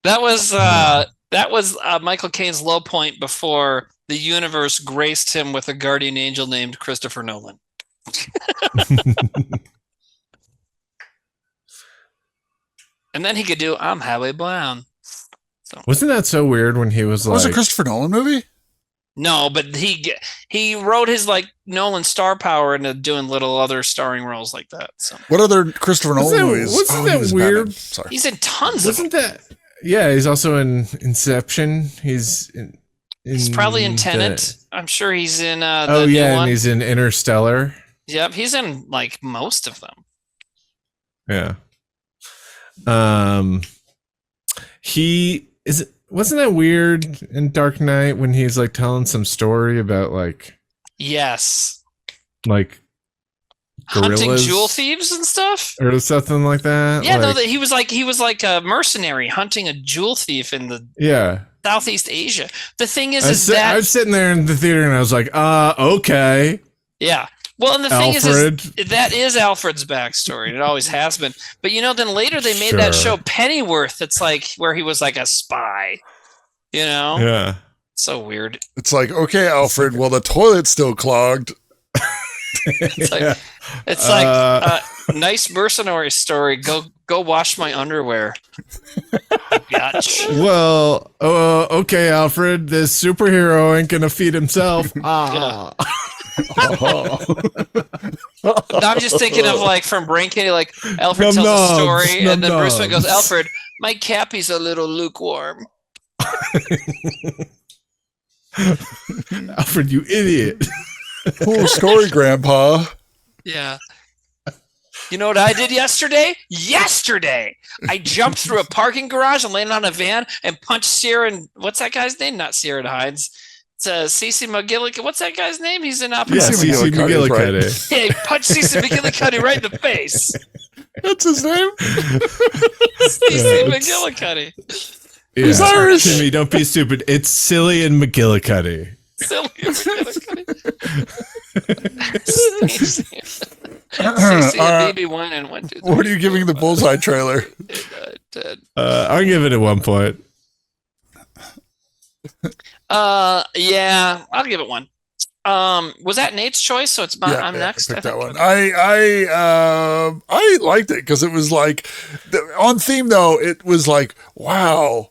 That was Michael Caine's low point before the universe graced him with a guardian angel named Christopher Nolan. And then he could do I'm Howie Brown. So. Wasn't that so weird when he was like... Was it a Christopher Nolan movie? No, but he wrote his like Nolan star power into doing little other starring roles like that. So what other Christopher Nolan movies? Wasn't that weird? Sorry. He's in tons Wasn't of that? Yeah, he's also in Inception. He's probably in Tenet. I'm sure he's in the oh new yeah, one. and he's in Interstellar. Yep, he's in like most of them. Yeah. Wasn't that weird in Dark Knight when he's like telling some story about like yes, like hunting jewel thieves and stuff, or something like that. Yeah, no, he was like a mercenary hunting a jewel thief in the Southeast Asia. The thing is I was sitting there in the theater and I was like, okay. Yeah. Well, and the thing is that is Alfred's backstory. And it always has been. But then later they made that show Pennyworth. It's like where he was like a spy. Yeah. So weird. It's like, okay, Alfred. Well, the toilet's still clogged. It's like nice mercenary story. Go wash my underwear. Gotcha. Well, okay, Alfred. This superhero ain't gonna feed himself. I'm just thinking of like from Brain Candy, like Alfred tells a story, and then Bruce Wayne goes, "Alfred, my cappy's a little lukewarm." Alfred, you idiot. Cool story, Grandpa. Yeah. You know what I did yesterday? I jumped through a parking garage and landed on a van and punched Sierra and what's that guy's name? Not Sierra Hines. It's Cece McGillicuddy. What's that guy's name? He's in Opera. Yeah, Cece McGillicuddy. Right. Yeah, he punched Cece McGillicuddy right in the face. That's his name? Cece McGillicuddy. Yeah. He's Irish. Timmy, don't be stupid. It's Silly and McGillicuddy. Silly and McGillicuddy. Cece and BB1 and 1, 2, 3. What are you giving the Bullseye trailer? I'll give it a 1 point. Yeah, I'll give it 1. Was that Nate's choice? So it's I'm next. I picked that one. I liked it because it was like on theme though. It was like, wow,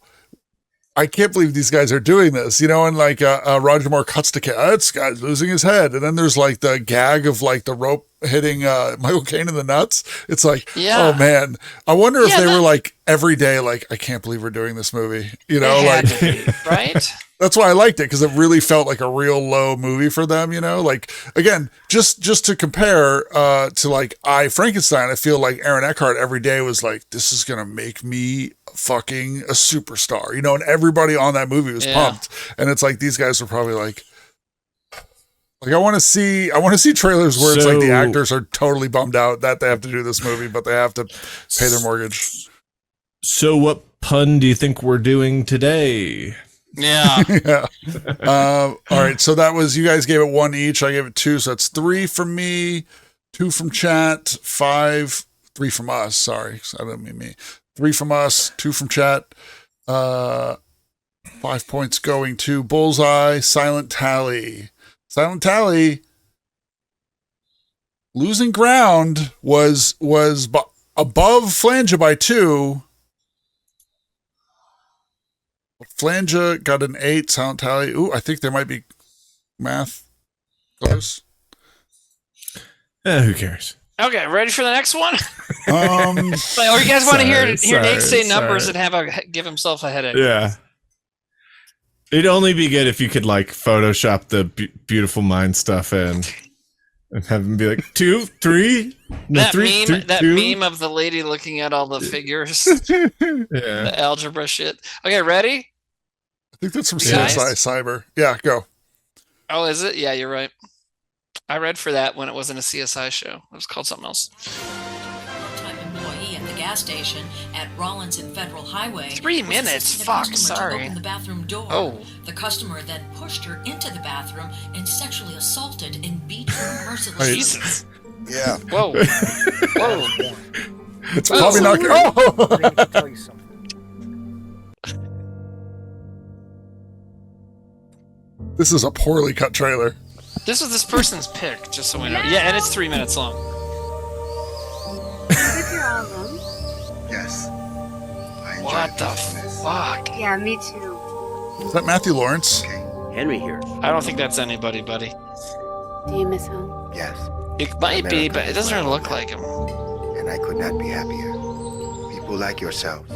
I can't believe these guys are doing this, and like Roger Moore cuts to this guy's losing his head, and then there's like the gag of like the rope hitting Michael Caine in the nuts. It's like, oh man, I wonder if they were like every day, like, I can't believe we're doing this movie, right? That's why I liked it, because it really felt like a real low movie for them, like, again, just to compare to like Frankenstein, I feel like Aaron Eckhart every day was like, this is gonna make me fucking a superstar, and everybody on that movie was pumped, and it's like these guys were probably like I want to see trailers where it's like the actors are totally bummed out that they have to do this movie, but they have to pay their mortgage. So what pun do you think we're doing today? Yeah. Yeah. All right. So that was, you guys gave it 1 each. I gave it 2. So that's 3 from me, 2 from chat, 3 from us. Sorry. I don't mean me. 3 from us, 2 from chat. 5 points going to Bullseye. Silent Tally. Losing ground was above Flange by 2. Flange got an 8. Silent Tally. Ooh, I think there might be math close. Who cares? Okay, ready for the next one? Or you guys want to hear Nate say numbers and give himself a headache? Yeah. It'd only be good if you could like Photoshop the beautiful mind stuff in and have them be like 2, 3. No, that 3, meme, 2, that 2. meme of the lady looking at all the figures, the algebra shit. Okay, ready? I think that's from CSI Cyber. Yeah, go. Oh, is it? Yeah, you're right. I read for that when it wasn't a CSI show. It was called something else. Employee at the gas station at Rollins and Federal Highway. 3 minutes. Fuck, sorry. Open the bathroom door. Oh. The customer then pushed her into the bathroom and sexually assaulted and beat her mercilessly. Jesus. Yeah. Whoa. Whoa. It's probably not good. Oh. I need to tell you something. This is a poorly cut trailer. This was this person's pick, just so we know. Yeah, and it's 3 minutes long. Is your album? Yes. What the fuck? Yeah, me too. Is that Matthew Lawrence? Henry here. I don't think that's anybody, buddy. Do you miss home? Yes. It might be, but it doesn't really look like him. And I could not be happier. People like yourselves,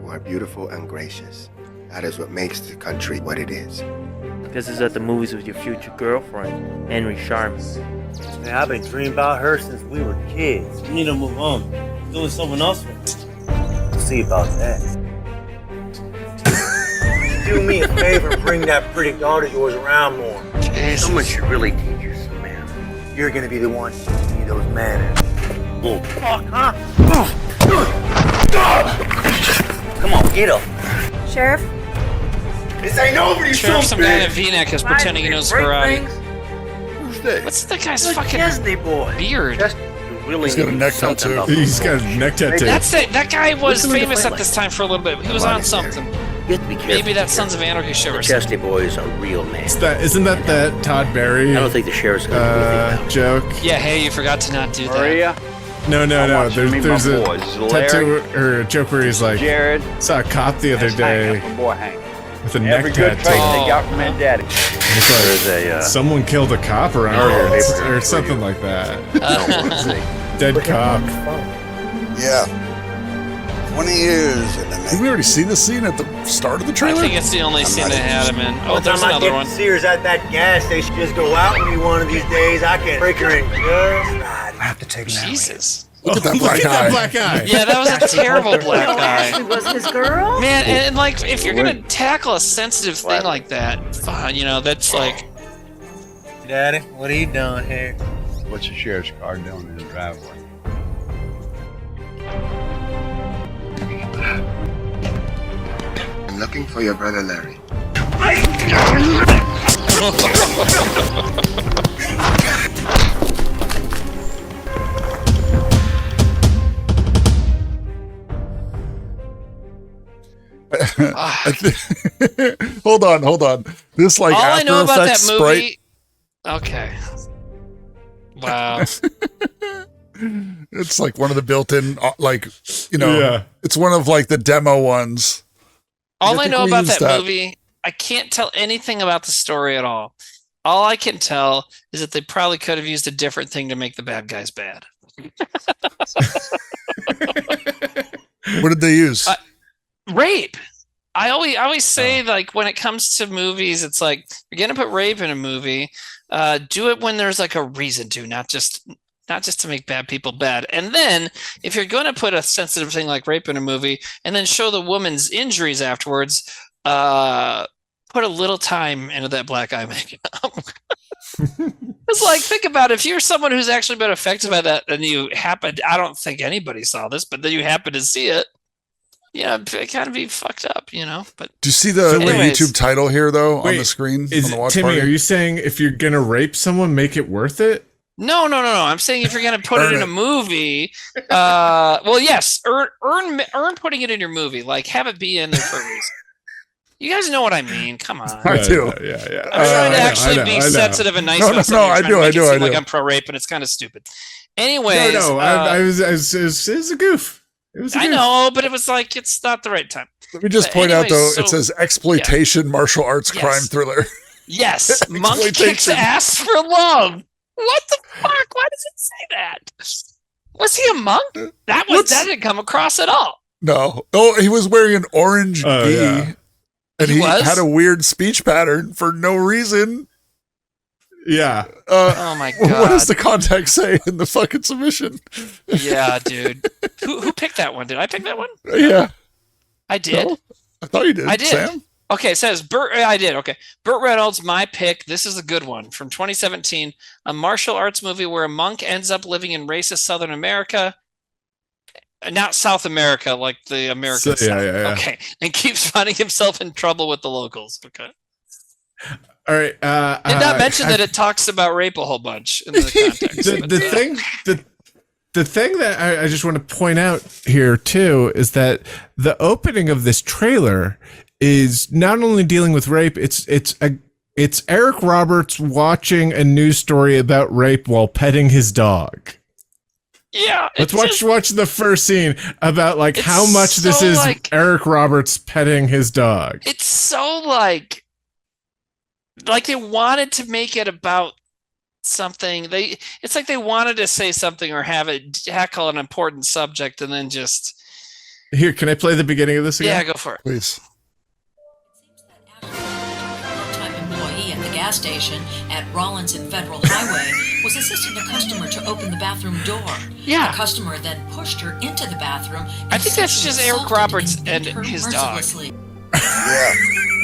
who are beautiful and gracious. That is what makes the country what it is. This is at the movies with your future girlfriend, Henry Sharman. Man, I've been dreaming about her since we were kids. You need to move on. Doing something else with her. We'll see about that. Do me a favor and bring that pretty daughter of yours around more. Jesus. Someone should really teach you some manners. You're gonna be the one teaching me those manners. Little fuck, huh? Come on, get up. Sheriff? This ain't over, you Sheriff, some guy in a bitch. V-neck is pretending he knows karate. Who's that? What's the guy's Look, fucking Disney boy. beard? Really He's got a neck tattoo. He's got a neck tattoo. That's it. That guy was Listen to the famous at fight this time for a little bit. He was on something. You have to be careful. Maybe that Sons of Anarchy show or The something. Chesney boy is a real man. Isn't that Todd Berry? I don't think the sheriff's gonna do anything about joke. Yeah, hey, you forgot to not do that. Maria? No. There's a boys. tattoo or a joke where he's like, Jared? saw a cop the other day Boy Hank. with a Every neck good tattoo. trait they got from his daddy. It's like, There's a, someone killed a cop around here, or something like that. Dead cop. Yeah. 20 years in the Did we already see this scene at the start of the I trailer? think it's the only scene they had him in. Oh, One there's time I another get one. to Sears at that gas station, just go out with me one of these days. I can break her in just right. I have to take that. Jesus. Look at that black eye. Yeah, that was a terrible black guy. Ashley was his girl? Man, and like, if you're gonna tackle a sensitive thing like that, fine, that's like... Daddy, what are you doing here? What's the sheriff's car doing in the driveway? I'm looking for your brother Larry. Hold on. This like All I After know about that Effects movie... sprite. Okay. Wow. It's like one of the built-in, Yeah. it's one of like the demo ones. All I I think know we about used that that. movie, I can't tell anything about the story at all. All I can tell is that they probably could have used a different thing to make the bad guys bad. What did they use? Rape. I always say, like, when it comes to movies, it's like, you're gonna put rape in a movie, do it when there's like a reason to, not just to make bad people bad. And then if you're going to put a sensitive thing like rape in a movie and then show the woman's injuries afterwards, put a little time into that black eye makeup. It's like, think about it. If you're someone who's actually been affected by that and you happen, I don't think anybody saw this, but then you happen to see it, it kind of be fucked up, but Do you see the anyways. YouTube title here though on Wait, the screen? Is on the watch Timmy, party? are you saying if you're gonna rape someone, make it worth it? No. I'm saying if you're going to put it in a movie, well, yes, earn putting it in your movie. Like, have it be in there for a reason. You guys know what I mean. Come on. I do. Yeah. I'm trying to actually be sensitive and nice about something. I do. Like I'm pro rape, and it's kind of stupid. Anyways, I was it was a goof. It was a I goof. know, but it was like, it's not the right time. Let me just point out though, it says exploitation martial arts crime thriller. Yes, monk kicks ass for love. What the fuck? Why does it say that? Was he a monk? That didn't come across at all. No. Oh, he was wearing an orange gi. Yeah. And he was? had a weird speech pattern for no reason. Yeah. Oh my god. What does the contact say in the fucking submission? Yeah, dude. Who picked that one? Did I pick that one? Yeah. I did. No? I thought you did. I did. Sam? Okay, it says I did. Okay. Burt Reynolds, my pick. This is a good one from 2017. A martial arts movie where a monk ends up living in racist Southern America. Not South America, like the American South. Yeah. Okay. And keeps finding himself in trouble with the locals. Okay. All right. Did not mention that it talks about rape a whole bunch in the context. The thing that I just want to point out here too is that the opening of this trailer is not only dealing with rape, it's Eric Roberts watching a news story about rape while petting his dog. Yeah. Let's watch the first scene about like how much this is Eric Roberts petting his dog. It's so like they wanted to make it about something. It's like they wanted to say something or have it tackle an important subject and then just. Here, can I play the beginning of this again? Yeah, go for it. Please. Employee at the gas station at Rollins and Federal Highway was assisting a customer to open the bathroom door. Yeah. The customer then pushed her into the bathroom. I think that's just Eric Roberts and his dog. Yeah.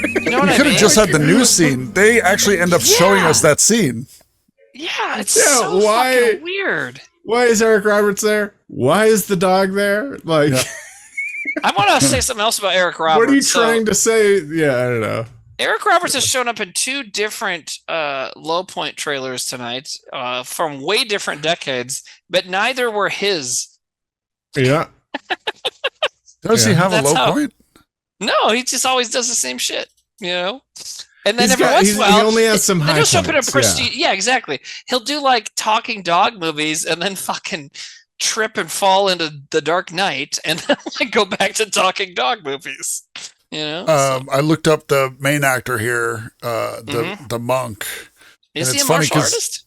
You know what You could have just had the news scene. They actually end up showing us that scene. Yeah, it's so fucking weird. Why is Eric Roberts there? Why is the dog there? Like, I want to say something else about Eric Roberts. what are you trying to say? Yeah, I don't know. Eric Roberts has shown up in 2 different Low Point trailers tonight from way different decades, but neither were his. Yeah. Does he have a Low Point? No, he just always does the same shit, you know? And then every once in a while, he only has some high he'll show up in a points, prestige. Yeah, exactly. He'll do like talking dog movies and then fucking trip and fall into The Dark Knight and then like go back to talking dog movies. You know? I looked up the main actor here, the monk. Is he a martial artist?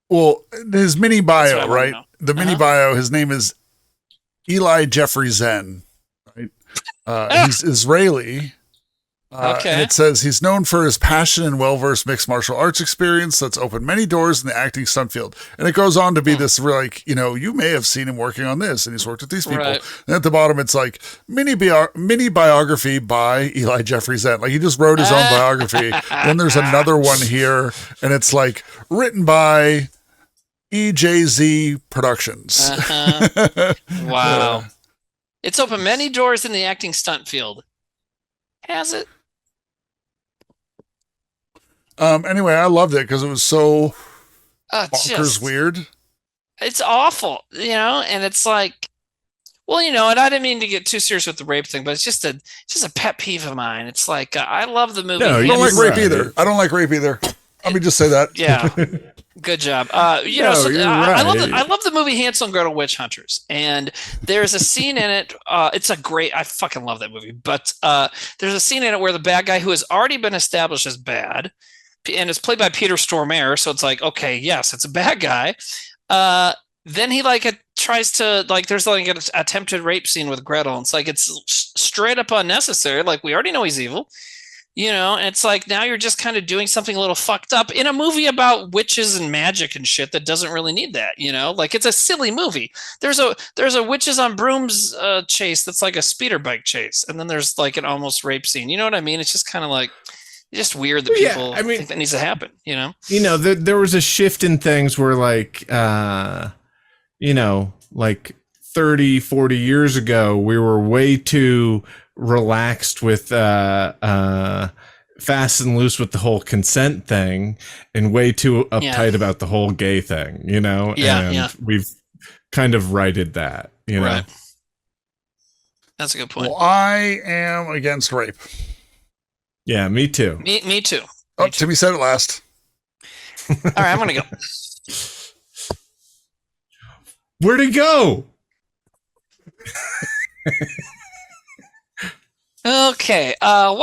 Well, his mini bio, right? The mini bio, his name is Eli Jeffrey Zen, right? He's Israeli. And it says he's known for his passion and well-versed mixed martial arts experience that's opened many doors in the acting stunt field. And it goes on to be this, like, you know, you may have seen him working on this, and he's worked with these people. Right. And at the bottom, it's like mini biography by Eli Jeffrey Zen. Like, he just wrote his own biography. Then there's another one here, and it's like written by EJZ Productions. Wow. It's opened many doors in the acting stunt field. Has it? Anyway, I loved it because it was so bonkers weird. It's awful, you know, and it's like, well, you know, and I didn't mean to get too serious with the rape thing, but it's just a pet peeve of mine. It's like I love the movie. No, you don't like rape either. I don't like rape either. Let me just say that. Yeah. Good job. You know, so I love the movie Hansel and Gretel Witch Hunters, and there's a scene in it. It's a great. I fucking love that movie. But there's a scene in it where the bad guy, who has already been established as bad, and is played by Peter Stormare, so it's like, okay, yes, it's a bad guy. Then he tries to there's like an attempted rape scene with Gretel. And it's like it's straight up unnecessary. Like, we already know he's evil. You know, and it's like now you're just kind of doing something a little fucked up in a movie about witches and magic and shit that doesn't really need that, you know? Like, it's a silly movie. There's a witches on brooms chase that's like a speeder bike chase, and then there's like an almost rape scene. You know what I mean? It's just kind of like just weird that people think that needs to happen, you know? You know, there was a shift in things where like 30, 40 years ago, we were way too relaxed with fast and loose with the whole consent thing, and way too uptight about the whole gay thing, you know? We've kind of righted that, you know? Right. That's a good point. Well, I am against rape. Yeah, me too. Me too. Oh, Timmy said it last. All right, I'm gonna go. Where'd he go? Okay, I'm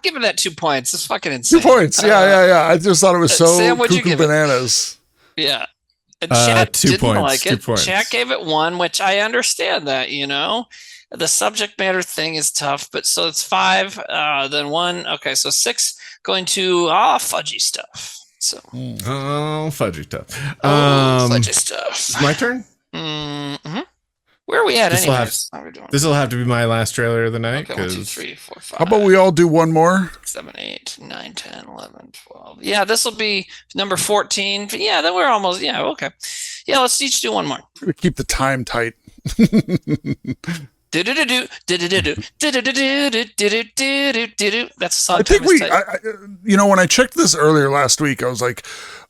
giving that 2 points. It's fucking insane. 2 points. Yeah. I just thought it was so Sam, what'd you cuckoo give bananas. Yeah. And Chat 2 didn't points. like it. 2 points. Chat gave it 1, which I understand that, you know. The subject matter thing is tough, but so it's 5, then 1. Okay, so 6 going to fudgy stuff. So fudgy stuff. Fudgy stuff. It's my turn? Mm-hmm. Where are we at anyways? This will have to be my last trailer of the night. Okay, 1, 2, 3, 4, 5. How about we all do one more? 7, 8, 9, 10, 11, 12. Yeah, this will be number 14. Yeah, then we're almost. Yeah, okay. Yeah, let's each do one more. Keep the time tight. That's a song. I think when I checked this earlier last week, I was like,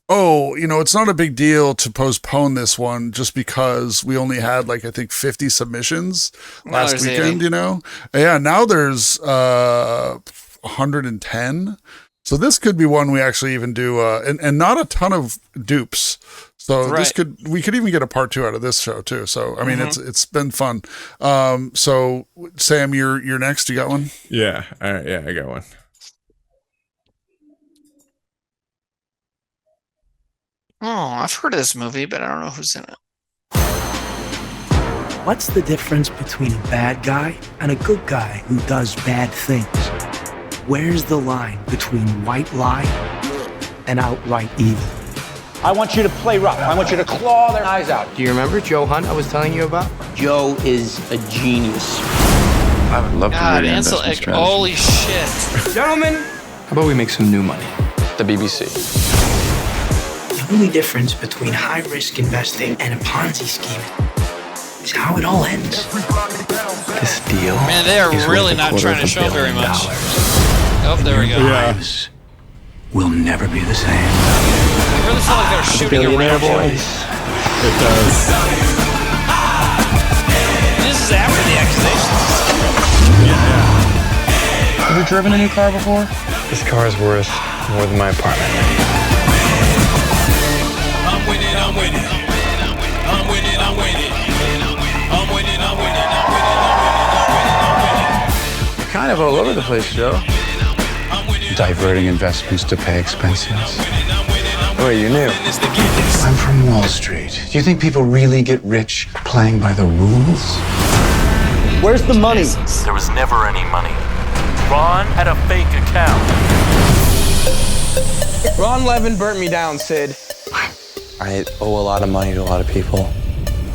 oh, you know, it's not a big deal to postpone this one just because we only had I think 50 submissions last weekend, 80. You know? Yeah, now there's 110. So this could be one we actually even do, and not a ton of dupes. So we could even get a part 2 out of this show too. So, I mean, it's been fun. So Sam, you're next. You got one? Yeah. All right. Yeah, I got one. Oh, I've heard of this movie, but I don't know who's in it. What's the difference between a bad guy and a good guy who does bad things? Where's the line between white lie and outright evil? I want you to play rough. I want you to claw their eyes out. Do you remember Joe Hunt I was telling you about? Joe is a genius. I would love to read Ansel, holy shit. Gentlemen, how about we make some new money? The BBC. only difference between high-risk investing and a Ponzi scheme is how it all ends. This deal. Man, they are really not trying to show very much. Oh, there we go. Lives will never be the same. I really feel like they're shooting around. It does. This is after the accusations. Have you driven a new car before? This car is worth more than my apartment. I'm winning, I'm winning. I'm winning, I'm winning. I'm winning, I'm winning. You're kind of all over the place, Joe. Diverting investments to pay expenses. Oh, you knew. I'm from Wall Street. Do you think people really get rich playing by the rules? Where's the money? There was never any money. Ron had a fake account. Ron Levin burnt me down, Sid. I owe a lot of money to a lot of people.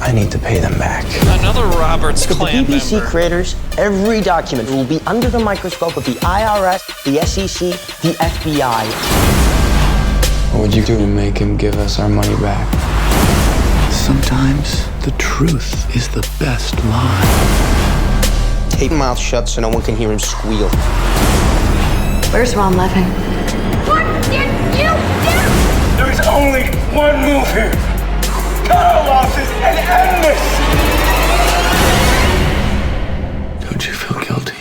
I need to pay them back. Another Roberts clan The BBC member. creators, every document will be under the microscope of the IRS, the SEC, the FBI. What would you do to make him give us our money back? Sometimes the truth is the best lie. Tape his mouth shut so no one can hear him squeal. Where's Ron Levin? What did you do? There is only one move here. Cut our losses and end this! Don't you feel guilty?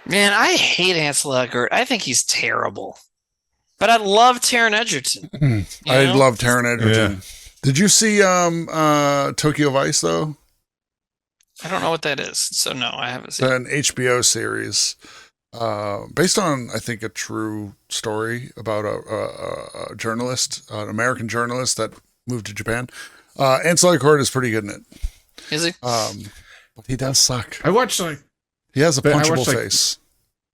Man, I hate Ansel Elgort. I think he's terrible. But I love Taron Egerton. I love Taron Egerton. Did you see Tokyo Vice though? I don't know what that is, so no, I haven't seen It's an HBO series based on, I think, a true story about a journalist, an American journalist that moved to Japan. Ansel Elgort is pretty good in it. Is he? But he does suck. I watched he has a punchable watched, face.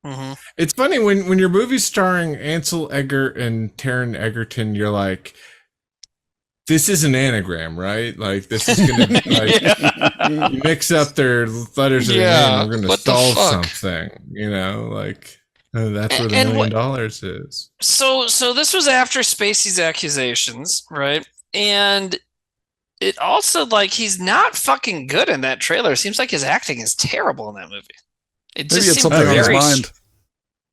Mm-hmm. It's funny when your movie's starring Ansel Elgort and Taron Egerton, you're like, this is an anagram, right? Like this is gonna you mix up their letters of the name, we're gonna solve something, like that's where the $1 million is. So this was after Spacey's accusations, right? And it also he's not fucking good in that trailer. It seems like his acting is terrible in that movie. It just Maybe it's something on his mind.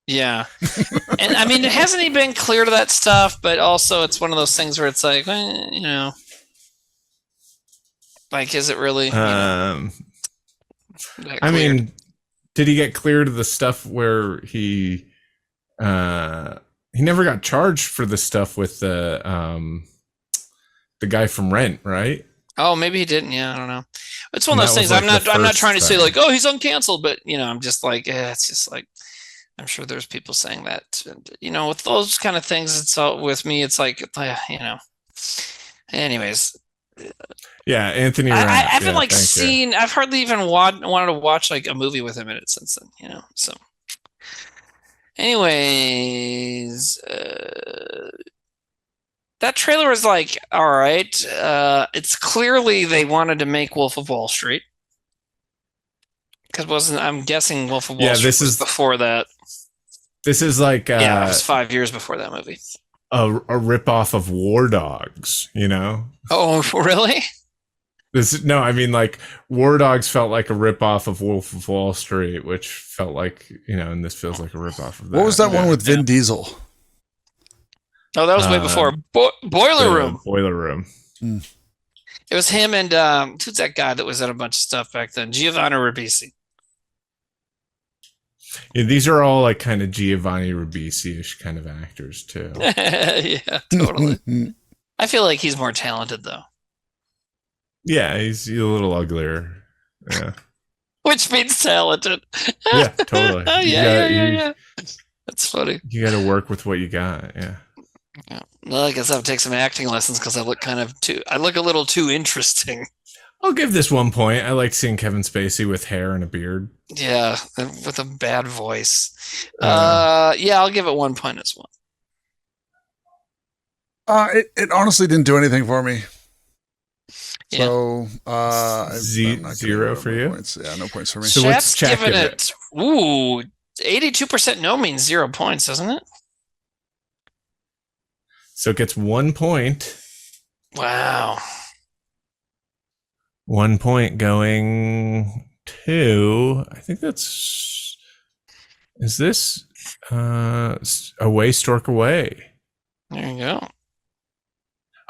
Yeah. And I mean, hasn't he been clear to that stuff? But also it's one of those things where it's like, is it really? I mean, did he get clear to the stuff where he never got charged for the stuff with the guy from Rent, right? Oh, maybe he didn't. Yeah, I don't know. It's one of those things. I'm not trying to say oh, he's uncanceled, but I'm just like, it's just like, I'm sure there's people saying that, with those kind of things. It's all with me. It's like, anyways. Yeah. Anthony. I haven't I've hardly even wanted to watch a movie with him in it since then, so anyways, that trailer was all right. It's clearly they wanted to make Wolf of Wall Street. Because I'm guessing Wolf of Wall Street was before that. This is it was 5 years before that movie. A ripoff of War Dogs, Oh, really? War Dogs felt like a ripoff of Wolf of Wall Street, which felt like, and this feels like a ripoff of that. What was that one with Vin Diesel? Oh, that was way before. Boiler Room. Boiler Room. It was him and who's that guy that was in a bunch of stuff back then? Giovanni Ribisi. Yeah, these are all kind of Giovanni Ribisi-ish kind of actors too. Yeah, totally. I feel like he's more talented though. Yeah, he's a little uglier. Yeah. Which means talented. Yeah, totally. Yeah. That's funny. You got to work with what you got. Yeah. Well, I guess I'll take some acting lessons because I look a little too interesting. I'll give this 1 point. I like seeing Kevin Spacey with hair and a beard. Yeah, with a bad voice. I'll give it 1 point as well. It honestly didn't do anything for me. Yeah. So zero for you? Points. Yeah, no points for me. So let's check it. Ooh, 82% no means 0 points, doesn't it? So it gets 1 point. Wow. 1 point going to, I think that's, is this Away Stork Away? There you go.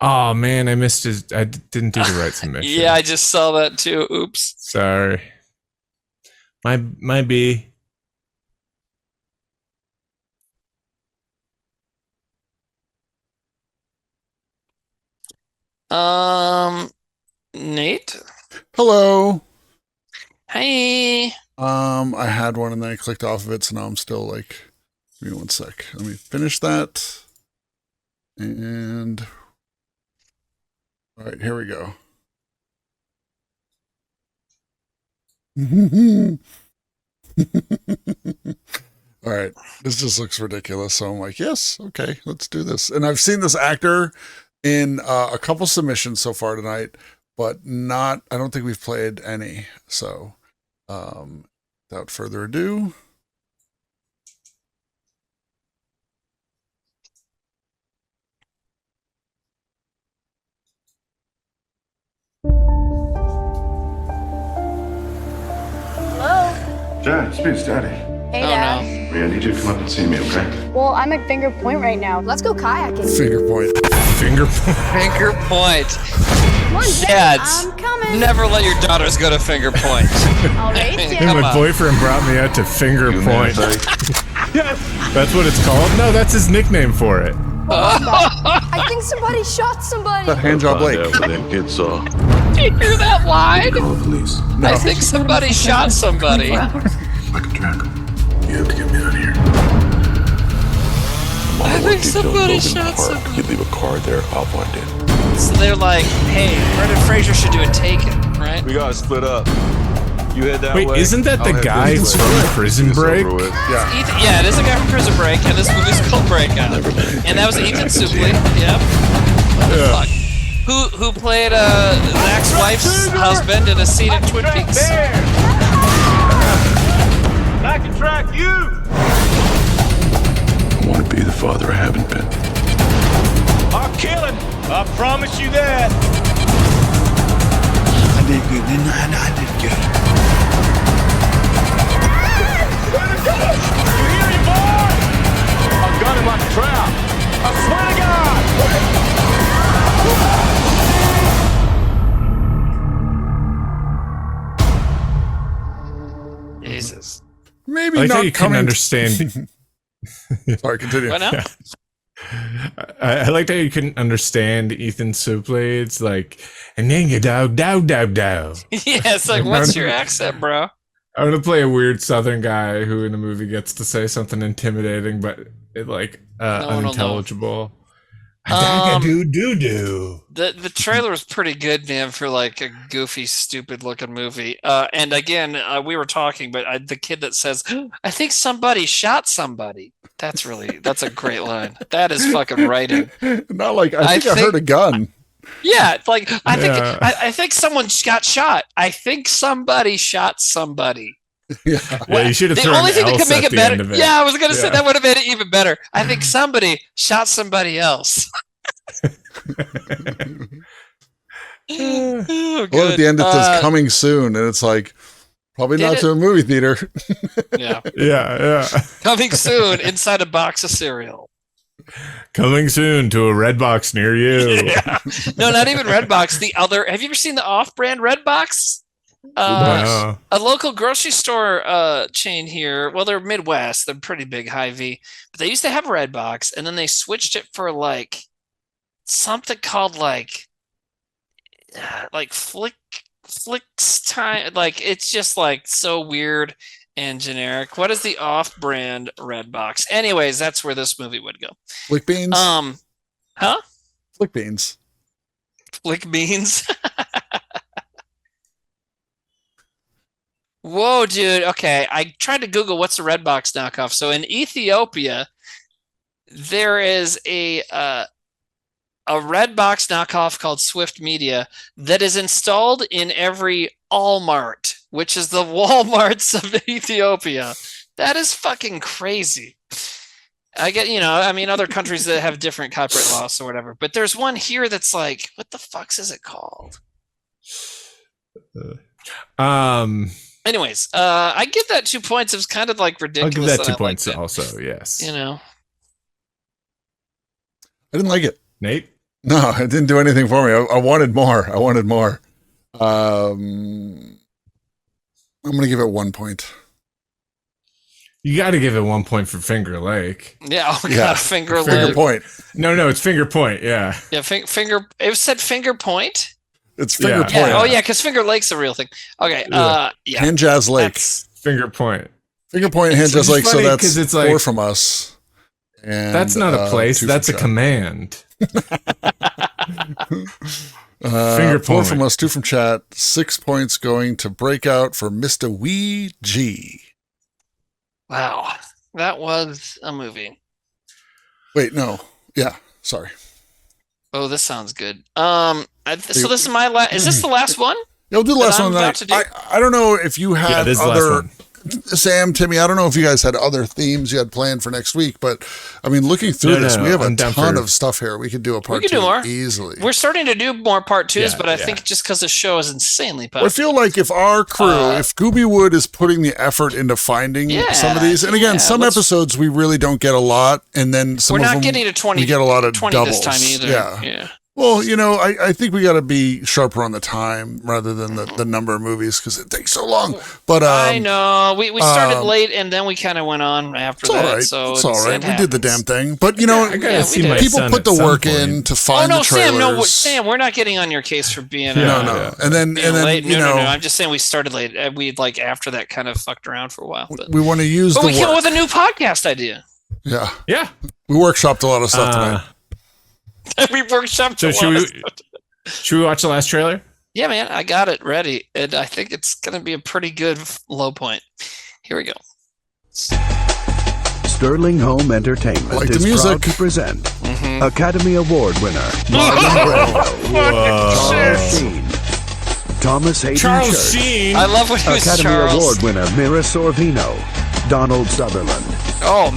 Oh man, I missed his, I didn't do the right submission. Yeah, I just saw that too. Oops. Sorry. My B. Nate? Hello. Hey. I had one and then I clicked off of it, so now I'm still like, give me 1 sec. Let me finish that. And all right, here we go. All right, this just looks ridiculous. So I'm like, yes, okay, let's do this. And I've seen this actor in a couple submissions so far tonight, but not, I don't think we've played any. So without further ado. Hello? Dad, it's Daddy. Hey, Dad. Ria, I need you to come up and see me, okay? Well, I'm at Finger Point right now. Let's go kayaking. Finger Point. Finger Point. Finger Point. Come on, Dads, I'm coming. never let your daughters go to Finger Point. I'll race you. Come My on. boyfriend brought me out to Finger Point. Yes! That's what it's called? No, that's his nickname for it. I think somebody shot somebody. That hand job Blake. Where them kids are. Did you hear that line? Call the police. I think somebody shot somebody. I can track them. You have to get me out of here. I think somebody shot somebody. You leave a card there, I'll find it. So they're like, hey, Brendan Fraser should do a Taken, right? We gotta split up. You head that Wait, way. isn't that the I'll head guy this way. from Prison Break? Yeah. Yeah, it is a guy from Prison Break, and this movie's called Breakout. And that was Ethan Suplee. Yep. What the fuck? Who played Zach's wife's husband in a scene in Twin Peaks? I can track you! I want to be the father I haven't been. I'll kill him! I promise you that! I did good, didn't I? I did good. You hear me, boy? I've got him like a trap. I swear to God! Jesus. Maybe I like how not you couldn't coming. understand. Sorry, continue. What now? I liked how you couldn't understand Ethan Suplee. It's like, and then you dow. Yeah, it's like, what's your accent, bro? I'm gonna play a weird Southern guy who in the movie gets to say something intimidating, but it like unintelligible. The trailer was pretty good, man, for like a goofy, stupid looking movie. And again, we were talking, but the kid that says, "I think somebody shot somebody." That's a great line. That is fucking writing. Not like I think I heard a gun. Yeah, it's like I think someone got shot. I think somebody shot somebody. Yeah, you should have The thrown only thing that else could make at it the end better. of it. Yeah, I was gonna say that would have made it even better. I think somebody shot somebody else. Oh, Well, at the end it good. says coming soon, and it's like probably Did not it? to a movie theater. Yeah. Yeah. Coming soon inside a box of cereal. Coming soon to a red box near you. Yeah. No, not even Redbox. The other. Have you ever seen the off-brand Redbox? No. A local grocery store chain here. Well, they're Midwest. They're pretty big, Hy-Vee. But they used to have Redbox, and then they switched it for like something called like Flicks time. Like it's just like so weird and generic. What is the off-brand Redbox? Anyways, that's where this movie would go. Flick beans. Huh? Flick beans. Flick beans. Whoa, dude. Okay, I tried to Google what's a Redbox knockoff. So in Ethiopia, there is a Redbox knockoff called Swift Media that is installed in every Allmart, which is the Walmarts of Ethiopia. That is fucking crazy. I get, I mean, other countries that have different copyright laws or whatever, but there's one here that's like, what the fuck is it called? Anyways, I give that 2 points. It was kind of like ridiculous. I'll give that 2 points also, yes. I didn't like it. Nate? No, it didn't do anything for me. I wanted more. I'm going to give it 1 point. You got to give it 1 point for Finger Lake. Yeah, Finger Lake. Finger Point. No, it's Finger Point, yeah. Yeah, finger. It said Finger Point? It's Finger Point. Yeah. Oh, yeah, because Finger Lake's a real thing. Okay, yeah. Hand Jazz Lake. Finger Point. Finger Point, Hand Jazz Lake, so that's it's 4 from us. And that's not a place, that's a command. Finger 4 from us, 2 from chat, 6 points going to Breakout for Mr. Wee G. Wow, that was a movie. Wait, no. Yeah, sorry. Oh, this sounds good. So this is my last. Is this the last one? Yeah, we'll do the last one tonight. I don't know if you had other. Sam, Timmy, I don't know if you guys had other themes you had planned for next week, but I mean, looking through this, we have a ton of stuff here. We could do a part 2 do more easily. We're starting to do more part 2s, but I think just because the show is insanely popular. I feel like if our crew, if Gooby Wood is putting the effort into finding some of these, and again, some episodes we really don't get a lot, and then some we're of not them getting to 20. We get a lot of 20 doubles. this time either. Yeah. Well, I think we got to be sharper on the time rather than the number of movies because it takes so long. But I know we started late and then we kind of went on after that. All right. So it's all right. We did the damn thing. But people put the work in to find the trailers. Sam, we're not getting on your case for being no. And then late. No. I'm just saying we started late. We after that kind of fucked around for a while. But we want to use. But we came up with a new podcast idea. Yeah. We workshopped a lot of stuff tonight. We workshopped. So should we watch the last trailer? Yeah, man, I got it ready, and I think it's gonna be a pretty good low point. Here we go. Sterling Home Entertainment is proud to present Academy Award winner Marlon Brando, Charles Sheen, Thomas Hayden Charles Church, Sheen. I love when he was Academy Charles. Award winner Mira Sorvino, Donald Sutherland,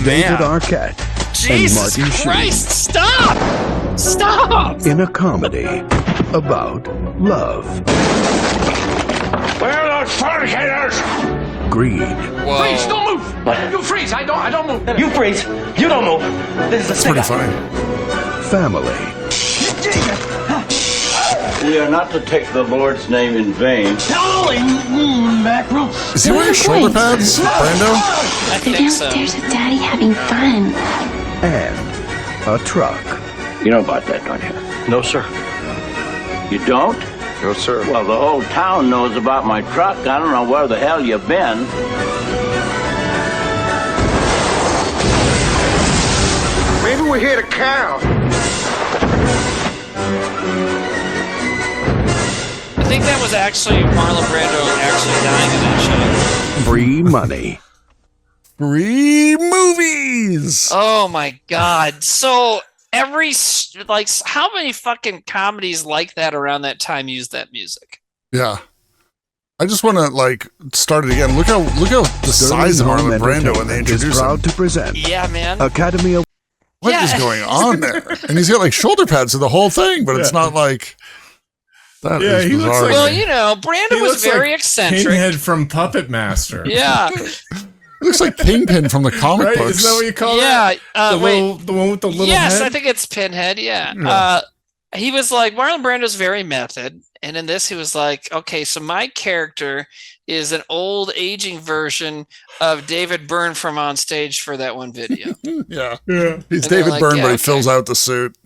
David Arquette, Jesus and Martin Christ! Sheen. Stop! In a comedy about love. Where are those fornicators? Greed. Freeze! Don't move! What? You freeze! I don't move! You freeze! You don't move! This is a pretty funny. Family. We are not to take the Lord's name in vain. Holy mackerel! Is he wearing shoulder pads, Brando? I think so. There's a daddy having fun. And a truck. You know about that, don't you? No, sir. You don't? No, sir. Well, the whole town knows about my truck. I don't know where the hell you've been. Maybe we're here to count. I think that was actually Marlon Brando actually dying in that show. Free money. Free movies. Oh my God! So how many fucking comedies like that around that time used that music? Yeah. I just want to start it again. Look how the size of Marlon Brando when they introduce him. Proud to present. Yeah, man. Academy of What is going on there? And he's got shoulder pads to the whole thing, but it's not like that. Yeah, is he looks bizarre. Well, Brando was very eccentric. Pinhead from Puppet Master. Yeah. It looks like Kingpin from the comic Right? books. Is that what you call it? The one with the little Yes, head? I think it's Pinhead. Yeah. He was like, Marlon Brando's very method. And in this, he was like, okay, so my character is an old aging version of David Byrne from On Stage for that one video. Yeah. He's David Byrne, but he fills out the suit.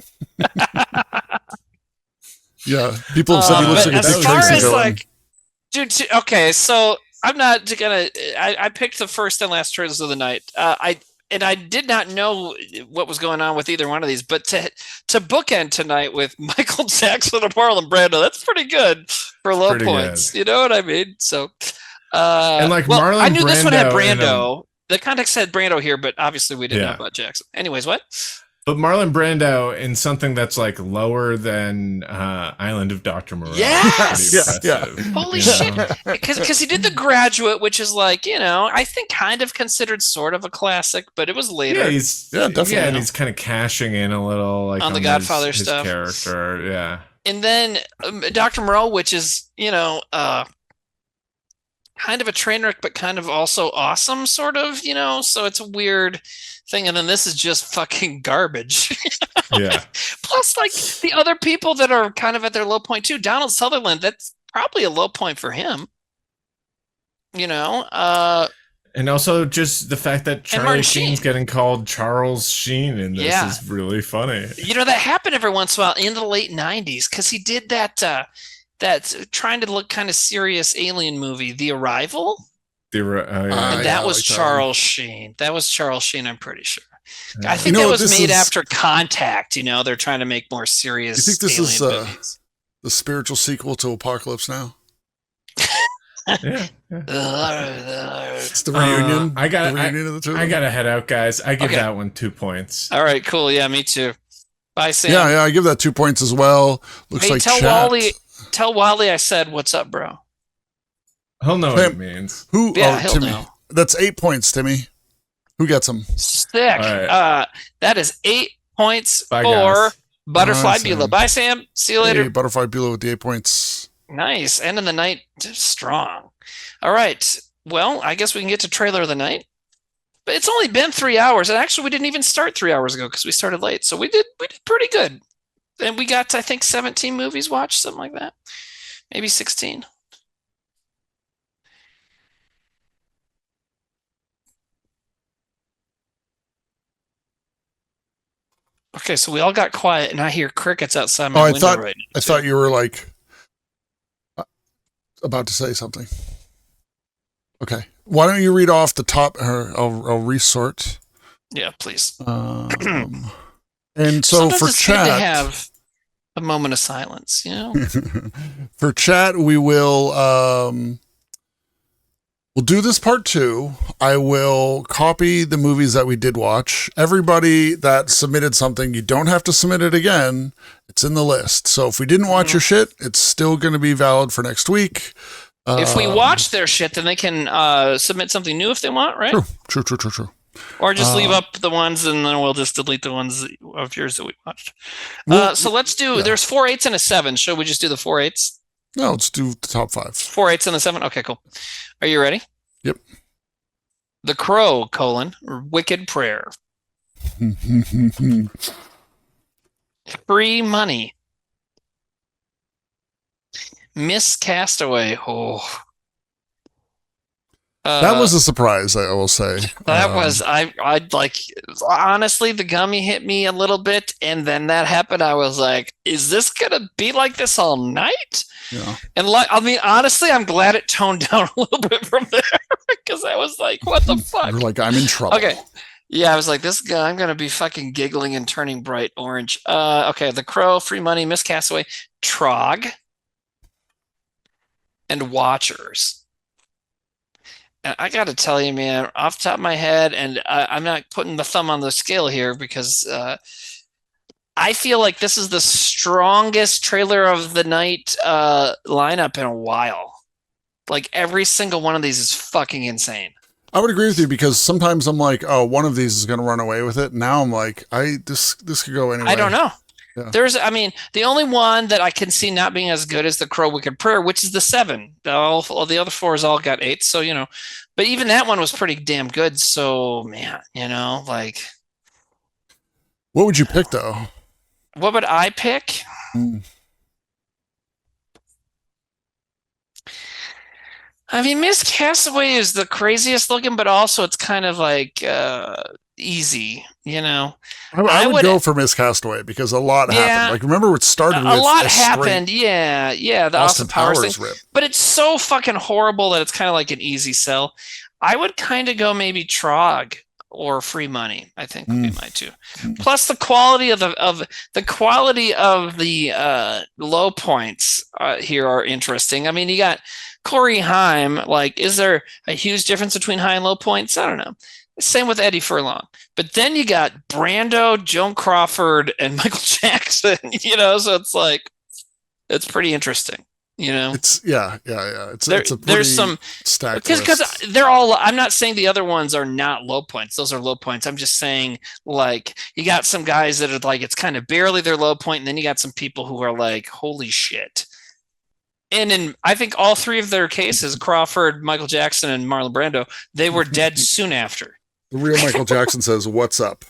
Yeah. People have said he looks like a Dick Tracy villain. Dude, okay, so I'm not gonna. I picked the first and last trailers of the night. I did not know what was going on with either one of these, but to bookend tonight with Michael Jackson and Marlon Brando, that's pretty good for low points. Good. You know what I mean? So, and Marlon I knew Brando this one had Brando. The context said Brando here, but obviously we didn't know about Jackson. Anyways, what? But Marlon Brando in something that's like lower than Island of Dr. Moreau. Yes! Yeah. Holy shit. Because he did The Graduate, which is like, I think kind of considered sort of a classic, but it was later. Yeah, definitely. Yeah, and he's kind of cashing in a little like on the Godfather his stuff. Character, yeah. And then Dr. Moreau, which is, kind of a train wreck, but kind of also awesome, sort of, so it's a weird thing. And then this is just fucking garbage. Yeah. Plus, like, the other people that are kind of at their low point too. Donald Sutherland, that's probably a low point for him. And also just the fact that Charlie Sheen's getting called Charles Sheen in this is really funny. That happened every once in a while in the late 90s because he did that trying to look kind of serious alien movie, The Arrival. And that was Charles Sheen. That was Charles Sheen, I'm pretty sure. I think that was made after Contact. They're trying to make more serious. You think this is movies. The spiritual sequel to Apocalypse Now? Yeah. It's the reunion. I got the reunion of the two. I got to head out, guys. I give that one 2 points. All right, cool. Yeah, me too. Bye, Sam. Yeah, I give that 2 points as well. Looks like tell Wally I said, "What's up, bro?" He'll know what it means. He'll Timmy. know. That's 8 points, Timmy. Who gets them? Sick. Right. That is 8 points Bye, for guys. Butterfly Sam. Beulah. Bye, Sam. See you later. Hey, Butterfly Beulah with the 8 points. Nice. End of the night strong. All right. Well, I guess we can get to trailer of the night. But it's only been 3 hours. And actually, we didn't even start 3 hours ago because we started late. So we did pretty good. And we got, I think, 17 movies watched, something like that. Maybe 16. Okay, so we all got quiet, and I hear crickets outside my window right now. I thought you were like about to say something. Okay, why don't you read off the top? I'll resort. Yeah, please. And so sometimes for it's chat, good to have a moment of silence. For chat, we will. We'll do this part 2. I will copy the movies that we did watch. Everybody that submitted something, you don't have to submit it again. It's in the list. So if we didn't watch your shit, it's still going to be valid for next week. If we watch their shit, then they can submit something new if they want, right? True. Or just leave up the ones, and then we'll just delete the ones of yours that we watched. So let's do. There's 4 8s and a 7. Should we just do the 4 8s? No, let's do the top 5. 4 8s and a 7. Okay, cool. Are you ready? Yep. The Crow: Wicked Prayer. Free Money. Miss Castaway. Oh. That was a surprise, I will say. That was, I'd like, honestly, the gummy hit me a little bit, and then that happened. I was like, is this going to be like this all night? Yeah. And honestly, I'm glad it toned down a little bit from there, because I was like, what the fuck? You're like, I'm in trouble. Okay. Yeah, I was like, this guy, I'm going to be fucking giggling and turning bright orange. Okay, The Crow, Free Money, Miss Castaway, Trog, and Watchers. And I got to tell you, man, off the top of my head, and I'm not putting the thumb on the scale here because I feel like this is the strongest trailer of the night lineup in a while. Like every single one of these is fucking insane. I would agree with you because sometimes I'm like, oh, one of these is going to run away with it. Now I'm like, this could go anywhere. I don't know. Yeah. The only one that I can see not being as good as The Crow Wicked Prayer, which is the 7. All the other 4s all got 8. So, but even that one was pretty damn good. So, man, like. What would you pick though? What would I pick? I mean, Miss Castaway is the craziest looking, but also it's kind of like easy, I would go for Miss Castaway because a lot happened. Like, remember it started with a lot happened. Yeah. The Austin Powers thing. Rip. But it's so fucking horrible that it's kind of like an easy sell. I would kind of go maybe Trog or Free Money. I think would be my 2. Plus the quality of the low points here are interesting. I mean, you got Corey Haim. Like, is there a huge difference between high and low points? I don't know. Same with Eddie Furlong. But then you got Brando, Joan Crawford, and Michael Jackson, so it's like, it's pretty interesting, It's It's a there's some stacked because list. they're all. I'm not saying the other ones are not low points. Those are low points. I'm just saying, like, you got some guys that are like, it's kind of barely their low point, and then you got some people who are like, holy shit. And in, I think all three of their cases, Crawford, Michael Jackson, and Marlon Brando, they were dead soon after. The real Michael Jackson says, "What's up?"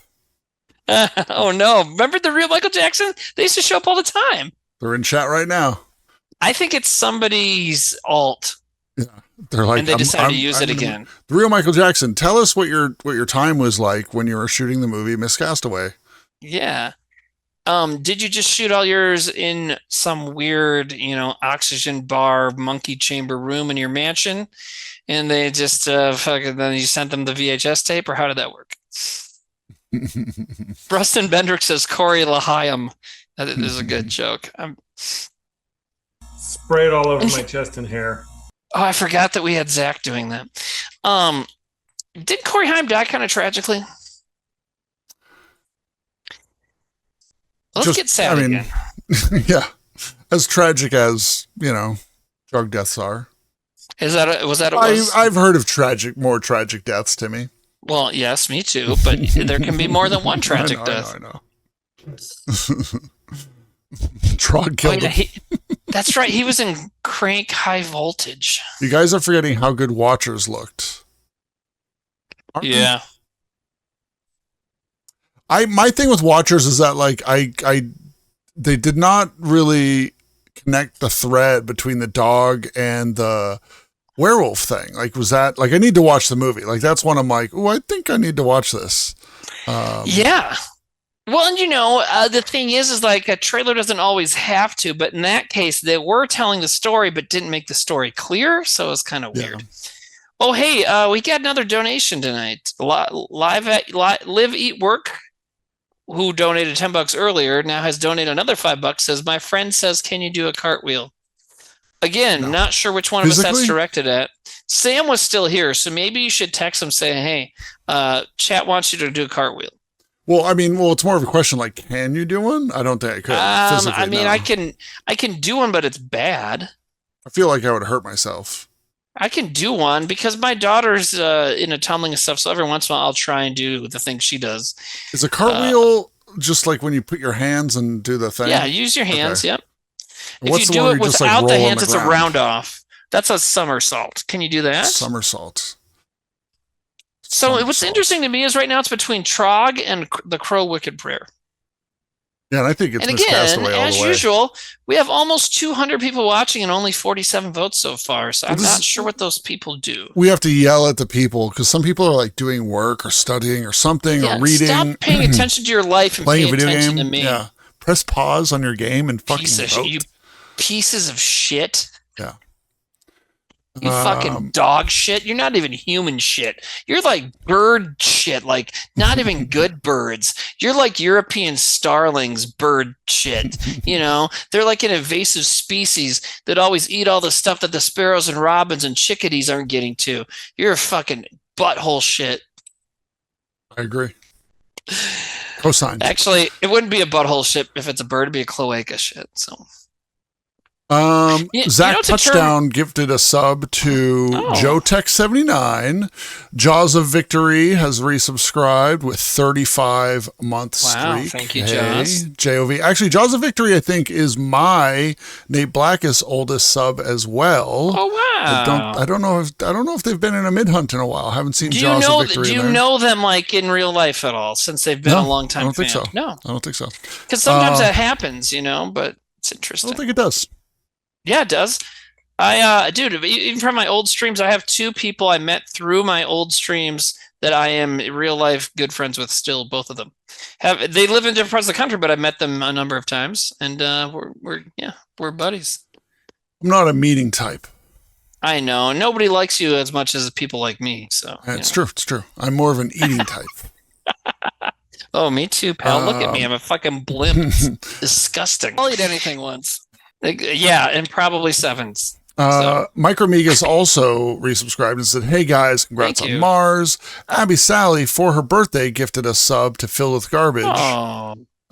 Oh no! Remember the real Michael Jackson? They used to show up all the time. They're in chat right now. I think it's somebody's alt. Yeah, they're like, and they decided to use it again. The real Michael Jackson. Tell us what your time was like when you were shooting the movie Miss Castaway. Yeah. Did you just shoot all yours in some weird, oxygen bar monkey chamber room in your mansion, and they just then you sent them the VHS tape, or how did that work? Rustin Bendrick says Corey LaHayam. That is a good joke. Spray it all over my chest and hair. Oh, I forgot that we had Zach doing that. Did Corey Haim die kind of tragically? Let's get sad again. Yeah, as tragic as drug deaths are. Was that? I've heard of more tragic deaths, Timmy. Well, yes, me too. But there can be more than one tragic death. I know. Trog killed him. That's right. He was in Crank High Voltage. You guys are forgetting how good Watchers looked. Yeah. My thing with Watchers is that they did not really connect the thread between the dog and the werewolf thing. Was that I need to watch the movie. That's one I'm like, oh, I think I need to watch this. Yeah. Well, and the thing is a trailer doesn't always have to, but in that case, they were telling the story, but didn't make the story clear. So it's kind of weird. Oh, hey, we got another donation tonight. Live Eat Work, who donated $10 earlier, now has donated another $5. Says, my friend says, can you do a cartwheel? Again, not sure which one of us that's directed at. Sam was still here, so maybe you should text him saying, hey, chat wants you to do a cartwheel. Well, it's more of a question can you do one? I don't think I could. Physically, no. I can do one, but it's bad. I feel like I would hurt myself. I can do one because my daughter's into tumbling and stuff, so every once in a while I'll try and do the thing she does. Is a cartwheel just like when you put your hands and do the thing? Yeah, use your hands, okay. Yep. What's if you do it without the hands, it's ground? a round off. That's a somersault. Can you do that? Somersault. So what's interesting to me is right now it's between Trog and the Crow Wicked Prayer. Yeah, and I think it's Miss Castaway all as the way. usual, we have almost 200 people watching and only 47 votes so far. So I'm not sure what those people do. We have to yell at the people because some people are doing work or studying or something or reading. Stop paying attention to your life and pay attention to me. Yeah, press pause on your game and fucking vote. You pieces of shit. Yeah. You fucking dog shit. You're not even human shit. You're like bird shit, not even good birds. You're like European starlings bird shit. They're like an invasive species that always eat all the stuff that the sparrows and robins and chickadees aren't getting to. You're a fucking butthole shit. I agree. Cosigned. Actually, it wouldn't be a butthole shit if it's a bird. It'd be a cloaca shit. So. Zach Touchdown gifted a sub to Joe Tech 79. Jaws of Victory has resubscribed with 35 month streak. Thank you, Jaws. JOV. Actually, Jaws of Victory, I think, is my Nate Black's oldest sub as well. Oh wow! I don't know if they've been in a mid hunt in a while. I haven't seen Jaws of Victory. Do you know them in real life at all? Since they've been a long time. I don't think so. No, I don't think so. Because sometimes that happens, but it's interesting. I don't think it does. Yeah, it does. Dude, even from my old streams, I have 2 people I met through my old streams that I am real life good friends with still. Both of them they live in different parts of the country, but I've met them a number of times, and we're buddies. I'm not a meeting type. I know nobody likes you as much as people like me. So it's true. It's true. I'm more of an eating type. Oh, me too, pal. Look at me. I'm a fucking blimp. It's disgusting. I'll eat anything once. Yeah, and probably 7s. Micromegas also resubscribed and said, "Hey guys, congrats on Mars." Abby Sally, for her birthday, gifted a sub to Fill with Garbage.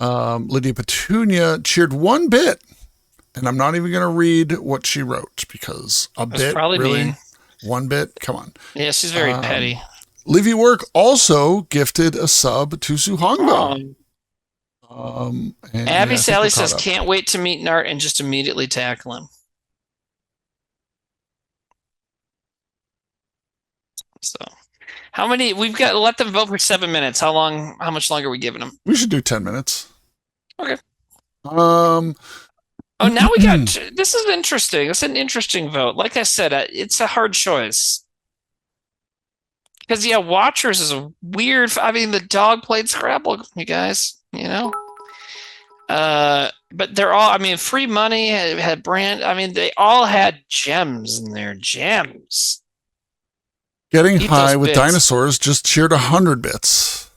Lydia Petunia cheered one bit, and I'm not even going to read what she wrote because a bit, probably really, mean. 1 bit. Come on. Yeah, she's very petty. Livy Work also gifted a sub to Suhongo. Abby Sally says, "Can't wait to meet Nart and just immediately tackle him." So, how many? We've got. Let them vote for 7 minutes. How much longer are we giving them? We should do 10 minutes. Okay. Oh, now we got. This is interesting. It's an interesting vote. Like I said, it's a hard choice. Because Watchers is a weird. I mean, the dog played Scrabble, you guys. But they're all. I mean, Free Money had brand. I mean, they all had gems in their gems. Getting High with Dinosaurs just cheered 100 bits.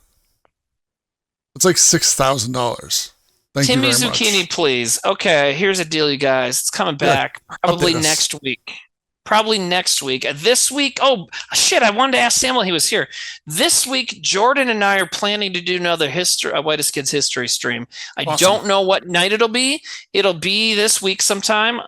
It's like $6,000. Thank Timmy you very much. Zucchini, please. Okay, here's a deal, you guys. It's coming back probably next week. This week, oh shit! I wanted to ask Sam while he was here. This week, Jordan and I are planning to do another Whitest Kids history stream. I don't know what night it'll be. It'll be this week sometime.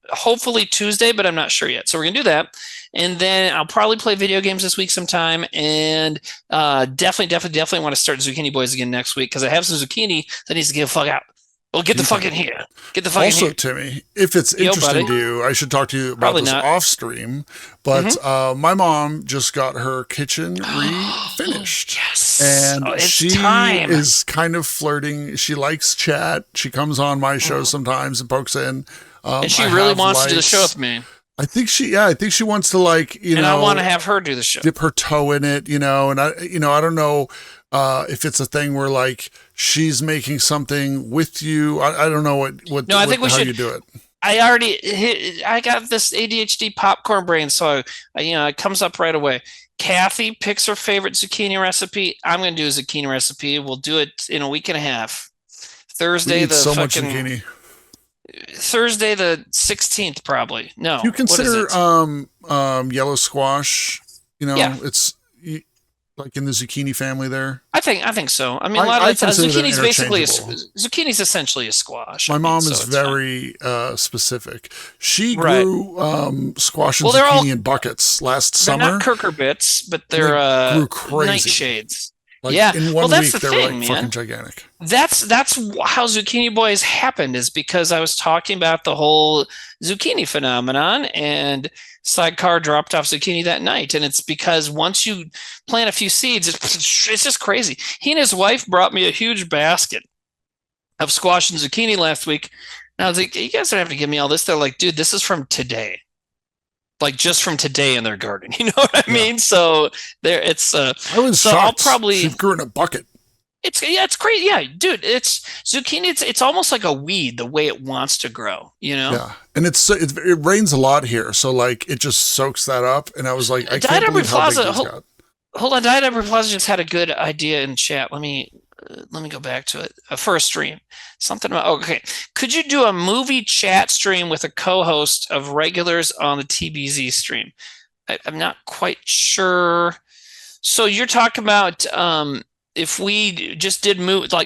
Hopefully Tuesday, but I'm not sure yet. So we're gonna do that, and then I'll probably play video games this week sometime. And definitely want to start Zucchini Boys again next week because I have some zucchini that needs to get the fuck out. Well, get the fuck in here. Get the fuck in here. Also, Timmy, if it's interesting to you, I should talk to you about this off stream. But my mom just got her kitchen refinished. Yes. And she is kind of flirting. She likes chat. She comes on my show sometimes and pokes in. And she really wants to do the show with me. I think she wants to and I want to have her do the show. Dip her toe in it, and I don't know if it's a thing where like she's making something with you. I don't know what. No, I think how you do it. I got this ADHD popcorn brain, so it comes up right away. Kathy picks her favorite zucchini recipe. I'm going to do a zucchini recipe. We'll do it in a week and a half. Thursday, much zucchini. Thursday the 16th, probably. No, you consider yellow squash. It's like in the zucchini family there. I think so. I mean, a lot of zucchini's basically zucchini's essentially a squash. My mom is very specific. She grew squash and zucchini in buckets last summer. They're not cucurbits, but they're grew crazy. Nightshades. In 1 that's week the they were thing, fucking gigantic. That's how Zucchini Boys happened, is because I was talking about the whole zucchini phenomenon, and Sidecar dropped off zucchini that night. And it's because once you plant a few seeds, it's just crazy. He and his wife brought me a huge basket of squash and zucchini last week. And I was like, you guys don't have to give me all this. They're like, dude, this is from today. Like just from today in their garden, you know what I mean? So there, it's. I was shocked. She grew in a bucket. It's great, yeah, dude. It's zucchini. It's almost like a weed the way it wants to grow, Yeah, and it rains a lot here, so like it just soaks that up. And I was like, I can't believe how big these got. Hold on, Diet Every Plaza just had a good idea in chat. Let me go back to it. For a stream, something about okay. Could you do a movie chat stream with a co-host of regulars on the TBZ stream? I'm not quite sure. So you're talking about if we just did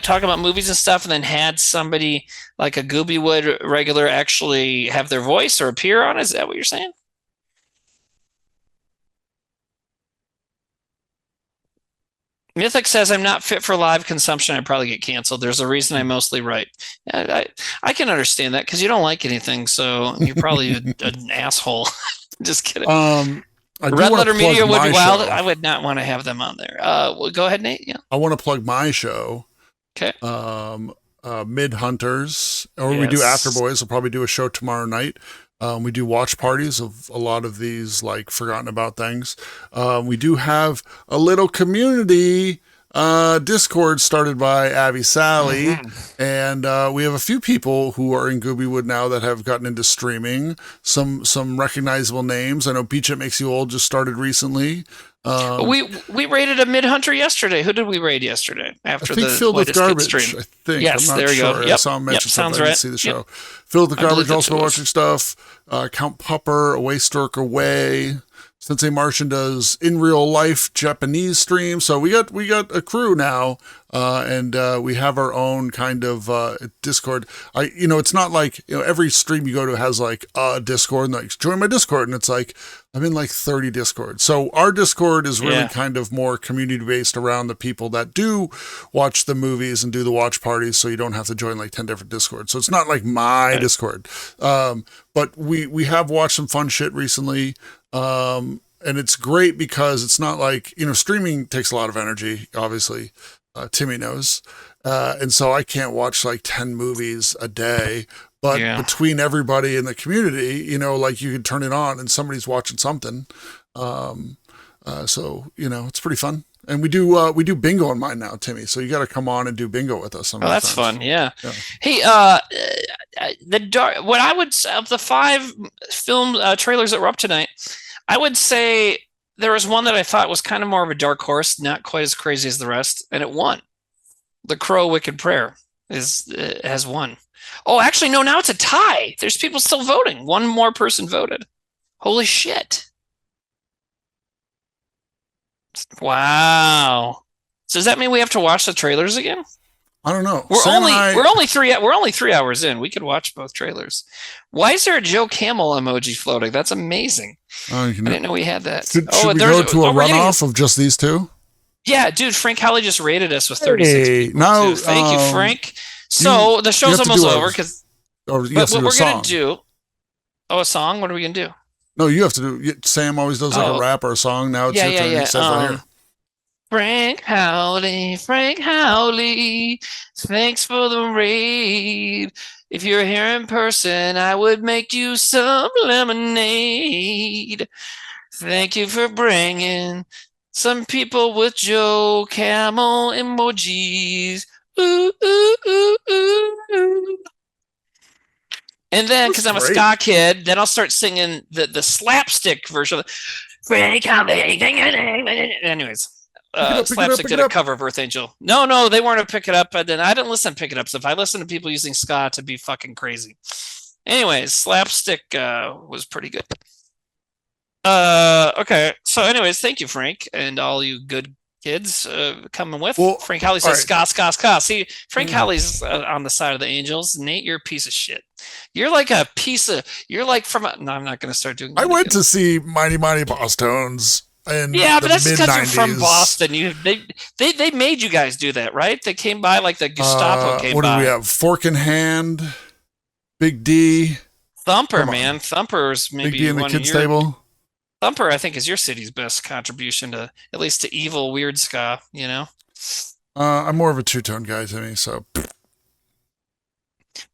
talk about movies and stuff, and then had somebody like a Goobywood regular actually have their voice or appear on it? Is that what you're saying? Mythic says, I'm not fit for live consumption. I'd probably get canceled. There's a reason I mostly write. I can understand that because you don't like anything, so you're probably an asshole. Just kidding. Red Letter Media would be wild. I would not want to have them on there. Well, go ahead, Nate. Yeah. I want to plug my show. Okay. Mid Hunters, or we do After Boys. We'll probably do a show tomorrow night. We do watch parties of a lot of these like forgotten about things. We do have a little community Discord started by Abby Sally, and we have a few people who are in Goobywood now that have gotten into streaming. Some recognizable names. I know Beach It Makes You Old just started recently. We rated a Mid-Hunter yesterday. Who did we raid yesterday? After I think the Filled with Garbage. stream? I think. Yes, I'm not there you sure. go. Yep. I saw him mention sounds something. I right. didn't see the show. Filled with Garbage. Also been watching stuff. Count Pupper, Away Stork Away. Sensei Martian does in real life Japanese streams. So we got a crew now, and we have our own kind of Discord. It's not like every stream you go to has like a Discord and like join my Discord, and it's like I'm in like 30 Discords. So our Discord is really kind of more community based around the people that do watch the movies and do the watch parties. So you don't have to join like 10 different Discords. So it's not like my Discord. But we have watched some fun shit recently. And it's great because it's not like, streaming takes a lot of energy, obviously, Timmy knows. And so I can't watch like 10 movies a day, but between everybody in the community, like you can turn it on and somebody's watching something. So, it's pretty fun. And we do bingo on mine now, Timmy. So you got to come on and do bingo with us. That's fun. Yeah. Hey, what I would of the 5 film trailers that were up tonight, I would say there was one that I thought was kind of more of a dark horse, not quite as crazy as the rest, and it won. The Crow Wicked Prayer has won. Oh, actually, no, now it's a tie. There's people still voting. One more person voted. Holy shit. Wow. So does that mean we have to watch the trailers again? I don't know. We're only 3 hours in. We could watch both trailers. Why is there a Joe Camel emoji floating? That's amazing. I didn't know we had that. Should we go to a runoff of just these two? Yeah, dude. Frank Howley just rated us with 36 people. No, thank you, Frank. So the show's almost over because. What we're gonna do? Oh, a song. What are we gonna do? No, you have to do. Sam always does like a rap or a song. Now it's your turn. He says right here. Frank Howley, thanks for the raid. If you're here in person, I would make you some lemonade. Thank you for bringing some people with Joe Camel emojis. Ooh, ooh, ooh, ooh. And then, because I'm a ska kid, then I'll start singing the slapstick version. Frank Howley. Anyways. Slapstick did a cover of Earth Angel. No, they weren't a Pick It Up. And then I didn't listen to Pick It Up stuff. I listened to people using ska to be fucking crazy. Anyways, Slapstick was pretty good. Okay. So anyways, thank you, Frank, and all you good kids coming with. Frank Howley says ska, ska, ska. See, Frank Howley's on the side of the Angels. Nate, you're a piece of shit. You're like a piece of. You're like from. No, I'm not going to start doing that. I went to see Mighty Mighty Boss Tones. Yeah, but that's because you're from Boston. They made you guys do that, right? They came by like the Gestapo came by. What do we have? Fork in Hand, Big D, Thumper, man. Thumper's maybe Big D in the kids table. Thumper, I think, is your city's best contribution to at least to evil weird ska. I'm more of a two-tone guy to me, so.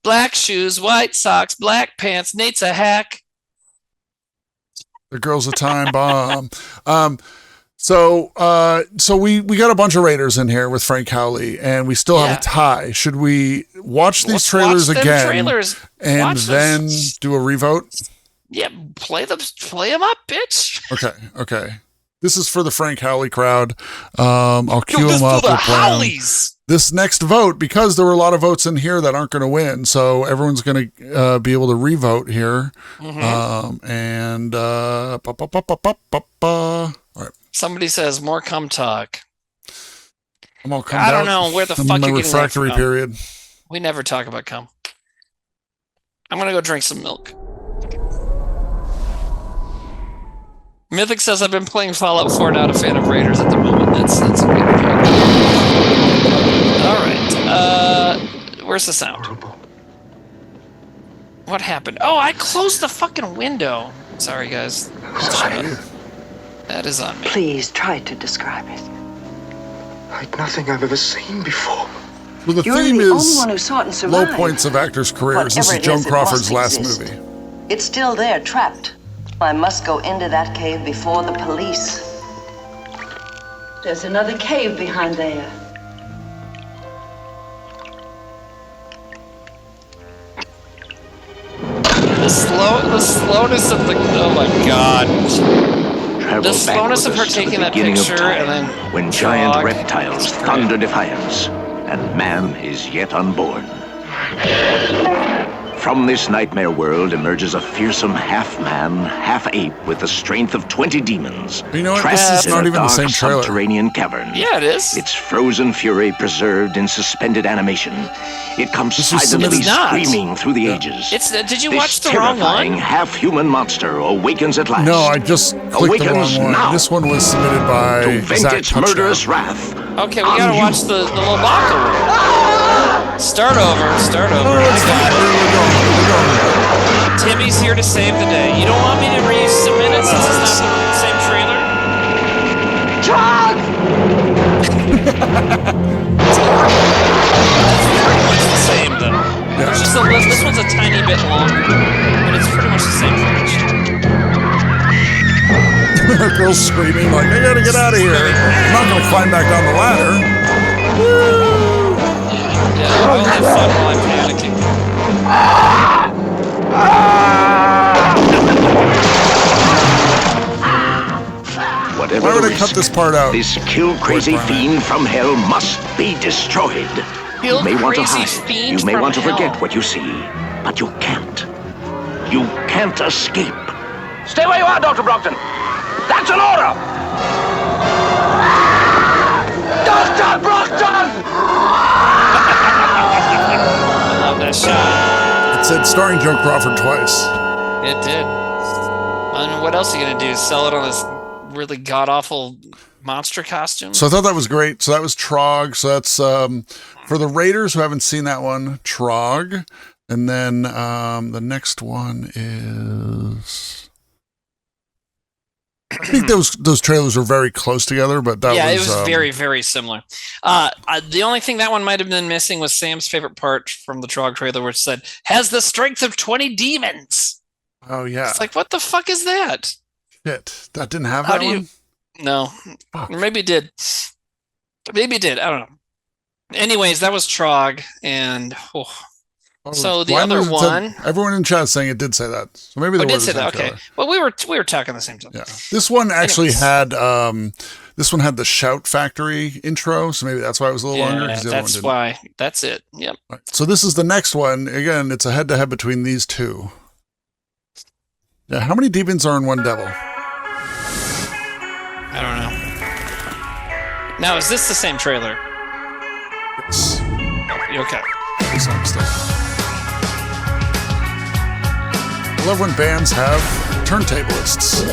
Black shoes, white socks, black pants. Nate's a hack. The girl's a time bomb. So we got a bunch of Raiders in here with Frank Howley, and we still have a tie. Should we watch these trailers again and then do a revote? Yeah, play them up, bitch. Okay. This is for the Frank Howley crowd. I'll cue them up. This next vote, because there were a lot of votes in here that aren't going to win, so everyone's going to be able to revote here. All right. Somebody says more cum talk. I'm all cum. I don't know where the fuck you're refractory getting period. We never talk about cum. I'm gonna go drink some milk. Mythic says I've been playing Fallout 4, not a fan of Raiders at the moment. That's a good joke. All right. Where's the sound? What happened? Oh, I closed the fucking window. Sorry, guys. That is on me. Please try to describe it. Like nothing I've ever seen before. Well, the theme is low points of actors' careers. This is Joan Crawford's last movie. It's still there, trapped. I must go into that cave before the police. There's another cave behind there. The slowness of the. Oh my god. travel the back slowness with of her us to the taking that beginning of picture time, and then when giant Trog. reptiles thunder defiance, and man is yet unborn. From this nightmare world emerges a fearsome half-man, half-ape with the strength of 20 demons. You know what? Trapped This is in not a even the dark same trailer. subterranean cavern. Yeah, it is. Its frozen fury preserved in suspended animation. It comes This was silently It's not. screaming through the ages. It's did you This watch the wrong terrifying one? half-human monster awakens at last. No, I just clicked the Awakens wrong one. now. This one was submitted by To vent Zach its Touchdown. murderous wrath. Okay, we gotta watch the Lobaka one. Start over. Oh, it's fine. We're going. Timmy's here to save the day. You don't want me to resubmit it since it's not the same trailer? Trog! It's pretty much the same though. There's just this one's a tiny bit longer, but it's pretty much the same footage. Girl's screaming like, I gotta get out of here. I'm not gonna climb back down the ladder. Woo! Yeah, I'll have fun while I'm panicking. Whatever Why would the I cut risk, this part out? This kill-crazy fiend from hell must be destroyed. You may want to hide. You may want to forget what you see, but you can't. You can't escape. Stay where you are, Dr. Brockton. That's an order. Dr. Brockton! I love that shot. It said starring Joe Crawford twice. It did. And what else are you gonna do? Sell it on this really god-awful monster costume? So I thought that was great. So that was Trog. So that's for the Raiders who haven't seen that one, Trog. And then the next one is, I think those trailers were very close together, but that yeah, was, it was very, very similar. The only thing that one might have been missing was Sam's favorite part from the Trog trailer, which said, has the strength of 20 demons. Oh, yeah. It's like, what the fuck is that? Shit. That didn't have How that do you? one? No. Or maybe it did. Maybe it did. I don't know. Anyways, that was Trog, and so the other one. Everyone in chat saying it did say that. So maybe there did was say a that. Okay. trailer. Well, we were talking the same time. Yeah. This one actually Anyways. had the Shout Factory intro, so maybe that's why it was a little longer. 'Cause the other one That's didn't. why. That's it. Yep. Right. So this is the next one. Again, it's a head-to-head between these two. Yeah, how many demons are in one devil? I don't know. Now, is this the same trailer? Yes. Okay. It's not mistaken. I love when bands have turntablists.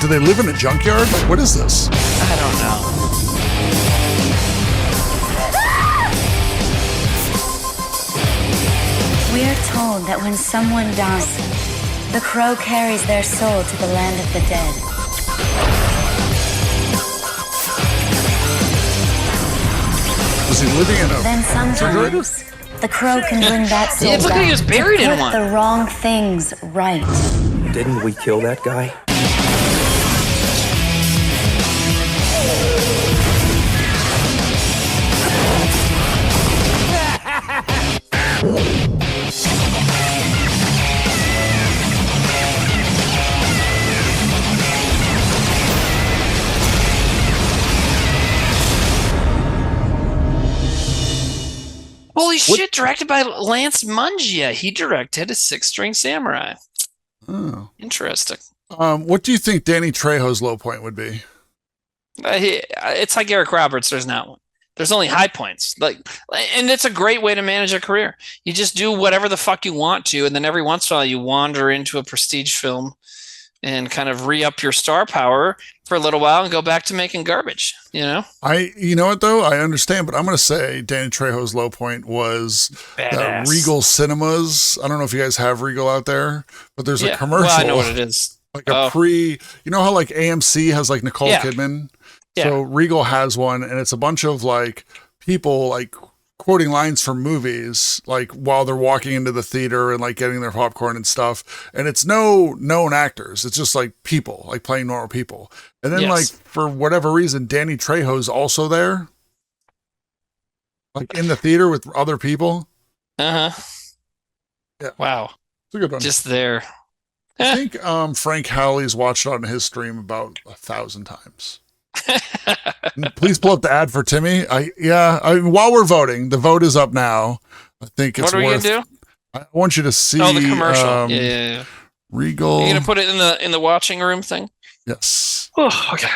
Do they live in a junkyard? Like, what is this? I don't know. We are told that when someone dies, the crow carries their soul to the land of the dead. Was he living in a Then refrigerator? sometimes the crow can bring that soul Yeah, it's like back he was buried to in put one. the wrong things right. Didn't we kill that guy? Holy shit! Directed by Lance Mungia. He directed a Six String Samurai. Oh. Interesting. What do you think Danny Trejo's low point would be? It's like Eric Roberts. There's not one. There's only high points. And it's a great way to manage a career. You just do whatever the fuck you want to, and then every once in a while you wander into a prestige film and kind of re-up your star power for a little while and go back to making garbage. You know? You know what though? I understand, but I'm going to say Danny Trejo's low point was Badass. Regal Cinemas. I don't know if you guys have Regal out there, but there's a commercial. Well, I know what it is. Like you know how like AMC has like Nicole Kidman? Yeah. So Regal has one, and it's a bunch of like people like quoting lines from movies, like while they're walking into the theater and like getting their popcorn and stuff. And it's no known actors. It's just like people, like playing normal people. And then like for whatever reason, Danny Trejo's also there, like in the theater with other people. Uh-huh. Yeah. Wow. It's a good one. Just there. I think Frank Howley's watched it on his stream about 1,000 times. Please pull up the ad for Timmy. While we're voting, the vote is up now. I think it's what are worth. We gonna do? I want you to see. Oh, the commercial. Yeah. Regal. Are you gonna put it in the watching room thing? Yes. Oh, okay.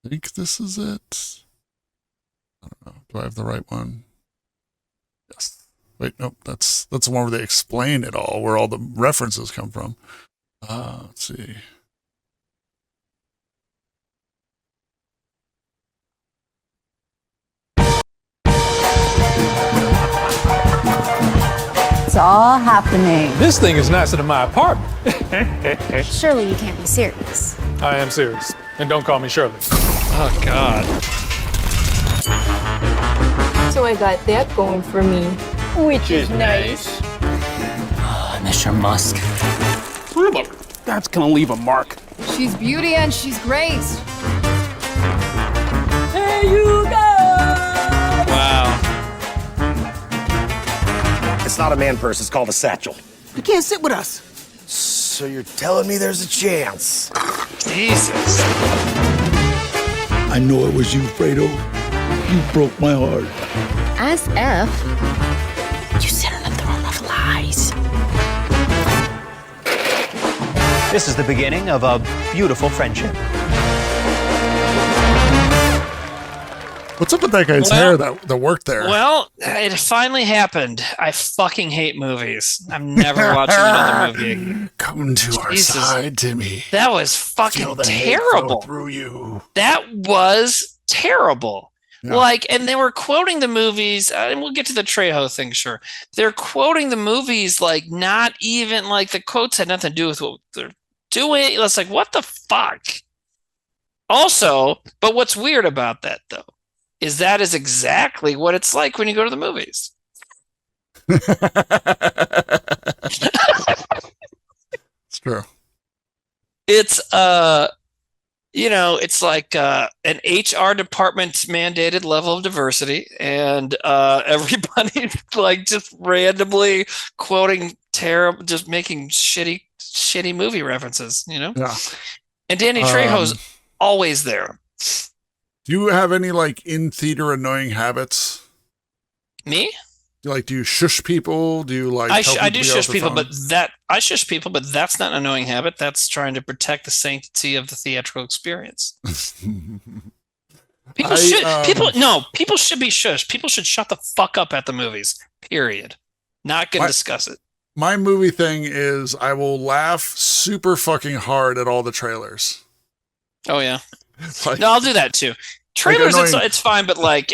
I think this is it. I don't know. Do I have the right one? Yes. Wait, nope. That's the one where they explain it all, where all the references come from. Let's see. It's all happening. This thing is nicer than my apartment. Surely you can't be serious. I am serious. And don't call me Shirley. Oh, God. So I got that going for me, which is nice. Mr. Musk. That's gonna leave a mark. She's beauty and she's grace. There you go. Wow. It's not a man purse, it's called a satchel. You can't sit with us. So you're telling me there's a chance? Jesus. I know it was you, Fredo. You broke my heart. As F, you said on the throne of lies. This is the beginning of a beautiful friendship. What's up with that guy's hair that worked there? Well, it finally happened. I fucking hate movies. I'm never watching another movie again. Come to our side, Timmy. That was fucking Feel the terrible. hate flow through you. That was terrible. Yeah. Like, and they were quoting the movies, and we'll get to the Trejo thing, sure. They're quoting the movies like not even like the quotes had nothing to do with what they're doing. It's like, what the fuck? Also, but what's weird about that though is that is exactly what it's like when you go to the movies. It's true. It's it's like an HR department mandated level of diversity, and everybody like just randomly quoting terrible, just making shitty movie references, Yeah. And Danny Trejo's always there. Do you have any like in theater annoying habits? Me? Do you shush people? Do you like? I do shush people, but that's not an annoying habit. That's trying to protect the sanctity of the theatrical experience. People should be shushed. People should shut the fuck up at the movies. Period. Not gonna discuss it. My movie thing is I will laugh super fucking hard at all the trailers. Oh yeah. No, I'll do that too. Trailers, it's fine, but like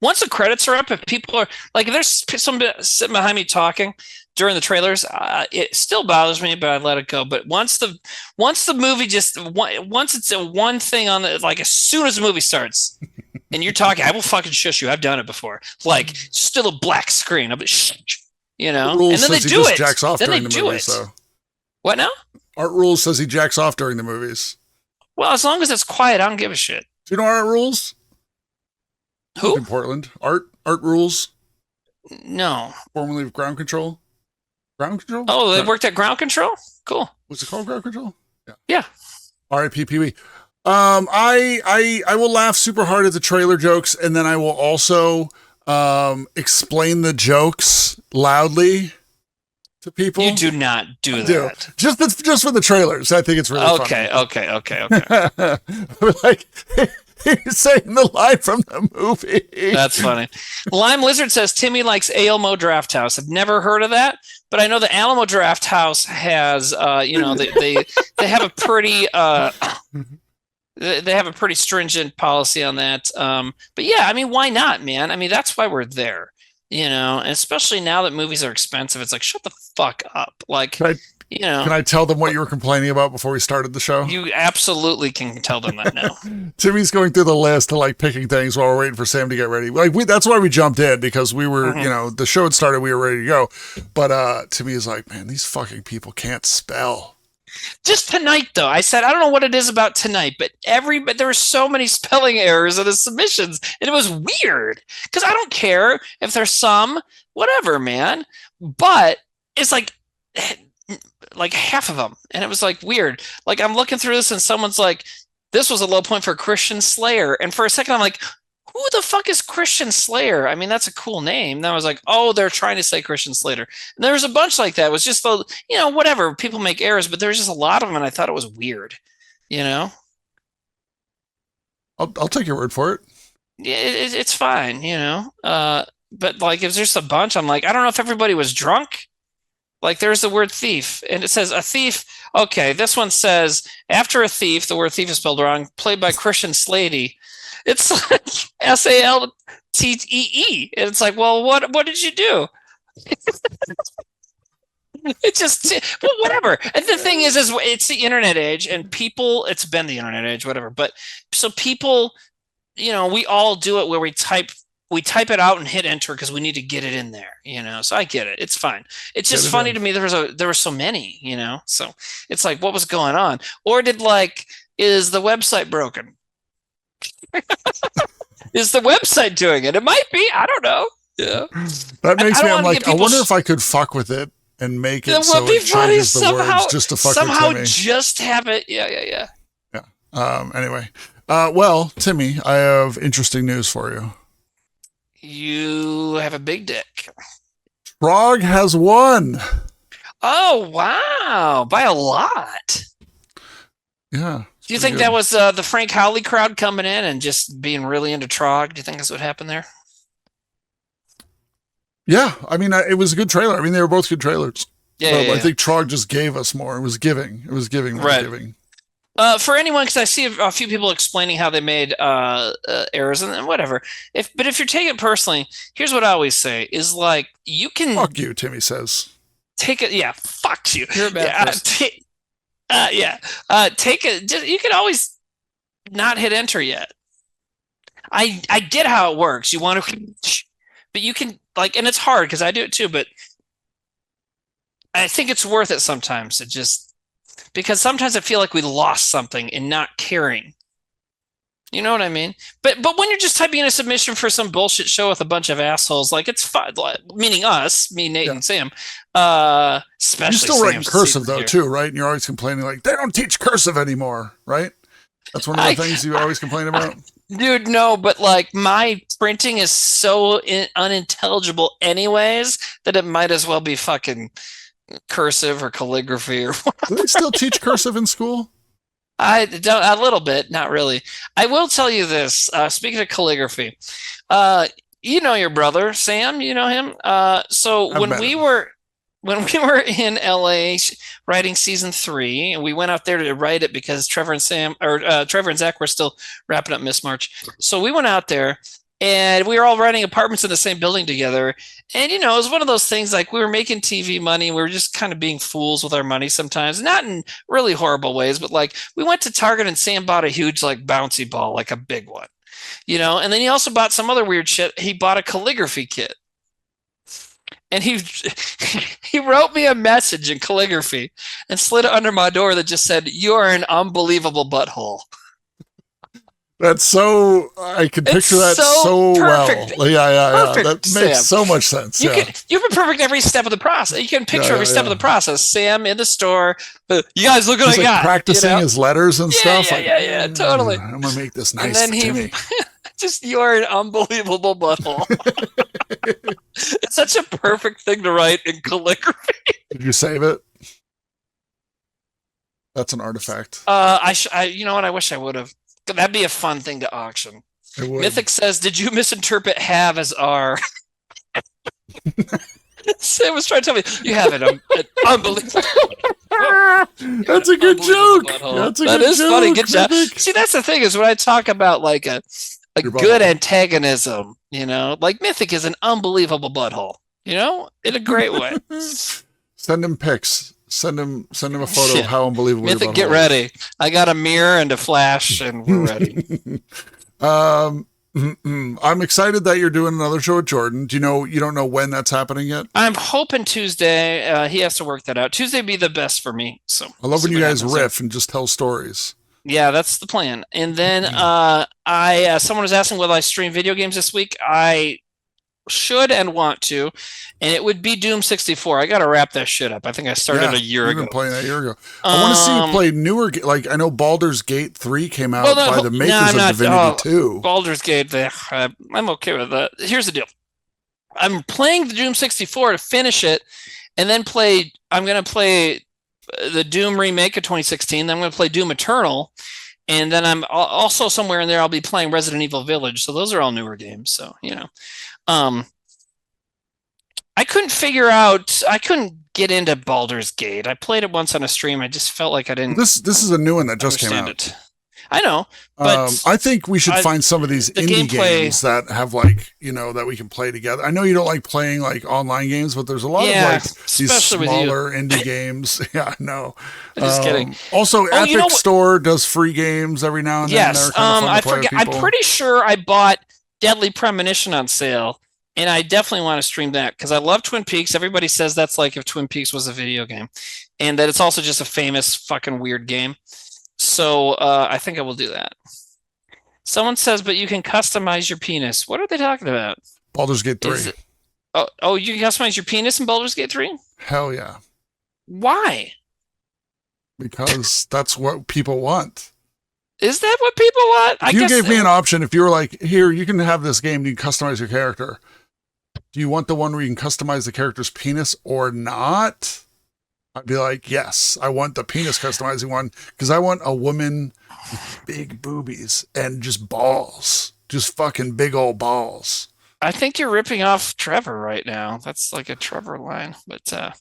once the credits are up, if people are like, if there's somebody sitting behind me talking during the trailers, it still bothers me, but I let it go. But once the movie once it's a one thing on the, like as soon as the movie starts and you're talking, I will fucking shush you. I've done it before. Like still a black screen, I'll be and then they do it. Jacks off then during they the do movies, it. So. What now? Art Rules says he jacks off during the movies. Well, as long as it's quiet, I don't give a shit. Do you know Art Rules? Who? In Portland. Art Rules? No. Formerly of Ground Control? Ground Control? Oh, they worked at Ground Control? Cool. Was it called Ground Control? Yeah. R.I.P. Pee-wee. I will laugh super hard at the trailer jokes, and then I will also explain the jokes loudly to people. You do not do that. Just for the trailers. I think it's really funny. Okay. Like he's saying the line from the movie. That's funny. Lime Lizard says Timmy likes Alamo Draft House. I've never heard of that, but I know the Alamo Draft House has they have a pretty they have a pretty stringent policy on that. But yeah, I mean, why not, man? I mean, that's why we're there. And especially now that movies are expensive, it's like, shut the fuck up. Like, Can I tell them what you were complaining about before we started the show? You absolutely can tell them that now. Timmy's going through the list of like picking things while we're waiting for Sam to get ready. Like that's why we jumped in, because we were, the show had started, we were ready to go. But Timmy is like, man, these fucking people can't spell. Just tonight, though, I said I don't know what it is about tonight, but there were so many spelling errors in the submissions, and it was weird because I don't care if there's some, whatever, man. But it's like half of them, and it was like weird. Like I'm looking through this, and someone's like, "This was a low point for Christian Slayer," and for a second, I'm like, who the fuck is Christian Slayer? I mean, that's a cool name. Then I was like, oh, they're trying to say Christian Slater. And there was a bunch like that. It was just, whatever. People make errors, but there was just a lot of them, and I thought it was weird, I'll take your word for it. Yeah, it's fine, but like, if there's a bunch, I'm like, I don't know if everybody was drunk. Like, there's the word thief, and it says a thief. Okay, this one says, after a thief, the word thief is spelled wrong, played by Christian Slater. It's like Saltee, and it's like, well, what did you do? It just, well, whatever. And the thing is it's the internet age, and people, it's been the internet age, whatever. But so people, we all do it where we type it out and hit enter because we need to get it in there, So I get it. It's fine. It's just funny to me. There were so many, So it's like, what was going on? Or is the website broken? Is the website doing it? It might be. I don't know. Yeah. That makes me. I'm like, I wonder if I could fuck with it and make it so it changes the words just to fuck with Timmy. Just have it. Yeah. Anyway, well, Timmy, I have interesting news for you. You have a big dick. Trog has won. Oh wow! By a lot. Yeah. Do you think that was the Frank Howley crowd coming in and just being really into Trog? Do you think that's what happened there? Yeah, I mean, it was a good trailer. I mean, they were both good trailers. Yeah, I think Trog just gave us more. It was giving. Right. Giving. For anyone, because I see a few people explaining how they made errors and whatever. But if you're taking it personally, here's what I always say: is like you can fuck you. Timmy says, take it. Yeah, fuck you. You're a bad person. Take it. You can always not hit enter yet. I get how it works. You want to, but you can and it's hard because I do it too. But I think it's worth it sometimes. Because sometimes I feel like we lost something in not caring. You know what I mean? But when you're just typing in a submission for some bullshit show with a bunch of assholes, it's fine. Meaning us, me, Nate, and Sam. Especially you're still writing cursive though, too, right? And you're always complaining they don't teach cursive anymore, right? That's one of the things you always complain about. Dude, no, but my printing is so unintelligible, anyways, that it might as well be fucking cursive or calligraphy or whatever. Do they still teach cursive in school? I don't, a little bit, not really. I will tell you this. Speaking of calligraphy, you know your brother Sam. You know him. So when we were in LA writing season 3, and we went out there to write it because Trevor and Zach were still wrapping up Miss March. So we went out there. And we were all renting apartments in the same building together. And, it was one of those things we were making TV money. We were just kind of being fools with our money sometimes. Not in really horrible ways, but we went to Target and Sam bought a huge bouncy ball, a big one. And then he also bought some other weird shit. He bought a calligraphy kit. And he wrote me a message in calligraphy and slid it under my door that just said, "You're an unbelievable butthole." That's so, I can picture that so perfect. well. Yeah. Perfect, that makes so much sense. You've been perfect every step of the process. You can picture every step of the process. Sam in the store. You guys look what I got. Practicing his letters and stuff. Yeah, totally. I'm going to make this nice. And then you're an unbelievable butthole. It's such a perfect thing to write in calligraphy. Did you save it? That's an artifact. You know what? I wish I would have. That'd be a fun thing to auction. Mythic says, "Did you misinterpret have as R?" Sam was trying to tell me you have it. Unbelievable. That's a good joke. That is joke. Funny. Good job. See, that's the thing is when I talk about a good antagonism, Mythic is an unbelievable butthole, in a great way. Send him pics. Send him a photo of how unbelievable. Mythic, get ready. I got a mirror and a flash, and we're ready. I'm excited that you're doing another show with Jordan. Do you don't know when that's happening yet? I'm hoping Tuesday. He has to work that out. Tuesday would be the best for me. So I love when you guys riff and just tell stories. Yeah, that's the plan. And then someone was asking whether I stream video games this week. I should and want to, and it would be Doom 64. I got to wrap that shit up. I think I started a year ago. Been playing that a year ago. I want to see you play newer. Like I know Baldur's Gate 3 came out by the makers of Divinity 2. Baldur's Gate. I'm okay with that. Here's the deal. I'm playing the Doom 64 to finish it, and then I'm going to play the Doom remake of 2016. Then I'm going to play Doom Eternal, and then I'm also somewhere in there I'll be playing Resident Evil Village. So those are all newer games. So I couldn't get into Baldur's Gate. I played it once on a stream. I just felt like I didn't. This is a new one that just came out. It. I know, but I think we should find some of these indie games that have that we can play together. I know you don't like playing like online games, but there's a lot of these smaller indie games. Yeah, no. Just kidding. Also, Epic Store does free games every now and then. Yes, I'm pretty sure I bought Deadly Premonition on sale. And I definitely want to stream that because I love Twin Peaks. Everybody says that's like if Twin Peaks was a video game, and that it's also just a famous fucking weird game. So I think I will do that. Someone says, but you can customize your penis. What are they talking about? Baldur's Gate 3. Oh, you can customize your penis in Baldur's Gate 3? Hell yeah. Why? Because that's what people want. Is that what people want? If you gave me an option, if you were like, here, you can have this game, you can customize your character. Do you want the one where you can customize the character's penis or not? I'd be like, yes, I want the penis customizing one because I want a woman with big boobies and just balls, just fucking big old balls. I think you're ripping off Trevor right now. That's like a Trevor line. But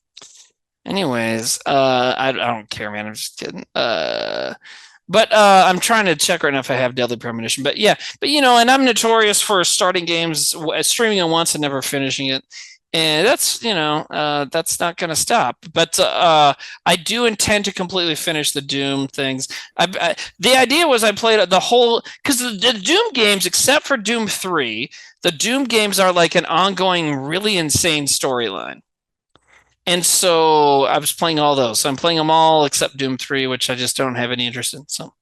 anyways, I don't care, man. I'm just kidding. But I'm trying to check right now if I have Deadly Premonition. But yeah, and I'm notorious for starting games, streaming it once and never finishing it. And that's, that's not going to stop. But I do intend to completely finish the Doom things. The idea was I played the whole, because the Doom games, except for Doom 3, the Doom games are like an ongoing, really insane storyline. And so I was playing all those. So I'm playing them all except Doom 3, which I just don't have any interest in. So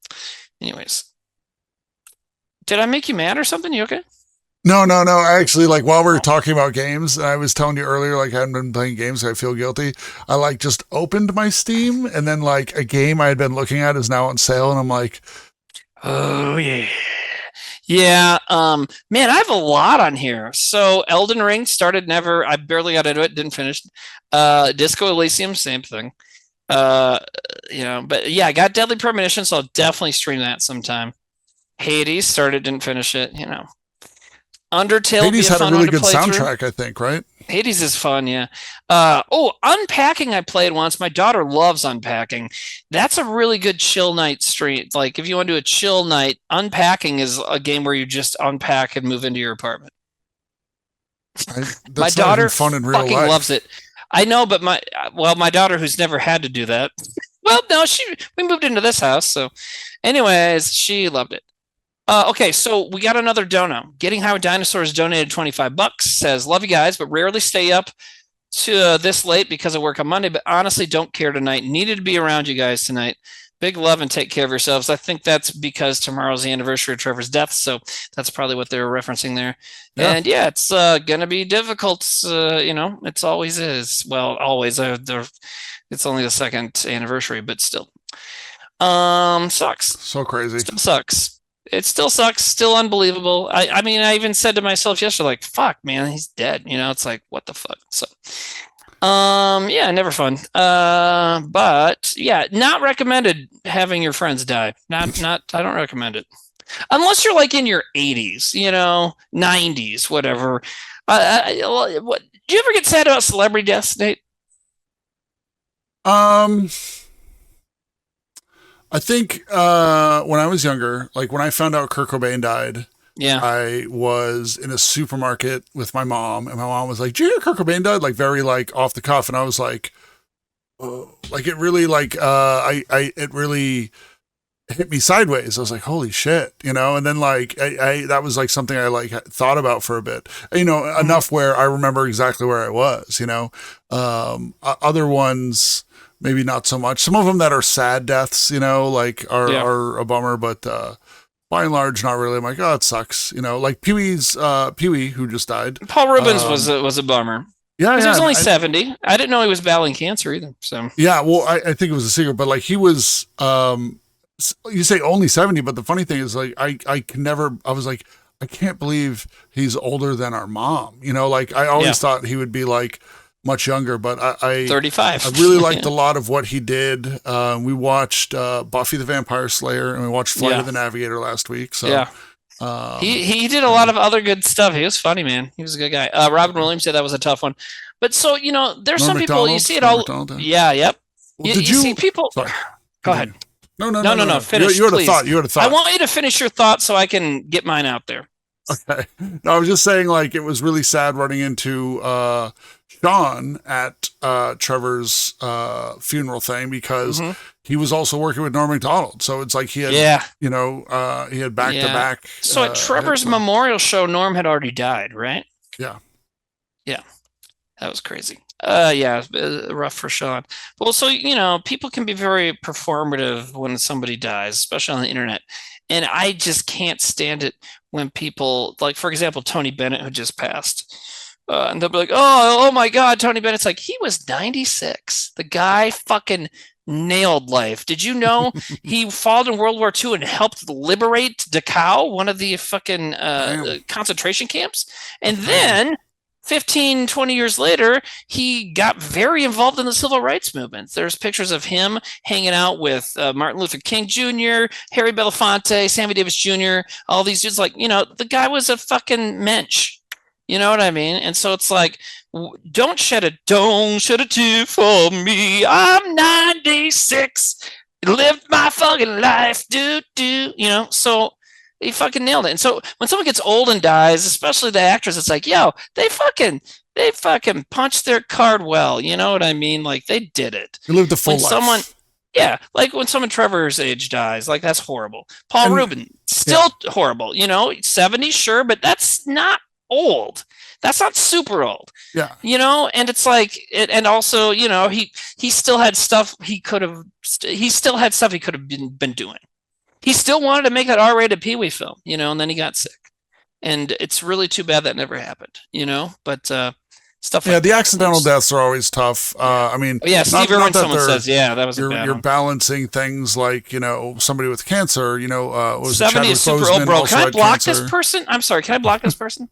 anyways. Did I make you mad or something? You okay? No. Actually, like while we were talking about games, I was telling you earlier, like I hadn't been playing games, so I feel guilty. I like just opened my Steam and then like a game I had been looking at is now on sale. And I'm like, oh yeah. Yeah, man, I have a lot on here. So Elden Ring started, I barely got into it, didn't finish. Disco Elysium, same thing. But yeah, I got Deadly Premonition, so I'll definitely stream that sometime. Hades started, didn't finish it, Undertale. Hades had a really good soundtrack, I think, right? Hades is fun, yeah. Unpacking I played once. My daughter loves Unpacking. That's a really good chill night stream. Like if you want to do a chill night, Unpacking is a game where you just unpack and move into your apartment. My daughter fucking loves it. I know, but my daughter who's never had to do that. Well, no, we moved into this house, so anyways, she loved it. Okay, so we got another dono. Getting High with Dinosaurs donated $25. Says, love you guys, but rarely stay up to this late because I work on Monday, but honestly don't care tonight. Needed to be around you guys tonight. Big love and take care of yourselves. I think that's because tomorrow's the anniversary of Trevor's death, so that's probably what they were referencing there. Yeah. And yeah, it's going to be difficult. It always is. Well, always. It's only the second anniversary, but still. Sucks. So crazy. Still sucks. It still sucks. Still unbelievable. I mean, I even said to myself yesterday, like, fuck, man, he's dead. It's like, what the fuck? So, yeah, never fun. But yeah, not recommended having your friends die. I don't recommend it. Unless you're like in your 80s, 90s, whatever. What, do you ever get sad about celebrity deaths, Nate? I think when I was younger, like when I found out Kurt Cobain died, yeah, I was in a supermarket with my mom, and my mom was like, "Did you hear Kurt Cobain died?" Like very like off the cuff, and I was like, "Oh," like it really like it really hit me sideways. I was like, holy shit, and then like, I that was like something I like thought about for a bit, enough where I remember exactly where I was, other ones, maybe not so much. Some of them that are sad deaths, like are a bummer, but, by and large, not really. I'm like, oh, it sucks. Like Pee Wee, who just died. Paul Rubens was a bummer. Yeah, he was only 70. I didn't know he was battling cancer either. So yeah, well, I think it was a secret, but like he was, you say only 70, but the funny thing is like, I was like, I can't believe he's older than our mom. Like I always thought he would be like much younger, but I 35. I really liked a lot of what he did. We watched Buffy the Vampire Slayer, and we watched Flight of the Navigator last week. So yeah, he did a lot of other good stuff. He was funny, man. He was a good guy. Robin Williams said that was a tough one, but so there's some people you see it all. Yeah, yep. Well, you see people. Sorry. Go ahead. No. Finish. You had please. a thought. You had a thought. I want you to finish your thought so I can get mine out there. Okay. No, I was just saying, like, it was really sad running into Sean at Trevor's funeral thing because he was also working with Norm Macdonald. So it's like he had, he had back to back. So at Trevor's memorial show, Norm had already died, right? Yeah. Yeah. That was crazy. Rough for Sean. Well, so, people can be very performative when somebody dies, especially on the internet. And I just can't stand it when people, like, for example, Tony Bennett, who just passed, and they'll be like, oh my God, Tony Bennett's like, he was 96. The guy fucking nailed life. Did you know he fought in World War II and helped liberate Dachau, one of the fucking concentration camps? And then 15, 20 years later, he got very involved in the civil rights movement. There's pictures of him hanging out with Martin Luther King Jr., Harry Belafonte, Sammy Davis Jr., all these dudes. Like, the guy was a fucking mensch. You know what I mean? And so it's like, don't shed a tear for me. I'm 96. Lived my fucking life. So he fucking nailed it. And so when someone gets old and dies, especially the actors, it's like, yo, they fucking punched their card well. You know what I mean? Like, they did it. They lived a full life. Like when someone Trevor's age dies, like, that's horrible. Paul Rubin, still horrible. 70, sure, but that's not old. That's not super old. Yeah. And it's like, and also, he still had stuff he could have been doing. He still wanted to make that R-rated Pee Wee film, and then he got sick. And it's really too bad that never happened, but stuff like the accidental deaths are always tough. I mean, Steve Irwin, someone says, that was a bad you're one. Balancing things like, somebody with cancer, was 70 is super old, bro. Can I block this person? I'm sorry, can I block this person?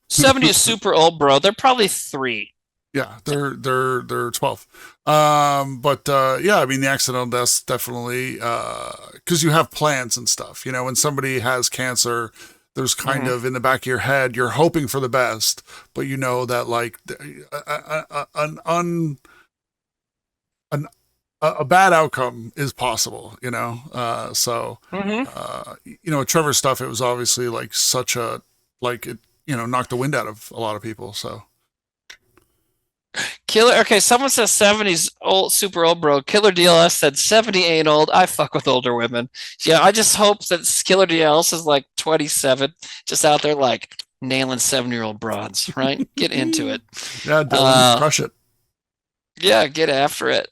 70 is super old, bro. They're probably 3. Yeah, they're 12. I mean, the accidental deaths definitely, because you have plans and stuff. When somebody has cancer, there's kind of in the back of your head, you're hoping for the best, but that like a bad outcome is possible. Trevor's stuff, it was obviously like such a knocked the wind out of a lot of people. So. Killer. Okay, someone says 70's old, super old, bro. Killer DLS said 70 ain't old. I fuck with older women. Yeah, I just hope that Killer DLS is like 27, just out there like nailing 70-year-old broads. Right? Get into it. Yeah, Dylan, crush it. Yeah, get after it.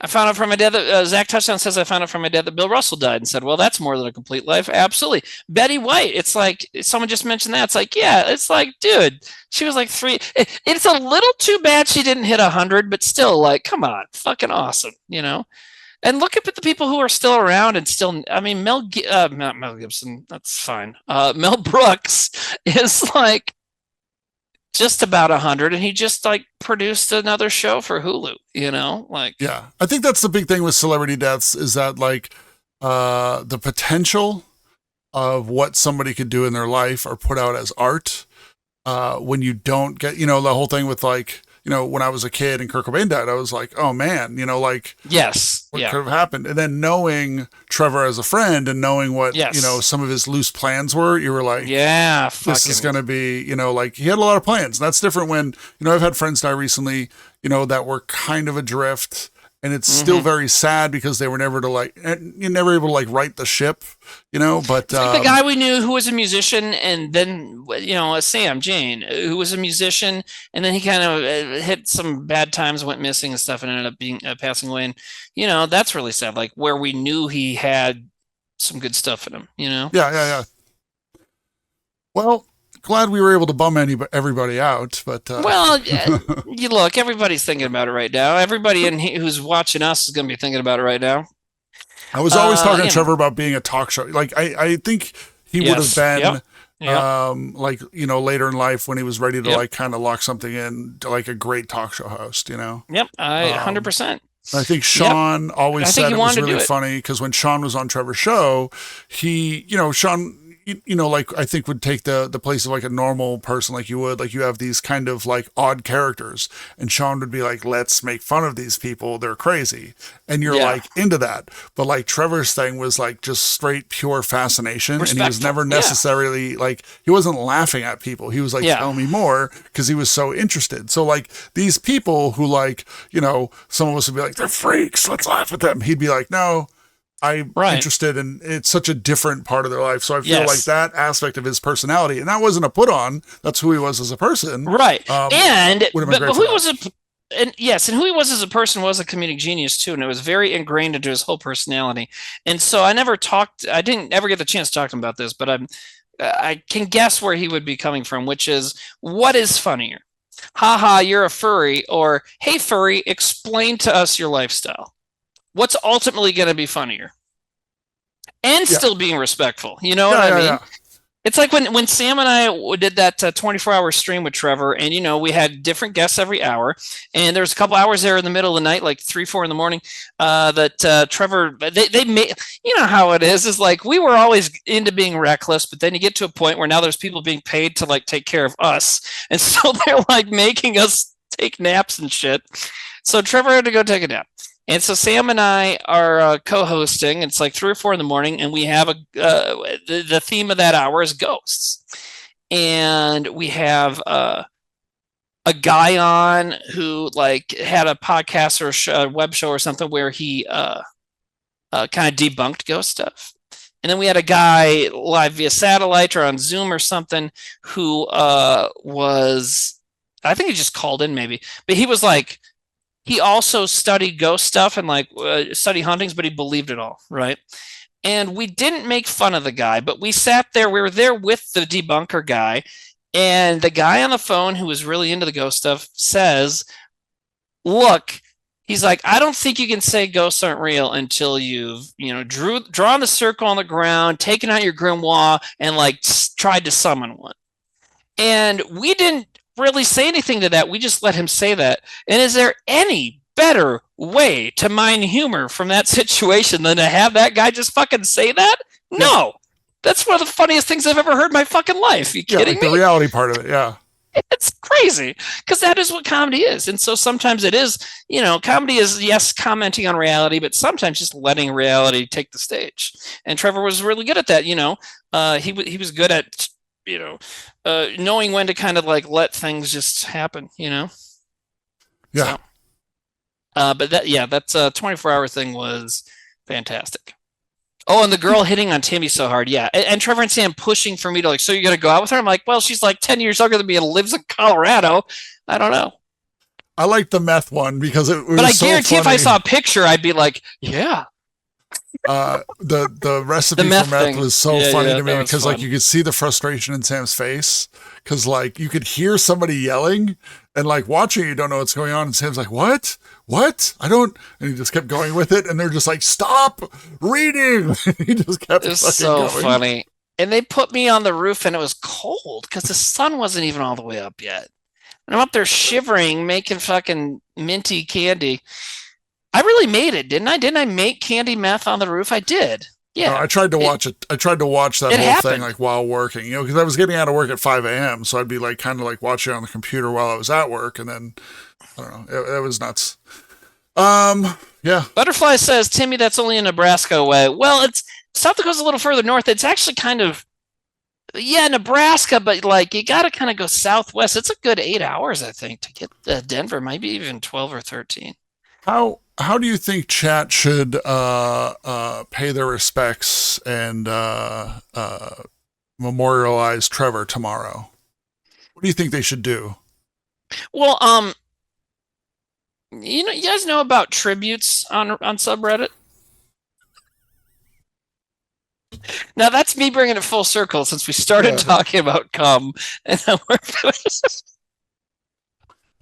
I found out from my dad that Zach Touchdown says I found out from my dad that Bill Russell died, and said, well, that's more than a complete life. Absolutely. Betty White, it's like, someone just mentioned that. It's like, yeah, it's like, dude, she was like 3. It's a little too bad she didn't hit 100, but still, like, come on, fucking awesome, And look at the people who are still around and still, I mean, not Mel Gibson, that's fine. Mel Brooks is like just about 100, and he just like produced another show for Hulu, yeah, I think that's the big thing with celebrity deaths, is that like the potential of what somebody could do in their life or put out as art, when you don't get, the whole thing with like, when I was a kid and Kurt Cobain died, I was like, oh man, like, yes, what could have happened? And then knowing Trevor as a friend and knowing what, some of his loose plans were, you were like, yeah, this is going to be, like, he had a lot of plans. And that's different when, I've had friends die recently, that were kind of adrift, And it's still very sad because they were never you're never able to like right the ship, you know, but it's like the guy we knew who was a musician, and then, you know, Sam Jane, who was a musician, and then he kind of hit some bad times, went missing and stuff, and ended up being passing away. And, you know, that's really sad. Like where we knew he had some good stuff in him, you know? Yeah. Well, glad we were able to bum everybody out, but well, you look, everybody's thinking about it right now. Everybody who's watching us is going to be thinking about it right now. I was always talking to Trevor about being a talk show. Like I think he would have been like, you know, later in life when he was ready to like kind of lock something in, like a great talk show host, you know? Yep, 100%. I think Sean always said it was really funny because when Sean was on Trevor's show, Sean, you know, like I think would take the place of like a normal person, like you would, like you have these kind of like odd characters, and Sean would be like, let's make fun of these people, they're crazy, and you're like into that. But like Trevor's thing was like just straight pure fascination, and he was never necessarily like, he wasn't laughing at people, he was like, tell me more, because he was so interested. So like these people who like, you know, some of us would be like, they're freaks, let's laugh at them, he'd be like, no, I'm interested, and it's such a different part of their life. So I feel like that aspect of his personality, and that wasn't a put on, that's who he was as a person. Right. And who he was and who he was as a person was a comedic genius too. And it was very ingrained into his whole personality. And so I didn't ever get the chance to talk to him about this, but I can guess where he would be coming from, which is, what is funnier? Haha, you're a furry, or hey furry, explain to us your lifestyle. What's ultimately going to be funnier and still being respectful? You know what I mean? Yeah. It's like when Sam and I did that 24-hour stream with Trevor, and, you know, we had different guests every hour, and there's a couple hours there in the middle of the night, like 3-4 in the morning, that Trevor, they made, you know how it is like we were always into being reckless, but then you get to a point where now there's people being paid to like take care of us. And so they're like making us take naps and shit. So Trevor had to go take a nap. And so Sam and I are co-hosting. It's like 3 or 4 in the morning, and we have the theme of that hour is ghosts. And we have a guy on who like had a podcast or a web show or something where he kind of debunked ghost stuff. And then we had a guy live via satellite or on Zoom or something who was, I think he just called in maybe, but he was like, he also studied ghost stuff and like study hauntings, but he believed it all, right? And we didn't make fun of the guy, but we sat there. We were there with the debunker guy, and the guy on the phone who was really into the ghost stuff says, "Look," he's like, "I don't think you can say ghosts aren't real until you've, you know, drawn the circle on the ground, taken out your grimoire, and like tried to summon one." And we didn't really say anything to that. We just let him say that. And is there any better way to mine humor from that situation than to have that guy just fucking say that? No. That's one of the funniest things I've ever heard in my fucking life. You kidding me? The reality part of it, yeah. It's crazy, because that is what comedy is. And so sometimes it is, you know, comedy is, yes, commenting on reality, but sometimes just letting reality take the stage. And Trevor was really good at that, you know. He was good at, you know, knowing when to kind of like let things just happen, you know? Yeah. So, but that's a 24-hour thing was fantastic. Oh, and the girl hitting on Timmy so hard. Yeah. And Trevor and Sam pushing for me to like, so you're going to go out with her? I'm like, well, she's like 10 years younger than me and lives in Colorado. I don't know. I like the meth one because it was But I so guarantee funny. if I saw a picture, I'd be like, yeah. The recipe for meth was so funny to me because like you could see the frustration in Sam's face because like you could hear somebody yelling and like watching, you don't know what's going on, and Sam's like, what I don't, and he just kept going with it, and they're just like, stop reading. He just kept it was so going. Funny. And they put me on the roof, and it was cold because the sun wasn't even all the way up yet, and I'm up there shivering making fucking minty candy. I really made it, didn't I? Didn't I make candy meth on the roof? I did. Yeah. No, I tried to watch it. I tried to watch that whole thing like while working, you know, because I was getting out of work at 5 a.m. So I'd be like kind of like watching it on the computer while I was at work, and then I don't know, it was nuts. Yeah. Butterfly says, Timmy, that's only in Nebraska way. Well, South Dakota's a little further north. It's actually kind of Nebraska, but like you got to kind of go southwest. It's a good 8 hours, I think, to get Denver. Maybe even 12 or 13. How do you think chat should pay their respects and memorialize Trevor tomorrow? What do you think they should do? Well, you guys know about tributes on subreddit? Now that's me bringing it full circle since we started talking about cum, and then we're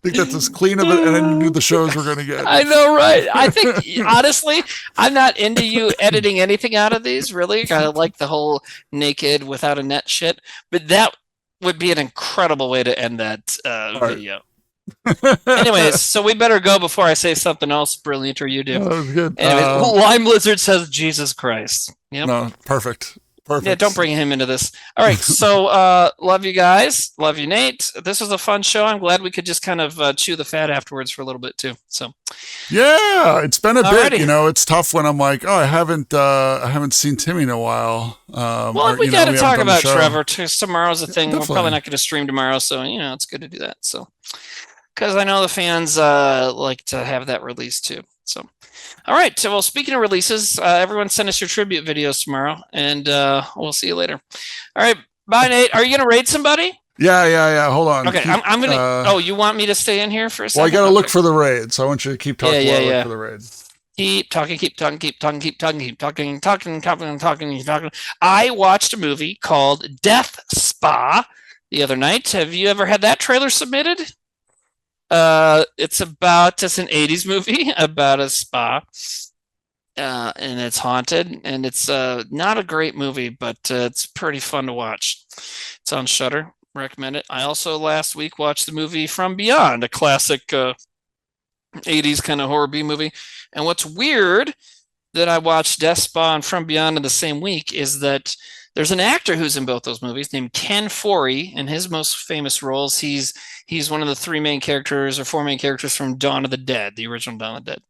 I think that's as clean of it and then do the shows we're going to get. I know, right? I think, honestly, I'm not into you editing anything out of these, really. I like the whole naked without a net shit, but that would be an incredible way to end that video. Anyways, so we better go before I say something else brilliant or you do. That was good. Anyways, Lime Lizard says Jesus Christ. Yep. No, perfect. Yeah, don't bring him into this. All right, so love you guys. Love you, Nate. This was a fun show. I'm glad we could just kind of chew the fat afterwards for a little bit too. So, yeah, it's been a Alrighty. bit. You know, it's tough when I'm like, oh, I haven't seen Timmy in a while. Well, we got to talk about Trevor too. Tomorrow's a thing. Definitely. We're probably not going to stream tomorrow, so it's good to do that. So, because I know the fans like to have that release too. So, all right. So, well, speaking of releases, everyone send us your tribute videos tomorrow, and we'll see you later. All right. Bye, Nate. Are you going to raid somebody? Yeah. Hold on. Okay. I'm going to. You want me to stay in here for a second? Well, I got to look for the raid, so I want you to keep talking while I look for the raid. Keep talking. I watched a movie called Death Spa the other night. Have you ever had that trailer submitted? It's an 80s movie about a spa, and it's haunted, and it's not a great movie, but it's pretty fun to watch. It's on Shudder. Recommend it. I also last week watched the movie From Beyond, a classic 80s kind of horror B movie. And what's weird that I watched Death Spa and From Beyond in the same week is that there's an actor who's in both those movies named Ken Foree. In his most famous roles, he's one of the four main characters from Dawn of the Dead, the original Dawn of the Dead.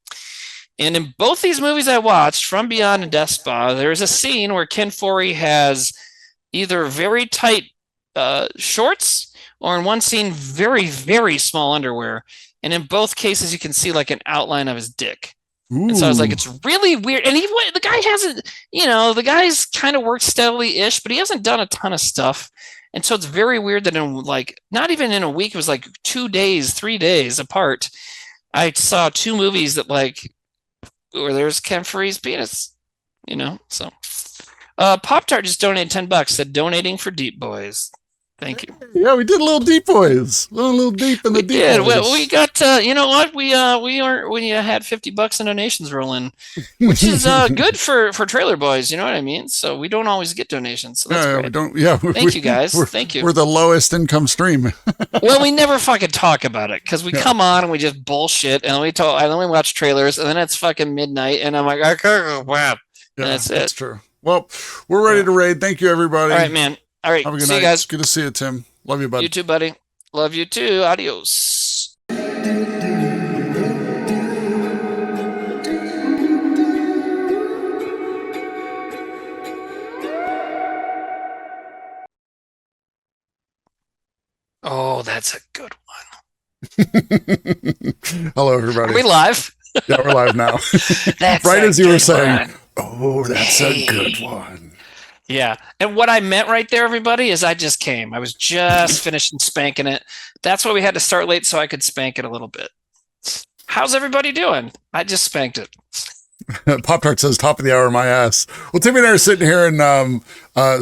And in both these movies I watched, From Beyond and Death Spa, there's a scene where Ken Foree has either very tight shorts or in one scene very, very small underwear. And in both cases, you can see like an outline of his dick. Ooh. And so I was like, it's really weird. And the guy hasn't, the guy's kind of worked steadily-ish, but he hasn't done a ton of stuff. And so it's very weird that in not even in a week, it was like 2 days, 3 days apart, I saw two movies that where there's Ken Foree's penis, so. Pop-Tart just donated $10, said donating for Deep Boys. Thank you. Yeah, we did a little Deep Boys. A little deep in the Deep Boys. Well, we got, you know what? We had $50 in donations roll in, which is good for Trailer Boys. You know what I mean? So we don't always get donations. So that's great. Thank you guys. Thank you. We're the lowest income stream. Well, we never fucking talk about it because we come on and we just bullshit and then we watch trailers and then it's fucking midnight and I'm like, I can't go back. Yeah, that's it. That's true. Well, we're ready to raid. Thank you, everybody. All right, man. All right. Have a good See night. you guys. Good to see you, Tim. Love you, buddy. You too, buddy. Love you too. Adios. Oh, that's a good one. Hello, everybody. Are we live? Yeah, we're live now. That's right as you were saying. One. Oh, that's a good one. Yeah. And what I meant right there, everybody, is I just came. I was just finishing spanking it. That's why we had to start late so I could spank it a little bit. How's everybody doing? I just spanked it. Pop-Tart says, top of the hour, my ass. Well, Timmy and I are sitting here and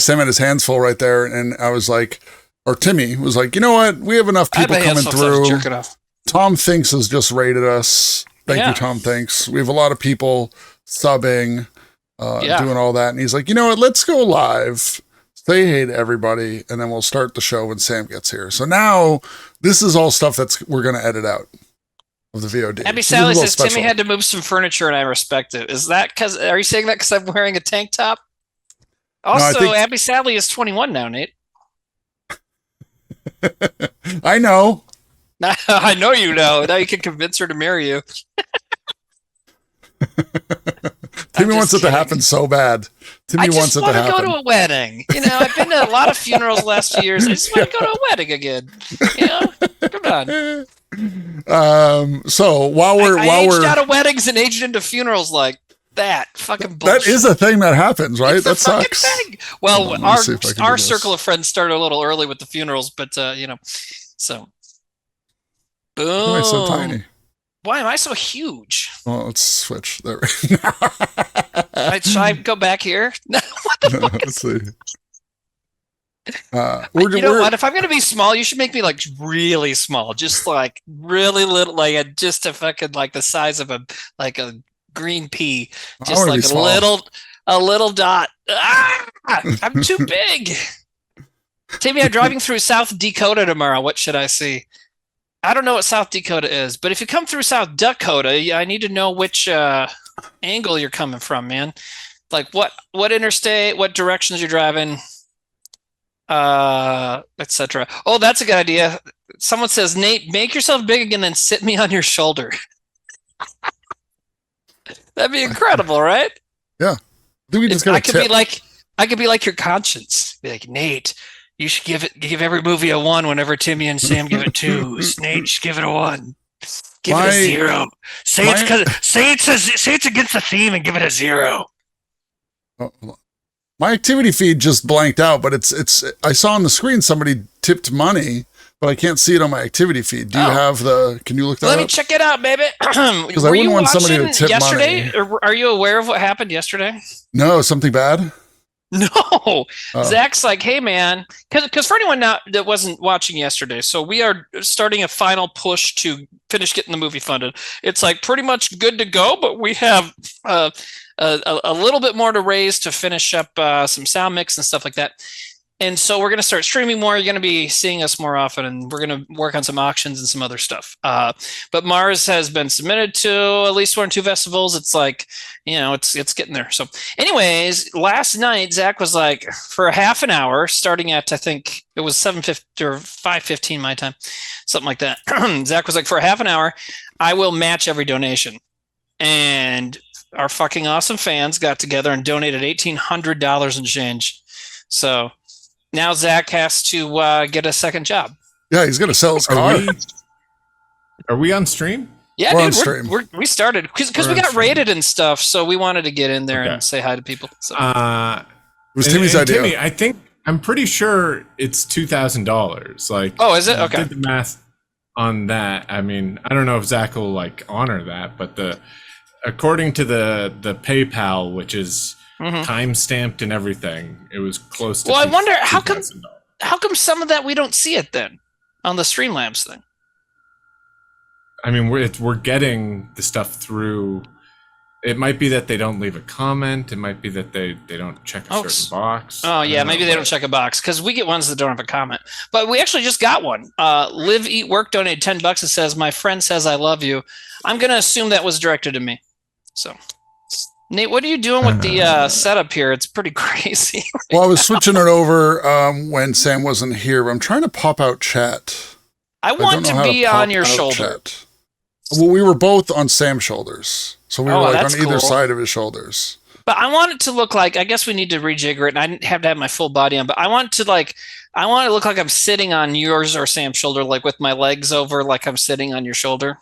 Sam had his hands full right there. And I was like, or Timmy was like, you know what? We have enough people coming through. Jerk it off. Tom Thinks has just rated us. Thank you, Tom Thinks. We have a lot of people subbing. Doing all that, and he's like, you know what, let's go live, say hey to everybody, and then we'll start the show when Sam gets here. So now this is all stuff we're going to edit out of the VOD. Abby Sally says special. Timmy had to move some furniture and I respect it. Is that are you saying that because I'm wearing a tank top? Also, no, Abby Sally is 21 now, Nate. I know. I know you know. Now you can convince her to marry you. Timmy wants it to happen so bad. Timmy wants it to happen. I just want to go to a wedding. I've been to a lot of funerals the last few years. I just want to go to a wedding again. Come on. So while we're aged out of weddings and aged into funerals like that. Fucking bullshit. That is a thing that happens, right? That sucks. Thing. Well, our circle of friends started a little early with the funerals, but so boom. Why am I so tiny? Why am I so huge? Well, let's switch there. Should I go back here? What the fuck? Let's see. You know what? If I'm gonna be small, you should make me like really small, just like really little, like just a fucking like the size of a green pea, just like a little dot. I'm too big. Timmy, I'm driving through South Dakota tomorrow. What should I see? I don't know what South Dakota is, but if you come through South Dakota, I need to know which angle you're coming from, man. Like what interstate, what directions you're driving, etc. Oh, that's a good idea. Someone says, Nate, make yourself big again and sit me on your shoulder. That'd be incredible, right? Yeah. I could be like your conscience. Be like, Nate, you should give every movie a 1 whenever Timmy and Sam give it 2s. Nate, you should give it a 1. Give it a 0. Say it's against the theme and give it a 0. My activity feed just blanked out, but it's I saw on the screen somebody tipped money, but I can't see it on my activity feed. Do you have can you look that up? Let me check it out, baby. Because I wouldn't want somebody to tip yesterday? money. Or are you aware of what happened yesterday? No, something bad? No. Oh. Zach's like, hey, man, because for anyone that wasn't watching yesterday, so we are starting a final push to finish getting the movie funded. It's like pretty much good to go, but we have a little bit more to raise to finish up some sound mix and stuff like that. And so we're going to start streaming more. You're going to be seeing us more often, and we're going to work on some auctions and some other stuff. But Mars has been submitted to at least 1 or 2 festivals. It's like, it's getting there. So anyways, last night, Zach was like, for a half an hour, starting at, I think it was 7:50 or 5:15 my time, something like that. Zach was like, for a half an hour, I will match every donation. And our fucking awesome fans got together and donated $1,800 and change. So now Zach has to get a second job. Yeah, he's going to sell his car. Are we on stream? Yeah, we're dude, on stream. We started because we got rated and stuff, so we wanted to get in there and say hi to people. So. It was Timmy's idea. Timmy, I'm pretty sure it's $2,000. Like, oh, is it? Okay. Did the math on that. I mean, I don't know if Zach will honor that, but according to the PayPal, which is time stamped and everything, it was close to. Well, I wonder how come some of that we don't see it then on the Streamlabs thing. I mean, we're getting the stuff through. It might be that they don't leave a comment. It might be that they don't check a certain box. Oh yeah, maybe they don't check a box because we get ones that don't have a comment. But we actually just got one. Live Eat Work donated $10. It says, "My friend says I love you." I'm gonna assume that was directed to me. So, Nate, what are you doing with the setup here? It's pretty crazy. Well, I was switching it over when Sam wasn't here. But I'm trying to pop out chat. I want to be on your shoulder. Chat. Well, we were both on Sam's shoulders, so we were on either side of his shoulders. But I want it to look like, I guess we need to rejigger it, and I didn't have to have my full body on, but I want it to look like I'm sitting on yours or Sam's shoulder, like with my legs over, like I'm sitting on your shoulder.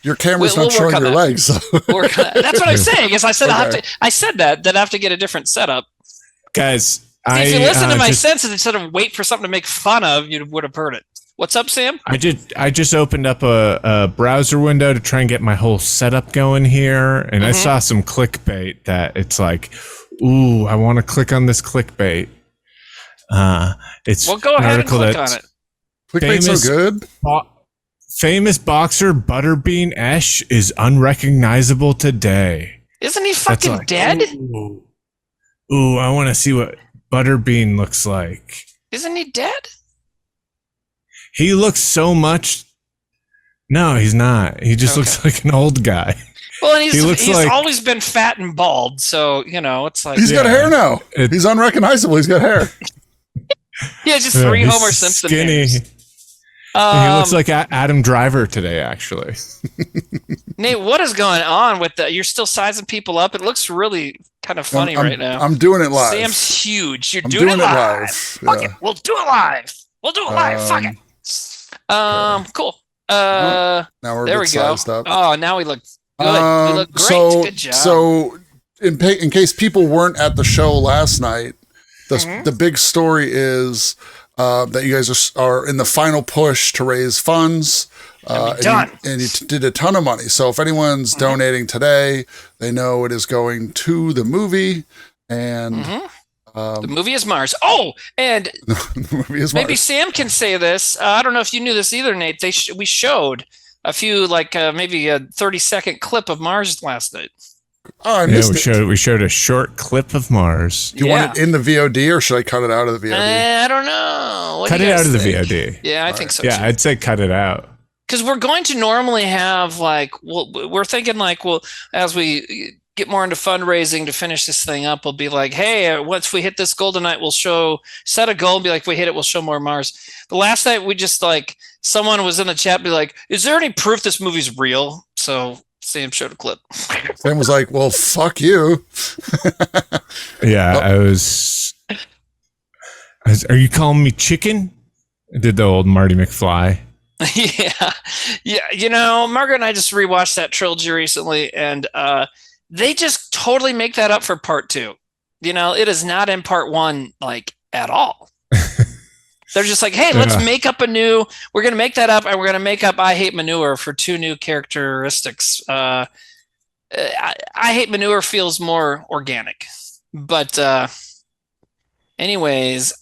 Your camera's not showing your legs. That's what I'm saying. Is I said I said that I have to get a different setup. Guys, if you listen to my senses instead of wait for something to make fun of, you would have heard it. What's up, Sam? I just opened up a browser window to try and get my whole setup going here, and I saw some clickbait that it's like, ooh, I want to click on this clickbait. It's go ahead and click on it. Clickbait's so good. Famous boxer Butterbean Esh is unrecognizable today. Isn't he fucking dead? Ooh, I want to see what Butterbean looks like. Isn't he dead? He looks so much. No, he's not. He just looks like an old guy. Well, and he's always been fat and bald, so it's like he's got hair now. He's unrecognizable. He's got hair. He has just 3 Homer Simpson skinny. Hairs. He looks like Adam Driver today, actually. Nate, what is going on with that? You're still sizing people up. It looks really kind of funny right now. I'm doing it live. Sam's huge. You're doing it live. Fuck it. We'll do it live. Fuck it. Cool. Now we're there a we bit go. sized up. Oh, now we look good. We look great. Good job. So in case people weren't at the show last night, the big story is that you guys are in the final push to raise funds. And you did a ton of money. So if anyone's donating today, they know it is going to the movie. And the movie is Mars. Oh, and the movie is maybe Mars. Sam can say this. I don't know if you knew this either, Nate. We showed a few, maybe a 30-second clip of Mars last night. Oh, I missed it. We showed a short clip of Mars. Do you want it in the VOD or should I cut it out of the VOD? I don't know. Cut it out of the VOD. Yeah, I think so. Yeah, too. I'd say cut it out. Because we're going to normally have we're thinking as we get more into fundraising to finish this thing up, we'll be like, hey, once we hit this goal tonight, we'll set a goal and be like, if we hit it, we'll show more Mars. The last night we just someone was in the chat, be like, is there any proof this movie's real? So Sam showed a clip. Sam was like, well, fuck you. Yeah, are you calling me chicken? I did the old Marty McFly. Yeah. Margaret and I just rewatched that trilogy recently, and they just totally make that up for part 2. It is not in part 1 at all. They're just like, hey, let's make up we're going to make that up, and we're going to make up I Hate Manure for 2 new characteristics. I Hate Manure feels more organic, but anyways,